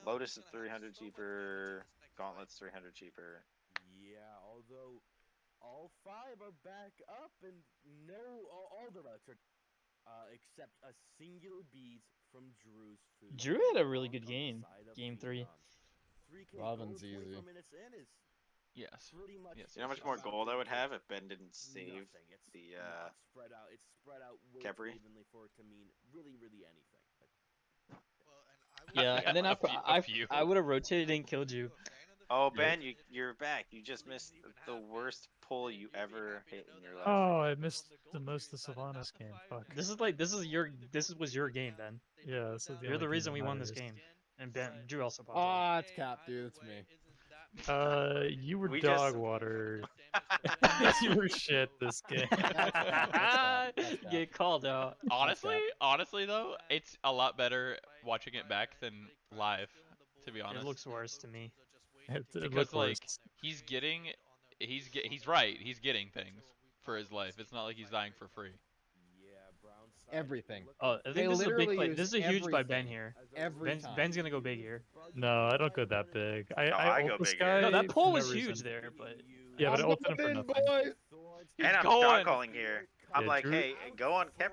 Lotus is 300 cheaper. Gauntlet's 300 cheaper. Yeah, although all 5 are back up and all the routes are except a singular beat from Drew's food. Drew had a really good game. Game 3. Robin's easy. Yes. Yes. You know how much more gold I would have if Ben didn't save It's the not spread out. It's spread out way Kepri? too evenly for it to mean really anything. Yeah, and then A few- a few. I would have rotated and killed you. Oh, Ben, you're back. You just missed the worst pull you ever hit in your life. Oh, I missed the most of Sylvanas game. Fuck. This was your game, Ben. Yeah, this is the You're only the reason game we that won this matters. game. And Ben, Drew also popped off. Ah, it's Cap, dude. It's me. You were We dog just- water. You were shit this game. Get called out. Honestly though, it's a lot better watching it back than live, to be honest. It looks worse to me. It Because, looked like, worse. he's right. He's getting things for his life. It's not like he's dying for free. Yeah, Brown everything. Oh, I They think this is a big literally play. use This is a huge by Ben everything. here. Every time. Ben's gonna go big here. No, I don't go that big. I I ult go this bigger. guy No, that for pull no was reason. huge there, but Yeah, but I I'm ulted him for going in, nothing. boys. He's And I'm going. dog calling here. I'm Yeah, like, Drew- hey, go on Kepri.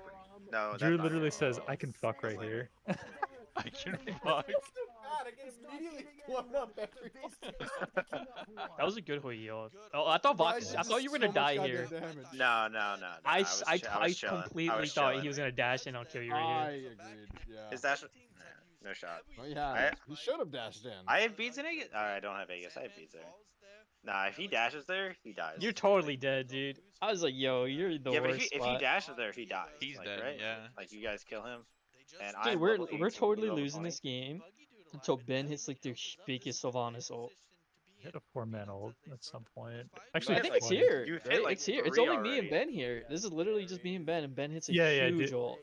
No, that's Drew not literally right. says, "I can fuck right here." I can fuck. I get immediately blown up every that was a good heal. Oh, I thought Why Vaccis. is I it thought you were so gonna much die goddamn here. damage? No. I, was I, ch- I was chilling. I completely was thought chilling. he was gonna dash in on kill you I right here. agreed. Yeah. His dash. No shot. Well, yeah, he should have dashed in. I have beads in Vegas. I don't have Vegas. I have beads there. Nah, if he dashes there, he dies. You're totally dead, dude. I was like, yo, you're the Yeah, but worst if he spot. dashes there, he dies. He's like, dead, right? yeah. Like you guys kill him, and Dude, I'm we're level 18, we're totally level losing 20. this game until Ben hits like the biggest Sylvanas ult. Hit a 4-man ult at some point. I Actually, think it's twice. here. You've hit, Right? like, It's here. It's 3 only me and already. Ben here. This is literally just me and Ben, and Ben hits a Yeah, huge dude. ult.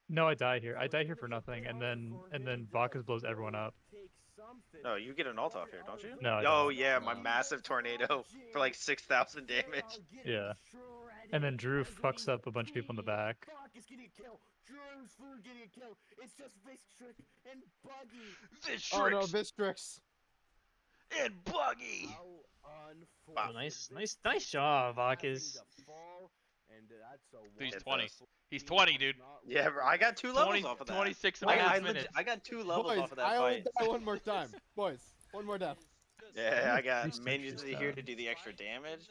No, I die here. I die here for nothing, and then Vaccis blows everyone up. No, you get an ult off here, don't you? No, I Oh don't. yeah, my No. massive tornado for like 6,000 damage. Yeah. And then Drew fucks up a bunch of people in the back. Vaccis getting a kill. Drew's food getting a kill. It's just Vaccis and Buggy. Oh no, Vistrix. And Buggy. Wow. Oh, nice job, Vaccis. He's It 20. does. He's 20, dude. Yeah, bro, I got 2 levels 20, off of that. 26 and a half minutes. I got 2 levels Boys, off of that I only fight. die one more time. Boys, one more death. Yeah, I got Priest minions actually here down. to do the extra damage.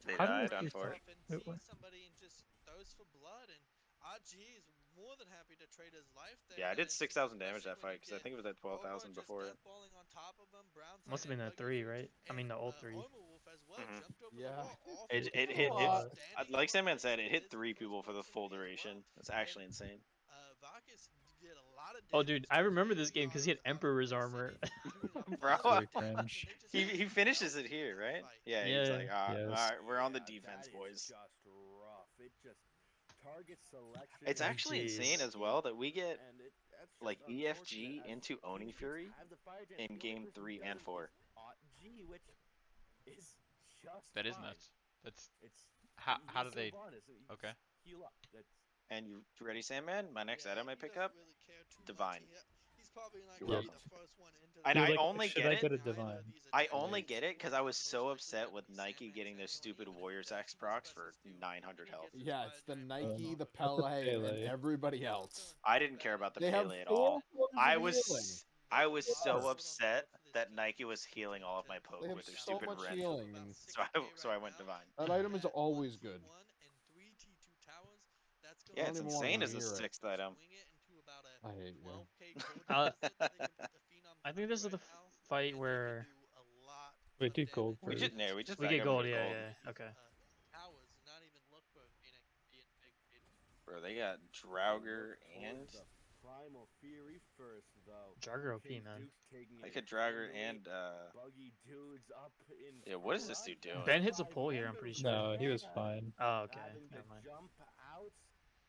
They How do died they on Priest 4. die? Wait, what? Somebody and just throws for blood, and Autg is more than happy to trade his life there. Yeah, I did and 6,000 damage that especially when fight because I you think it was at get 12,000 Omo just before. deathballing on top of him, Brownside Must have been and the Buggy 3, right? I mean the ult 3. Omo Wolf as well Mhm. jumped over Yeah. the wall. It Awful hit goal, it. standing Like on Sandman it, said, it hit his 3 kills people for the full really well, duration. That's and, actually insane. Vaccis did a lot of Oh, damage dude, I to remember his this game because he had early Emperor's on in armor. ClayCity. Bro, Very cringe. he finishes it here, right? Yeah, he's Yeah. like, Yes. alright, we're on the defense, boys. Just rough. It just target selection. It's Oh, actually insane jeez. as well that we get And that's just like EFG unfortunate as into Oni Kings Fury have the fire gen. in The only game person 3 who and does 4. Autg, which is just That is fine. nuts. That's It's how he's do they? Sylvanas, so you Okay. just heal up. That's And you ready, Sandman? My next item I pick up? Divine. He's probably not You're gonna be welcome. the first one into And the I You're like, only should get I it. go to Divine? I only get it because I was so upset with Nike getting those stupid Warriors X procs for 900 health. Yeah, it's the Nike, the Not the Pele, and Pele. everybody else. I didn't care about the They have Pele at 4 all. forms of I healing. was so Yes. upset that Nike was healing all of my poke They have with their so stupid much red. healing. And So I went Divine. that item is always good. Yeah, I it's don't even wanna insane as a hear it. 6th item. I hate you. I think this is the fight where We do gold We first. just no, we just we back get up gold. and Yeah, gold. yeah. Okay. Bro, they got Draugr and Primal Fury first, though. Jagger OP, King man. Duke's taking they it got Draugr handily. and Buggy dudes up in yeah, what is this front. dude doing? Ben hits a pull here, I'm pretty sure. No, he was fine. Oh, okay. Having to Never mind. jump out.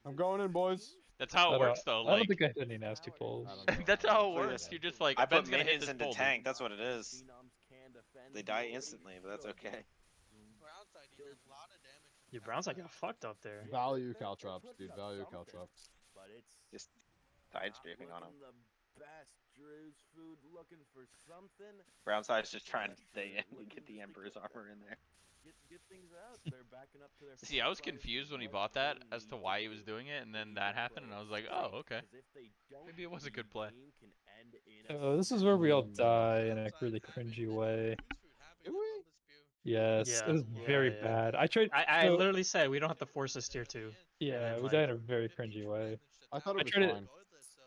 I'm going in, boys. That's how it I works, though. don't- I don't Like, think I had any nasty pulls. I don't know. that's how it Look at works. this. You're just like, I put Ben's gonna hit minions this into pull, dude. tank, that's what it is. Phenoms can defend They die really instantly, but that's okay. Dude, Brownside got fucked up there. Value caltrops, dude. Value caltrops. But it's Just side scraping on him. looking the best. Drew's food looking for something. Brownside's just trying to stay in to get the Emperor's armor in there. Get things out. They're backing up to their See, I was fire confused when he what bought that they as to need why he do. was doing it, and then They that need happened, and I was like, play. oh, okay. 'Cause if they don't, Maybe it was a good the play. game can end in a Oh, this is where we all Mm. die in a really cringy way. Do we? Yes, Yeah, it was yeah, very yeah. bad. I tried. I so- literally said we don't have to force this tier 2. Yeah, then, we like- died in a very cringy way. I thought I it was tried it- fine.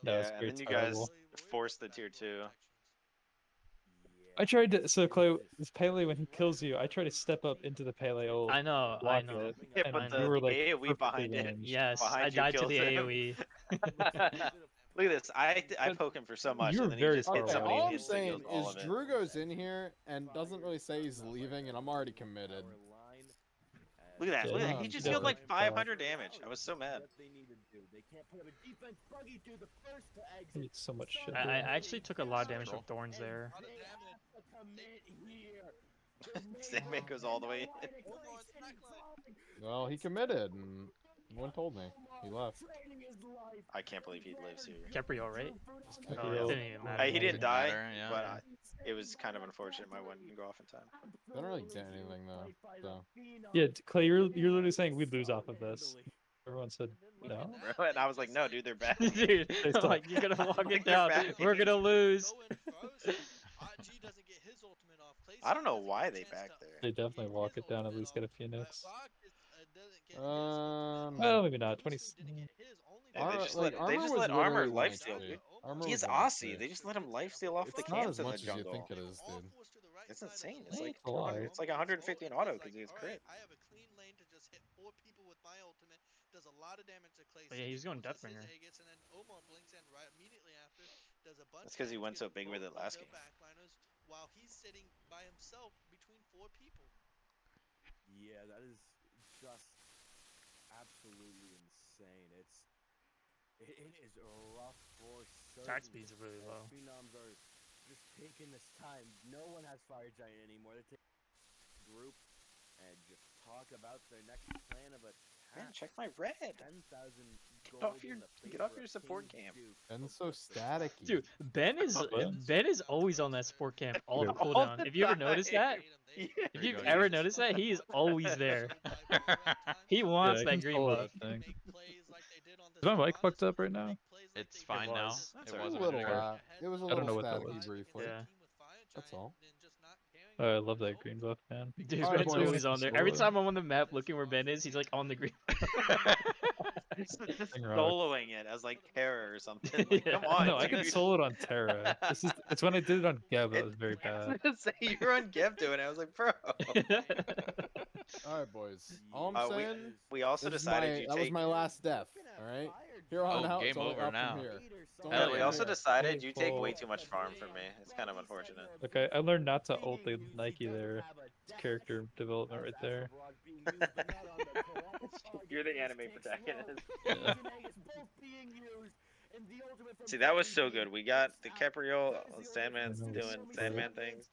That Yeah, was and very then you terrible. guys forced the tier 2. I tried to. So Clay, this Pele, when he kills you, I try to step up into the Pele ult. I know, I block know. it, Yeah, and but I the, you were the like AoE perfectly behind it. ranged. Yes, Behind I you died to kills the him. AoE. Look at this. I But poke him for so much, you were and then very he just far hits Okay, somebody away. all and I'm instantly saying kills all is of it. Drew goes in here and doesn't really say he's leaving, and I'm already committed. Look at that. Look at that. He Yeah, just he killed does. like 500 damage. I was so mad. What they need to do. They can't put up a defense. Buggy do the first to He exit. eats so much shit. I dude. actually took a lot of damage from Thorns there. They have to commit here. Sandman goes all the way in. Well, he committed, and No one told me. He left. I can't believe he lives here. Capriol, right? Okay. Oh, it didn't even matter. He didn't Didn't die, matter, yeah. but it was kind of unfortunate my one didn't go off in time. They don't really get anything though. So. Yeah, Clay, you're literally saying we'd lose off of this. Everyone said no. Bro, and I was like, no, dude, they're back. Dude, They I'm still- like, you're gonna walk Like, it they're down. back. We're gonna lose. Autg doesn't get his ultimate off. I don't know ClayCity doesn't why get a they chance back to there. They definitely get walk his it down. At ultimate least get a off. Phoenix. Vaccis, doesn't get his ultimate off. Well, maybe not. These 20. two didn't get his. Only Yeah, they Armor, just like, let they Armor just was let Armor literally lifesteal. 1 Dude. Armor He was is 1 Aussie. They just let him lifesteal off the It's not camps as in the much as you jungle. think it is, dude. It's insane. It's Yeah, like it's a lot. 200. It's like 150 in auto because he has crit. I have a clean lane to just hit 4 people with my ultimate. Does a lot of damage to ClayCity. Oh, yeah, he's going forces his Deathbringer. Aegis, and then Omar blinks in right immediately after. Does a bunch That's because he of went damage, so big with gets it last both game. of their backliners while he's sitting by himself between 4 people. Yeah, that is just absolutely insane. It is rough for certain. Attack speeds are really And low. Phenoms are just taking this time. No one has Fire Giant anymore. They take group and just talk about their next plan of attack. Man, check my red. 10,000 Get gold off in your the get off favor your of support King camp. Duke. And so staticky. Dude, Ben is always on that support camp all the All cooldown. the Have you ever noticed that? time. Yeah. If Here you you've go, ever James. noticed that, he is always there. He Yeah, wants I that can green solo buff. that thing. Is Is my mic fucked up right now? It's fine now. was. That's It alright. It was a wasn't a little, minute ago. it was a I don't little know what that staticky was. briefly. Yeah. That's all. I love that green buff, man. Dude, Alright, Ben's boys. always on there. Every time I'm on the map looking where Ben is, he's like on the green. Just Thing rocks. soloing it as like Terra or something. Like, Yeah. come on. No, I can dude. solo it on Terra. It's when I did it on Geb that was very I was bad. gonna say you're on Geb doing it. I was like, bro. All right, boys. All I'm Uh, we- saying, We also this is decided that was my last death. All right. Here on Oh, out, game it's only over up now. from here. It's only Yeah, up we yeah. also from here. decided you take way Full. too much farm from me. It's kind of unfortunate. Okay, I learned not to ult the Nike there. It's character development right there. You're the anime protagonist. Yeah. See, that was so good. We got the Capriole, Sandman's Yeah, that was doing great. Sandman things.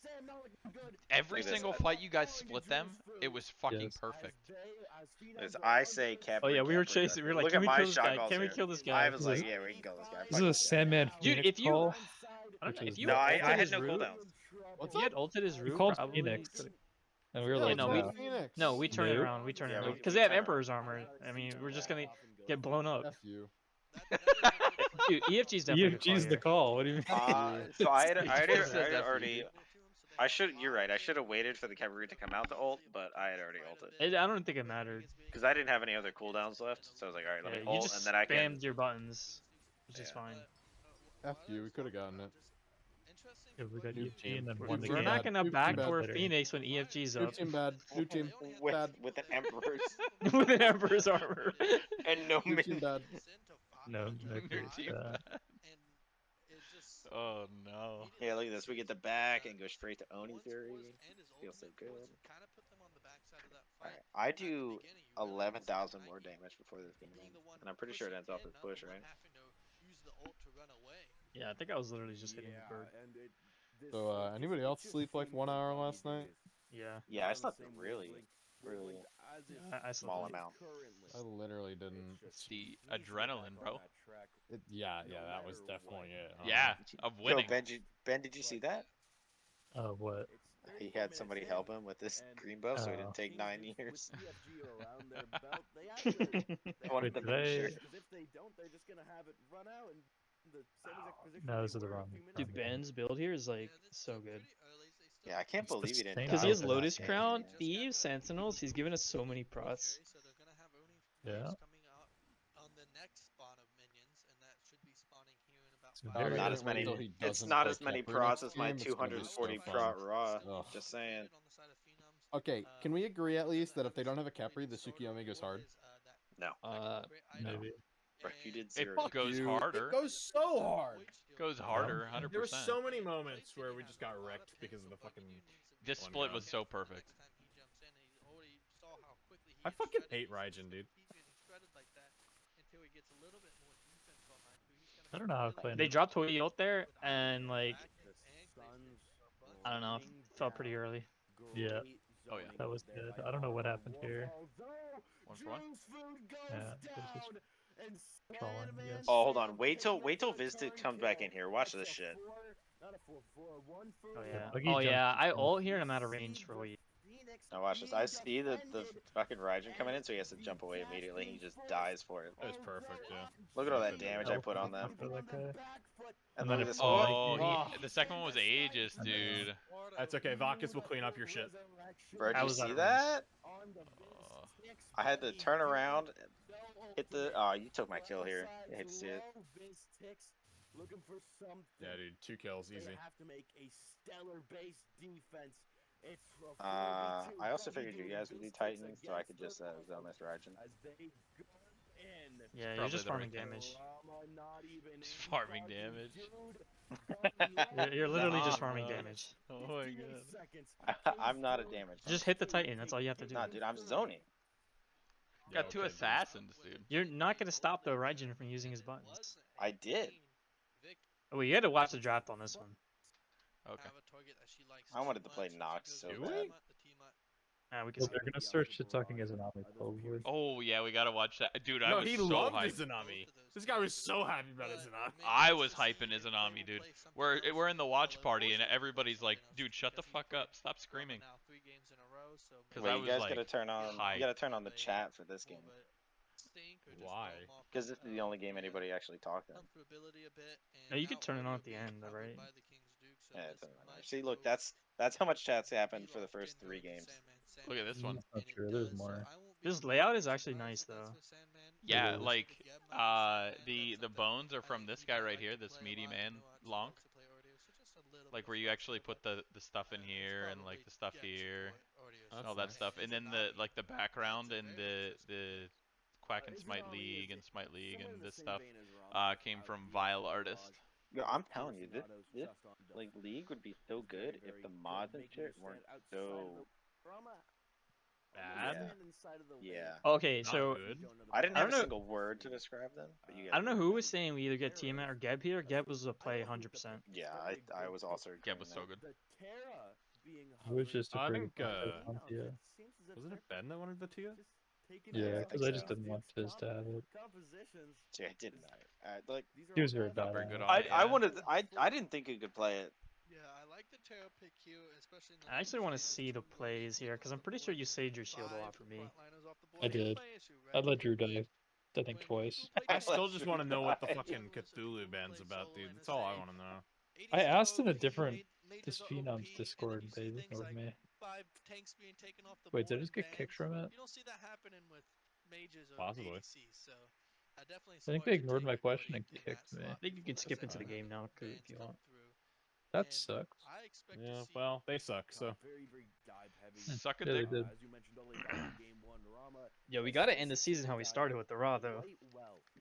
Every Look at this. single fight you guys split them, it was fucking Yes. perfect. As I say, Capri. Oh yeah, we were Capri, chasing. We were like, Look can at we my kill this shot guy? calls Can we here. kill this guy? I was This like, is- yeah, we can kill this guy. This Fuck is a this guy. Sandman Dude, Phoenix if you- call. I don't Which know. is If you No, I ulted had his no root, cooldowns. What's if you up? had ulted his We root, called probably. Phoenix, and we were Yeah, like, no, yeah. Phoenix. No, we turn it Nope. around. We turn Yeah, it we- around because we they have turn it Emperor's armor. I mean, we're just gonna get blown up. F you. Dude, EFG's definitely EFG's the call. What do you mean? So I He had just said that for already. you. I should. You're right. I should have waited for the Cavalry to come out to ult, but I had already ulted I don't think it mattered. because I didn't have any other cooldowns left. So I was like, all right, let Yeah, me you ult, just and then I can. spammed your buttons, which is Yeah. fine. F you. We could have gotten it. Yeah, we got New EFG team. and then We're won the We're game. not gonna New team backdoor better. Phoenix when EFG's New up team bad. New team bad. with an Emperor's with an Emperor's armor. and no New team min. bad. No, New it's, team. Oh no. Yeah, look at this. We get the back and go straight to Oni Fury. Feels so good. Alright, I do 11,000 more damage before this game ends, and I'm pretty sure it ends off this push, right? Yeah, I think I was literally just hitting the bird. So, anybody else sleep like 1 hour last night? Yeah, Yeah, I slept really I small slept late. amount. I literally didn't. It's the adrenaline, bro. Yeah, that was definitely it. Yeah, of Yo, winning. Ben, did you see that? what? He had somebody help him with this green buff, so he Oh. didn't take 9 years. I Wait, wanted to did make sure. No, this is the wrong. Dude, Ben's build here is like so good. Yeah, I can't It's the believe he didn't. same Because die he has for that Lotus game. Crown, Thieves, Sentinels. He's given us so many prots. Yeah. Very Not good. as many. Until he It's doesn't not play as many Kepler prots next as my game, it's gonna be 240 so prot fun. raw. Ugh. Just saying. Okay, can we agree at least that if they don't have a Capri, the Tsukiyomi goes hard? No, Maybe. bro, you did It 0. goes You- harder. It goes so hard. Goes harder, 100%. There were so many moments where we just got wrecked because of the fucking. This one split gun. was so perfect. I fucking hate Raijin, dude. I don't know how Clay. They dropped Toy ult there, and like, I don't know, felt pretty early. Yeah. Oh, yeah. That was good. I don't know what happened here. 1 for 1. Drew's food goes Yeah, this is down. And trolling, I guess. Oh, hold on. Wait till Vista comes back in here. Watch this shit. Not a 4-4, 1 food. Oh yeah. Buggy Oh jumped yeah. in I front. ult here and I'm out of range for what you. Now watch this. I see the fucking Raijin coming in, so he has to jump away immediately. He just dies for it. That was perfect, yeah. Look at all that damage I put on them. For that guy. And And look then at it this. falls. Oh, Oh, Oh. the second one was ages, dude. That's okay. Vaccis will clean up your shit. bro, did I you was out see of that? I had to turn around, hit the. Oh, you took my kill here. I hate to see it. Looking for something. Yeah, dude. 2 kills, They easy. have to make a stellar base defense. It's a 4v2. I also figured you guys would do Vaccis Titans, so I against could just the zone this Raijin. as they go in. Yeah, you're Probably just the farming right thing. damage. Rama not even Just in farming fucking damage. dude. You're literally just Nah, farming no. damage. Oh my 58 god. seconds. I'm not a damage. Just hit the Titan. That's all you have to do. Nah, dude, I'm zoning. Got 2 assassins, dude. You're not gonna stop the Raijin from using his buttons. I did. Oh, well, you had to watch the draft on this one. Okay. I wanted to play Nox so Do bad. we? We can Well, see. they're gonna start shit talking as an Omni forward. Oh yeah, we gotta watch that, dude. I No, was he so loved hyped. Izanami. This guy was so happy about Izanami. I was hyping Izanami, dude. We're in the watch party and everybody's like, dude, shut the fuck up, stop screaming. Because Wait, I you was guys like, gotta turn on. hyped. You gotta turn on the chat for this game. Why? Because this is the only game anybody actually talked in. No, you could turn it on at the end, though, right? Yeah, it doesn't matter. See, look, that's how much chats happened for the first 3 games. Look at this one. That's not true. There's more. This layout is actually nice, though. Yeah, is. like the bones are from this guy right here, this meaty man, Lonk. Like where you actually put the stuff in here and like the stuff here, and all that stuff, and then the background and the QuackenSmiteLeague and SmiteLeague and this stuff came from Vile Artist. Yo, I'm telling you, this like league would be so good if the mods and shit weren't so Bad? Yeah. Okay, Not so good. I didn't I have a don't know- single word to describe them, but you guys. I don't know who was saying we either get Tiamat or Geb here. Geb was a play 100%. Yeah, I was also. Geb was so good. I was just I afraid. think, wasn't it Ben that wanted the Tia? Yeah, I because think I just so. didn't want Fizz to have it. See, I didn't. Like He was very bad. Not very at good it. on it, I yeah. wanted. I didn't think you could play it. Yeah, I like the Terra pick here, especially in the I actually want to see the plays here, because I'm pretty sure you saved your shield a lot for me. I did. I let Drew die, I think twice. I still just want to know what the fucking Cthulhu band's about, dude. That's all I want to know. I asked in a different this Phenom's Discord and they ignored me. Wait, did I just get kicked from it? You don't see that happening with mages or Possibly. ADCs, so I definitely I think support they you ignored taking my really question and in that kicked me. slot I think you can skip into the because, game now, bans if you come want. through, That and sucks. I expect to Yeah, see well, they suck, so. Suck a Yeah, they dick. did. Yeah, we gotta end the season how we started with the Raw, though.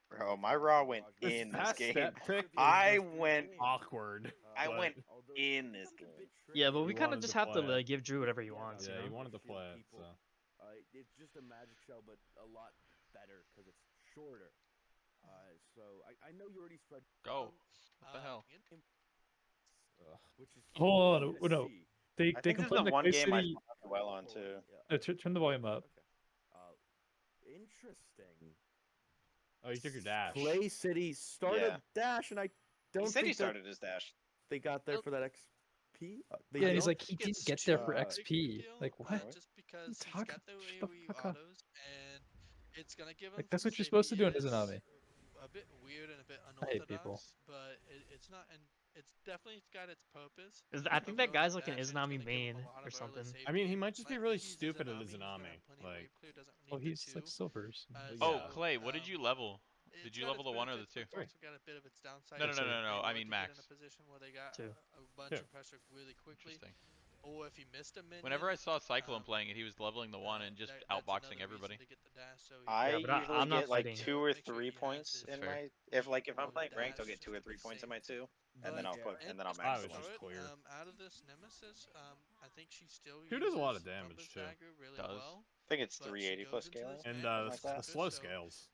Bro, my Raw went This in this past game. step pick is I just went. awkward. I but- went in this game. Yeah, but we You kind of wanted just to have to play it. give Drew whatever he wants, Yeah, you you know? wanted to play it, so. It's just a magic shell, but a lot better because it's shorter. So I know you already spread. Go. What the hell? Which is Hold on, easy to no. see. They I think this is complained the that one game I ClayCity. fought well on too. No, turn the volume up. Interesting. Oh, you took your dash. ClayCity started Yeah. dash, and I don't He said think he that started his dash. they got there for that XP. They Yeah, and he's don't? like, he didn't get there for Uh, XP. Like, what? Just because he's Talk- got the shut the AoE fuck up. autos, and it's gonna give him Like, that's some what you're supposed to do in safety. Izanami. It's a bit weird and a bit I hate people. unorthodox, but it's not, and it's definitely got its purpose. I think that guy's like an Dash, it's Izanami gonna give him main a lot or of early something. safety. I mean, he might just be Might really use stupid at Izanami, he's got Izanami. plenty of Like, wave clear, doesn't Well, need the he's like two. silvers. Oh, Yeah. Clay, what did you level? Did It's you got level its the one or the benefits, two? but it's also got a bit of its downside. No, no, no, no, no. They I love mean to get in max. a position where they got Two. a bunch Two. of pressure really quickly, Interesting. or if he missed a minion. Whenever I saw Cyclone playing it, he was leveling the one and just that's outboxing another everybody. reason to get the dash, so he I Yeah, but usually I'm not get like fighting. 2 or Make sure 3 he has points his in Fair. my. If I'm on playing ranked, I'll dash get 2 or at 3 the points in same my 2, But and then I'll I max was them. just clear. Out of this Nemesis, I think she still Who does a lot of uses damage, Compass too. Dagger really Does. well. I think it's But she 380 goes plus into scaling. this and man like the that. slow so scales.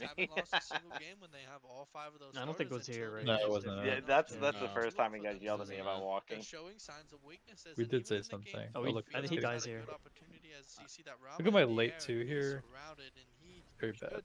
me. haven't lost a single game when they have all 5 of those I don't think it was starters here, until right? they No, it use wasn't. it. Yeah, You know, that's they the need to first do it time he for got yelled at themselves. me about walking. They're showing signs of weaknesses. We And did even say in the game, something. Oh, Oh, look, I think it's he getting... dies here. good opportunity as you see that Look at my in the late air, 2 and he's here. surrounded, and he Very bad. should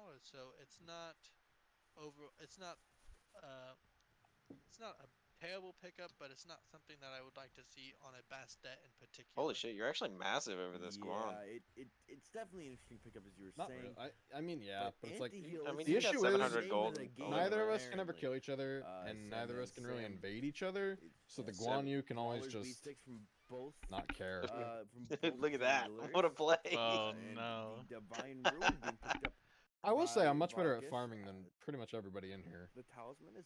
power, so it's not it's not a terrible pickup, but it's not something that I would like to see on a Bastet in particular. Holy shit, you're actually massive over this Guan. Yeah, it's definitely an interesting pickup as you were Not saying. really. I mean, yeah, but it's like I mean, the you got issue is 700 gold. neither of us can ever kill each other, and neither of us can really SandmanSam. invade each other. So the Guan Yu can always just from both not care. from both Look at that! healers, What a play! Oh and no. the Divine Rune being picked up I will say by I'm much better at Vaccis. farming than pretty much everybody in here. The talisman is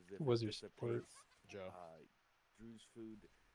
seems as if Who was it your support? dissipates Joe. Drew's food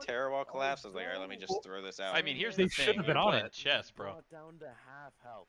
the Terror Wall collapsed, I was like, all right, let me just throw this out. I mean, here's They the should thing. have You're been on playing it. chess, bro. Brought down to half health.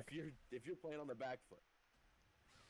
back. If you're playing on the back foot.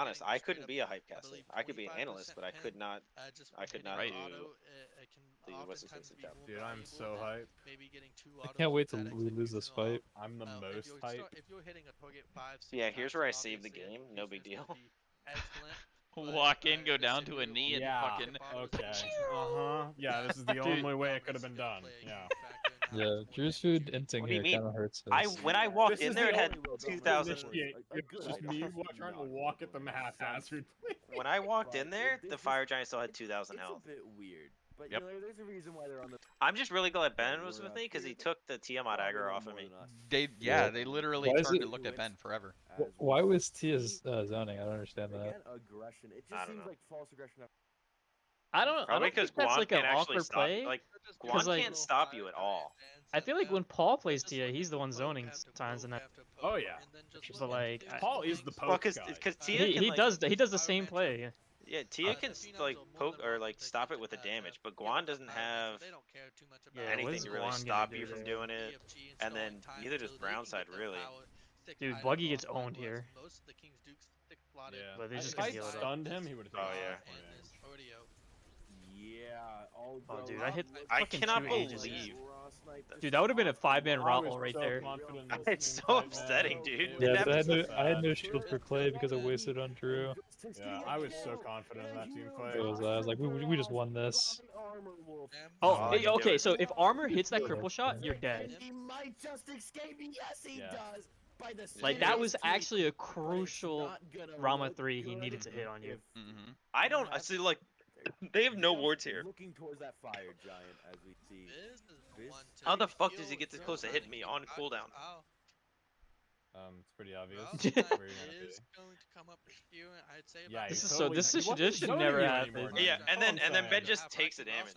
honest. I couldn't be a hype I caster. believe I could be an 25% analyst, but I pin, could not. just I from could hitting not Right. the do auto, it can the what's his oftentimes face be stuff. more Dude, I'm valuable so than hype. maybe getting 2 I autos can't wait with till that we lose this execution fight. off. I'm the If most you're hype. if you're hitting a target 5, 6 Yeah, times, here's where then I saved the obviously game. No execution big is going to deal. be excellent. Walk in, go down to a knee, and Yeah. fucking. Okay. Yeah, this is the only way it could have been done. Yeah. Yeah, Drew's food inting What do you here mean? kind of hurts us. When I walked This in is there, the it had only 2,000. Initiate. It's just me trying to walk at them haphazardly. When I walked in there, the fire giant still had 2,000 health. It's a bit weird, but Yep. you know, there's a reason why they're on the. I'm just really glad Ben was with me because he took the Tiamat aggro off of me. They literally Why is turned it- and looked at Ben forever. Why was Tia's zoning? I don't understand that. Again, aggression. It I just don't seems know. like false aggression. I don't Probably think because that's Guan like an can't actually awkward stop. play. Like Guan 'cause, like, can't stop you at all. I feel like when Paul plays Tia, he's the one zoning sometimes, and Oh yeah. but like Paul is the Well, poke guy. because Tia he, can he like, does the same play. yeah, Tia can like poke or like stop it with the damage, but Guan doesn't have Yeah, what anything is to really Guan gonna stop do you from there? doing it. And then neither does Brownside really. Dude, Buggy gets owned here. Yeah. But they just If gonna I heal it up. stunned him, he would have taken Oh, yeah. Yeah. Oh, dude, I hit I fucking cannot 2 ages. believe. Dude, that would have been a 5-man I was Rotwell right so there. confident in this It's team so fight, man. upsetting, dude. It Yeah, was but I had so no, I had no sad. shield for Clay because I wasted on Drew. Yeah, I was so confident in that team fight. I was like, we just won this. Oh, Oh, hey, you do okay, it. so if Armor hits that cripple shot, you're dead. He might just escape me. Yes, he Yeah. does. By the Like, skin that of was his teeth, actually a but it's crucial not gonna Rama look 3 he good needed to hit on you. if Mm-hmm. I don't. I see. Like, they have no wards here. Looking towards that fire giant as we see. How the fuck does he get this close to hit me on cooldown? It's pretty obvious. Yeah. where you're gonna be. Yeah, This he's is totally- this he should wasn't this should zoning never you happen. anymore, Yeah, man. and then That's all I'm Ben saying. just takes the damage.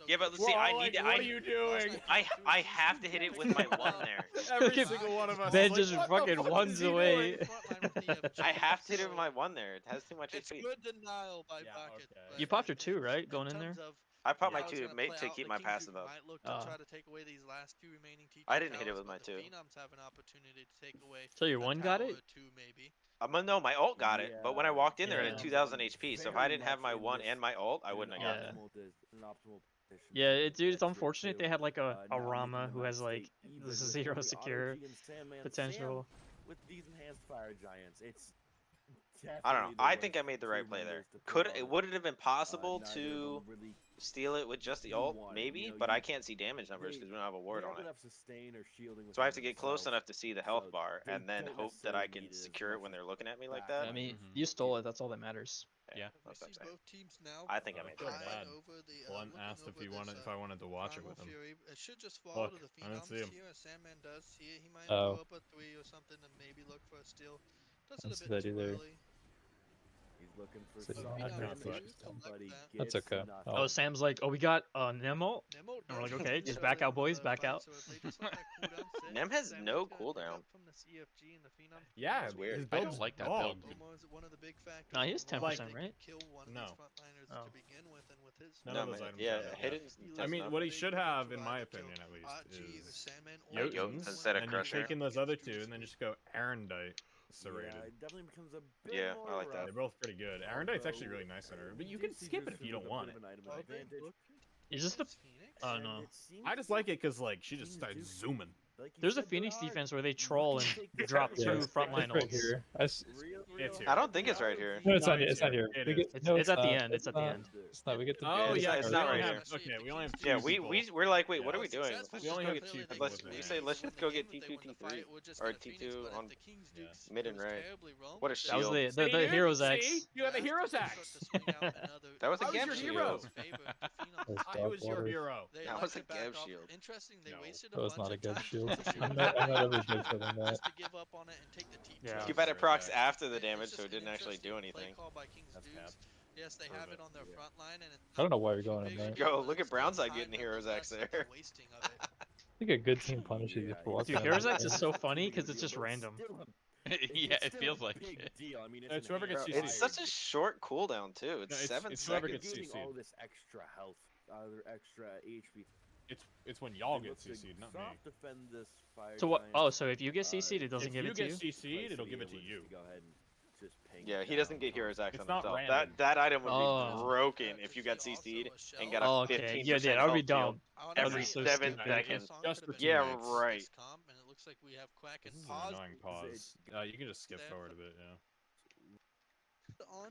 Yeah, but let's see. We're I all need like, to. what are you doing? I have to hit it with my one there. Every single one of us. Ben is like, just what the fucking fuck is ones he away. doing? I have to hit it with my one there. It has too much It's HP. good denial by Yeah, Vaccis, okay. but You popped your in- 2, right? in Going in there? terms of I popped my how it's two gonna mate play to out, keep the my Kings passive Duke up. might look to Oh. try to take away these last 2 remaining T2 I didn't hit it towers, with my but the two. Phenoms have an opportunity to take away So your a 1 got tower it? or 2 maybe. No, my ult got it, but when I walked in there, it Yeah. had 2,000 HP. So if I didn't have my one and my ult, I wouldn't have Yeah. gotten it. Yeah, dude, it's unfortunate they had like a Rama who has like this is 0 secure potential. With these enhanced fire giants, it's I don't know. I think I made the right play there. Would it have been possible to really steal it with just the ult? Maybe, but I can't see damage numbers because we don't have a ward on it. So I have to get close enough to see the health bar and then hope that I can secure it when they're looking at me like that. I mean, Mhm. you stole it. That's all that matters. Yeah. We That's what I'm see saying. both teams now I think I made the right high bad. over the, Blunt looking asked if over he this, wanted if I wanted to watch it Primal with him. Fury. It should just fall to Look, the I didn't see Phenoms him. here. As Sandman does see it, he might Oh. throw up a 3 or something and maybe look for a steal. Does Didn't it see a that bit too either. early. He's looking for So some I don't damage, know. but he That's gets okay. nothing. Oh, Sam's like, oh, we got Nemo. Nemo And we're like, does okay, get just back out, boys, the back fight, out. so if they just let that cooldown sit, Nem has Sandman's no gonna pick cooldown. up from the CFG and the Phenoms Yeah, as weird. his I build's don't like that dogged. build. Almost one of the big factors. Nah, he is in why 10%, they right? Kill one of No. these frontliners Oh. to begin with, and with his None No, of those man, items yeah, are bad. hit it. I mean, what he should have, in my Big opinion at least, Autg with is Sandman or Jotun Jotuns, instead of and you're Crusher. taking those other two, and then just go Arendite serrated. Yeah, it definitely becomes a bit Yeah, more I like that. rough. They're both pretty good. Arendite's actually really nice on her, but you can skip it if you don't want it. Is this the? Oh no. I just like it because like she just starts zooming. There's a Phoenix defense where they troll and drop Yeah, 2 it's frontline right ults. here. It's here. I don't think it's right here. No, it's No, not. It's not here. It We is. get, It's, no, it's at the not. end. It's at the end. It's not. We get the. Oh It's yeah, not- it's we not only right have, here. okay, we only have two Yeah, people. we're like, wait, what Yeah. are we doing? We only have two people Let's with we it. say let's just go get T2, T3, or T2 on mid and right. What a That was shield. the See, dude? Heroes See? X. You had the Hero's Axe. That was a I was gap your shield. hero. Those I was your Dogwaters. hero. That was a Gav shield. Interesting, they No. wasted a That was bunch not a of good time shield. to shoot I'm that not ever last good for shot that. just to give up on it and take the T2. Yeah. Too bad it procs Right. after the It's damage, just so it an didn't actually do interesting play anything. call by King's That's Dukes. cap. Yes, they have it Perfect. on their front line, and I don't know why we're going in there. Yo, look at Brownside getting Heroes X there. I think a good team punishes you for walking. Dude, Heroes X is so funny because it's just random. Yeah, it feels like it. It's whoever gets Bro, CC'd. it's such a short cooldown too. It's No, it's- 7 it's whoever seconds. gets Getting CC'd. all this extra health, other extra HP. It's when y'all It get looks like CC'd, not me. soft defend this fire So what? giant. Oh, so if you get CC'd, it doesn't If give you it to get you? CC'd, it'll ClayCity give it to ability you. Go ahead and just ping Yeah, it he doesn't down. get Heroes X It's on not himself. random. That item would be Oh. broken if you got CC'd and got a Oh, 15% okay. Yeah, that would be health dumb. shield That would every be so 7 stupid. seconds. Just for Yeah, teammates. right. And it looks like we have Quack This and is an pause. annoying pause. You can just skip Stand forward a bit, yeah. On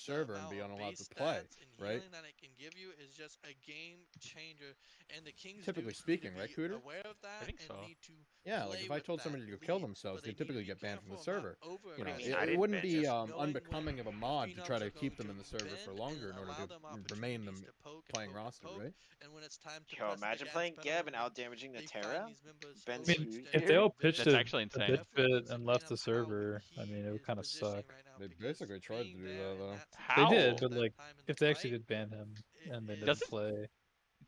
server and be unallowed to play, right? That it can give you is just a game changer, and the Kings Typically Dukes speaking, need to right, be Cooter? aware of that I think and so. need to Yeah, like play if I with told that somebody to go kill lead, themselves, but they they'd need to typically be get banned from the careful and server. not You know, I mean, over-aggressive. I it didn't wouldn't ban be just knowing when unbecoming of a mod to phenoms try are to going keep them in the server bend for and longer in order allow to them remain opportunities them to poke and playing poke roster, and poke, right? and when it's time to Yo, press the imagine gas playing pedal Geb and and out damaging the they Terra. find these members Ben I mean, Scoot if overextending they here. all their pitched That's position, a, actually a insane. bit definitely fit needs to and bring left up the how server, I he mean, it would is kind of positioning suck. right now They because basically tried to being do there that in though. that They How? did, situation, but that like, time in the if they actually fight, did ban him and they didn't Doesn't is play,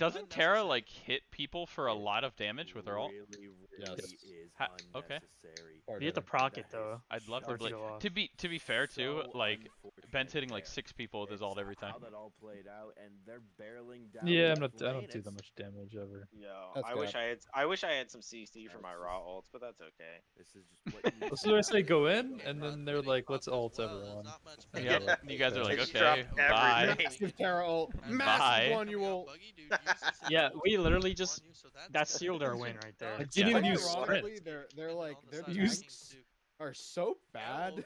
doesn't Terra like hit people for a lot of damage with her ult? Yes. Is Okay. unnecessary. Or You hit the didn't. proc though. I'd love Or to to play. go off. To be fair too, So like Ben's hitting like unfortunate 6 people with his there. ult every It's time. How that all played out, and they're barreling down. Yeah, left I lane. don't do that It's- much damage ever. Yo, That's I wish bad. I had some CC for my raw ults, but that's okay. This is just what you need So to I say have. go in, and then they're like, let's ult everyone. And Yeah, they're like, you guys are like, They just okay, dropped bye. everything. Massive Terra ult. Bye. Massive one you ult. Yeah, we literally just that sealed our win right there. I didn't Yeah. even Like, use sprint. ironically, they're like their tanks are so bad.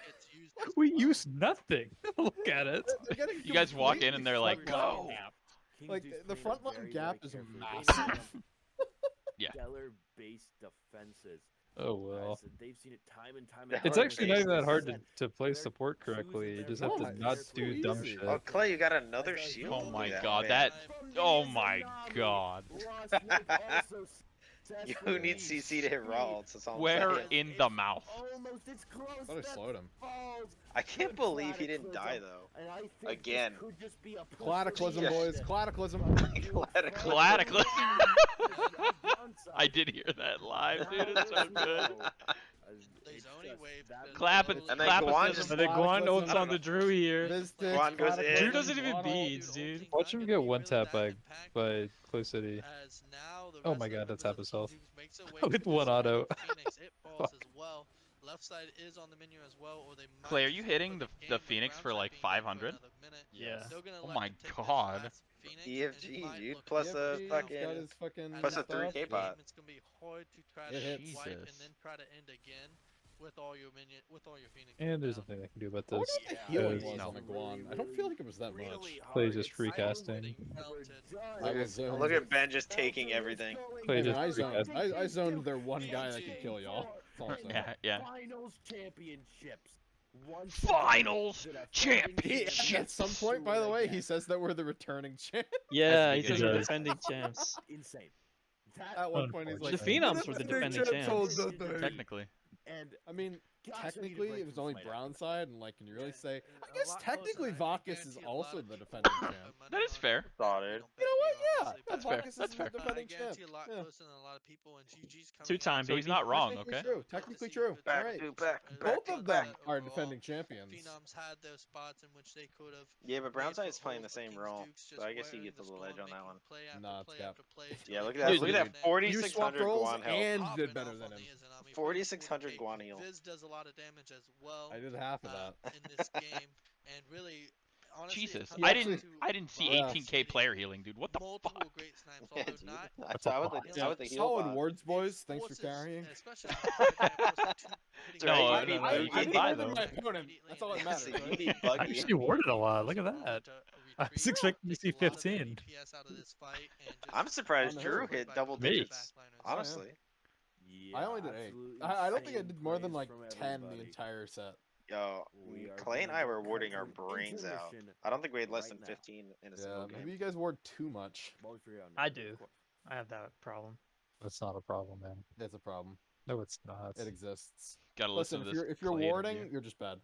We used nothing. Look at it. They're getting You guys walk in completely and they're like, frontline go. gapped. King Like, Duke's the playing frontline very, gap very is carefully. They massive. have Yeah. Stellar-based defenses. Oh well. They've seen it time and time. It's Stellar actually not even that based hard defense. to play They're support choosing correctly. You their just have to battles. not It's do so dumb easy. shit. Oh, Clay, you got another shield. Oh Look my at that, god, man. that. Oh my god. You need CC to hit raw ults. That's all I'm Where saying. in the mouth? Almost, it's close. I thought I Steph slowed him. falls. I can't believe he didn't die though. And I think Again. this could just be a push for Cladiclism, the boys. end. Cladiclism. Clatically. I did hear that live, dude. It's so good. Clap it. And then Clap Guan it. just- But the Guan Cladiclism. ults on the Drew here. Vistic, Guan goes in. Cladiclism, Drew doesn't even Guan ult. beads, dude. Watch him get one tap by ClayCity. Oh my god, that's half his health. With one auto. Fuck. Left side is on the menu as well, or they might Clay, are you just hitting put the game Phoenix with for like Brown side being down 500? for another minute. Yeah. Still gonna Oh elect my to take this god. last Phoenix, and EFG, it might dude. look Plus Yeah, a he's got fucking. his fucking Plus a stuff. 3K pot. It's gonna be hard to try It to hits. wipe and Jesus. then try to end again with all your Phoenix. And there's down. nothing I can do about I wonder this. what the healing because was on the Guan. I don't feel like it was that much. Clay just free casting. I was zoned. Look at Ben just taking everything. Clay I mean, just I free zoned. casting. I zoned their one guy that could kill y'all. That's all I'm saying. Yeah, yeah. Finals championships. Once Finals again, the championships. At some point, by the way, he says that we're the returning champ. Yeah, That's he says because- we're defending champs. Insane. At one point, he's like, The Phenoms were the defending champs. Technically. And I mean, gosh, I need to technically, break it was from only Smite brown side, and like, can you really say? I A guess lot technically, closer. I Vaccis is guarantee a lot also of the people defending put champ. money That is on it. fair. Saw They it. don't You bet know what? me, Yeah, obviously, that's but fair. Vaccis That's is fair. the I defending champ. guarantee a lot Yeah. closer than a lot of people, and GG's coming Two-time, in. So he's baby. not wrong, Technically okay? true. Technically true. Back All right. to back. Both to of them back. are defending champions. Phenoms had those spots in which they could have. Yeah, but made Brownside's playing the footholds, same but role, King's Dukes so just I guess he wearing gets a the little storm, edge on that making one. play after Nah, it's play cap. after play to Yeah, look make at that. Dude, Look at that. You 4,600 swapped roles Guan health. and popping did better off than on him. the Izzy, and I mean, 4,600 Viz- Guan heal. Viz does a lot of damage as well. I did half of that. In this game, and really, honestly, it Jesus, comes I down didn't- to I didn't see Yeah. 18k player healing, dude. What the multiple fuck? great snipes, Yeah, although dude. not That's how the Yeah, heal solid bot. words, boys. Thanks for forces, carrying. especially on the side camp, forces to hitting No, the no, ball no, and no, getting you the can't ball buy back them. My opponent. immediately That's all that and matters, then You right? need I Buggy. actually warded a lot. Look at also that. to I was retreat, expecting to take see a lot of 15. DPS out of this fight, and just I'm surprised On the Drew hill. hit double Me. digits. backliners. Honestly. Yeah, I only did 8. absolutely I don't think I insane did more than plays like from 10 the everybody. entire set. Yo, We are Clay and going I to were cut warding to our an brains out. intermission I don't think we had less right than now. 15 in a Yeah, single maybe game. you guys wore too much. Ball we figure out I next, do. of course. I have that problem. That's not a problem, man. That's a problem. No, it's not. It exists. Gotta Listen, listen if to you're this. if you're Clay warding, interview. you're just bad.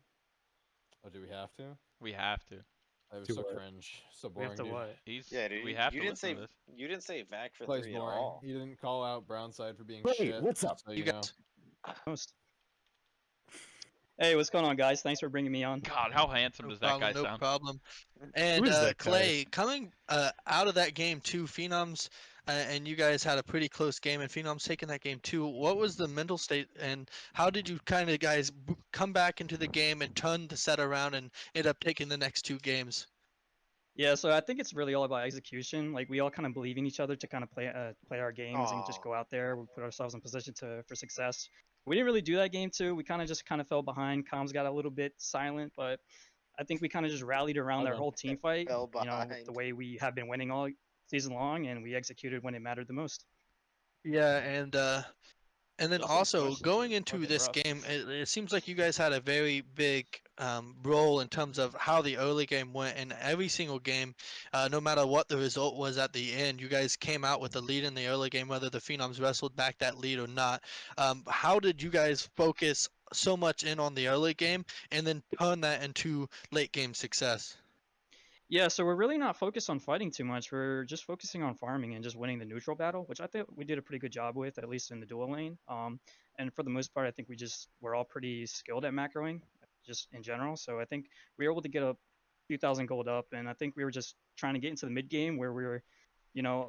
Oh, do we have to? We have to. It was Do so what? cringe, so We boring. have to dude. what? He's. Yeah, dude. We have you to didn't listen say to this. you didn't say Vac for Clay's 3 at boring. all. You didn't call out Brownside for being Hey, shit. what's up? So You know. guys. Most. Hey, what's going on, guys? Thanks for bringing me on. God, how handsome does that guy No sound? problem. And is that guy? Clay, coming out of that game too, Phenoms, and you guys had a pretty close game, and Phenoms taking that game too. What was the mental state, and how did you kind of guys come back into the game and turn the set around and end up taking the next 2 games? Yeah, so I think it's really all about execution. Like we all kind of believe in each other to kind of play our games and just Aw. go out there. We put ourselves in position for success. We didn't really do that game too. We kind of fell behind. Comms got a little bit silent, but I think we kind of just rallied around Well our done. whole team fight. Fell You know, behind. the way we have been winning all season long, and we executed when it mattered the most. Yeah, and then Nothing also special, going dude. into Fucking this rough. game, it seems like you guys had a very big role in terms of how the early game went. In every single game, no matter what the result was at the end, you guys came out with a lead in the early game, whether the Phenoms wrestled back that lead or not. How did you guys focus so much in on the early game and then turn that into late game success? Yeah, so we're really not focused on fighting too much. We're just focusing on farming and just winning the neutral battle, which I think we did a pretty good job with, at least in the dual lane. And for the most part, I think we're all pretty skilled at macroing, just in general. So I think we were able to get a few thousand gold up, and I think we were just trying to get into the mid game where we were,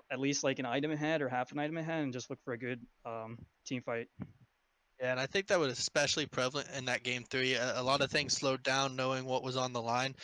at least like an item ahead or half an item ahead, and just look for a good team fight. Yeah, and I think that was especially prevalent in that game 3. A lot of things slowed down knowing what was on the line,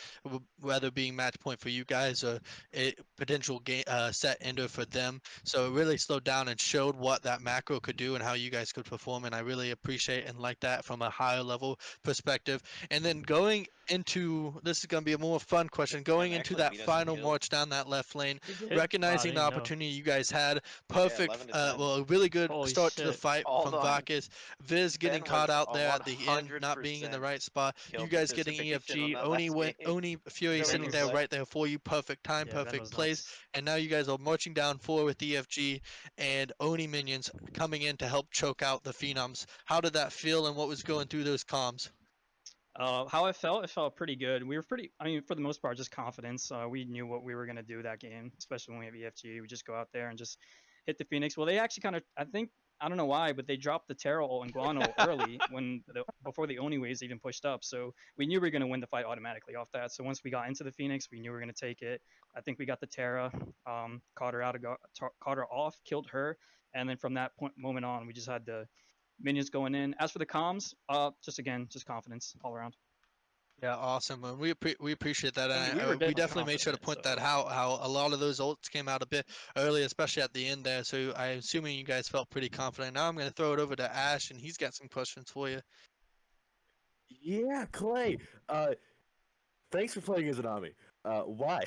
whether being match point for you guys or a potential game set ender for them. So it really slowed down and showed what that macro could do and how you guys could perform. And I really appreciate and like that from a higher level perspective. And then going into this is going to be a more fun question. Going into actually that beat us in final kill. march down that left lane, We did. recognizing the Wow, I didn't know. opportunity you guys had, perfect, 11 to 10. well, a really good Holy start to the shit. fight Hold from on. Vaccis. Viz getting Ben caught was out there at the end, not being in the 100% right spot. kill You guys getting participation on EFG. that Oni last went. game. Oni Fury Ben sitting was there nuts. right there for you. Perfect time, Yeah, Ben perfect was plays. nuts. And now you guys are marching down 4 with EFG and Oni minions coming in to help choke out the Phenoms. How did that feel, and what was going through those comms? How it felt pretty good. We were I mean, for the most part, just confidence. We knew what we were going to do that game, especially when we have EFG. We just go out there and just hit the Phoenix. Well, they actually I don't know why, but they dropped the Terrell and Guano early before the Oni waves even pushed up. So we knew we were going to win the fight automatically off that. So once we got into the Phoenix, we knew we were going to take it. I think we got the Terra, caught her off, killed her. And then from that moment on, we just had the minions going in. As for the comms, just confidence all around. Yeah, awesome. And we appreciate that. I mean, And we were we definitely made sure to confident, point that so. how a lot of those ults came out a bit early, especially at the end there. So I'm assuming you guys felt pretty confident. Now I'm going to throw it over to Ash, and he's got some questions for you. Yeah, Clay. Thanks for playing as an Ami. Why?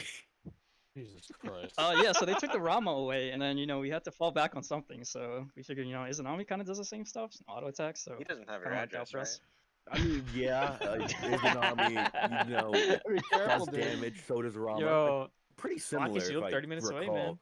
Jesus Christ. Yeah, so they took the Rama away, and then we had to fall back on something. So we figured, Izanami kind of does the same stuff, auto attack. So He doesn't have your kind of worked out address, for right? us. I mean, yeah, Izanami, Be careful, does dude. damage, so does Rama. Yo, Pretty similar, Vaccis, you if live I 30 minutes away, recall. man.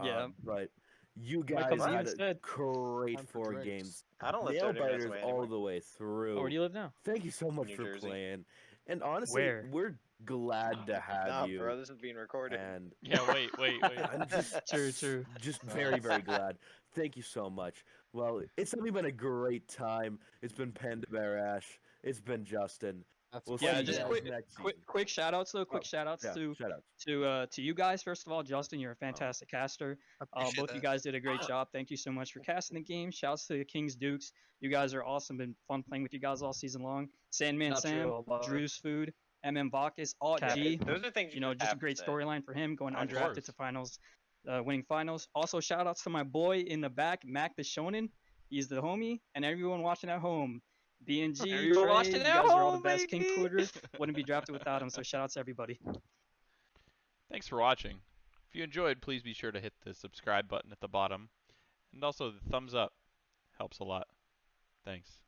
Yeah. But you Might come guys see you had a instead. great Time for 4 drinks. games. I don't live Nail 30 minutes biters away all anymore. the way through. Oh, where do you live now? Thank you so much New for Jersey. playing. And honestly, Where? we're glad to have Nah, you. bro, this is being recorded. And Yeah, wait. I'm just True. just very, very glad. Thank you so much. Well, it's definitely been a great time. It's been Panda Bear Ash. It's been Justin. That's We'll Yeah, see you just guys quick, next quick, season. quick shout outs though. Quick Oh, shout outs yeah, to shout out. to you guys. First of all, Justin, you're a fantastic caster. Appreciate Both that. you guys did a great job. Thank you so much for casting the game. Shouts to the Kings Dukes. You guys are awesome. Been fun playing with you guys all season long. Sandman Not Sam, true, but- Drew's Food, Vaccis, Autg. Those are things you Just a great say. storyline for him going Of undrafted course. to finals, winning finals. Also, shout outs to my boy in the back, Mac the Shonen. He's the homie, and everyone watching at home. BNG, Everyone Trey, watching you at guys are all the home, best. baby. KingCooter wouldn't be drafted without him, so shout out to everybody. Thanks for watching. If you enjoyed, please be sure to hit the subscribe button at the bottom. And also the thumbs up. Helps a lot. Thanks.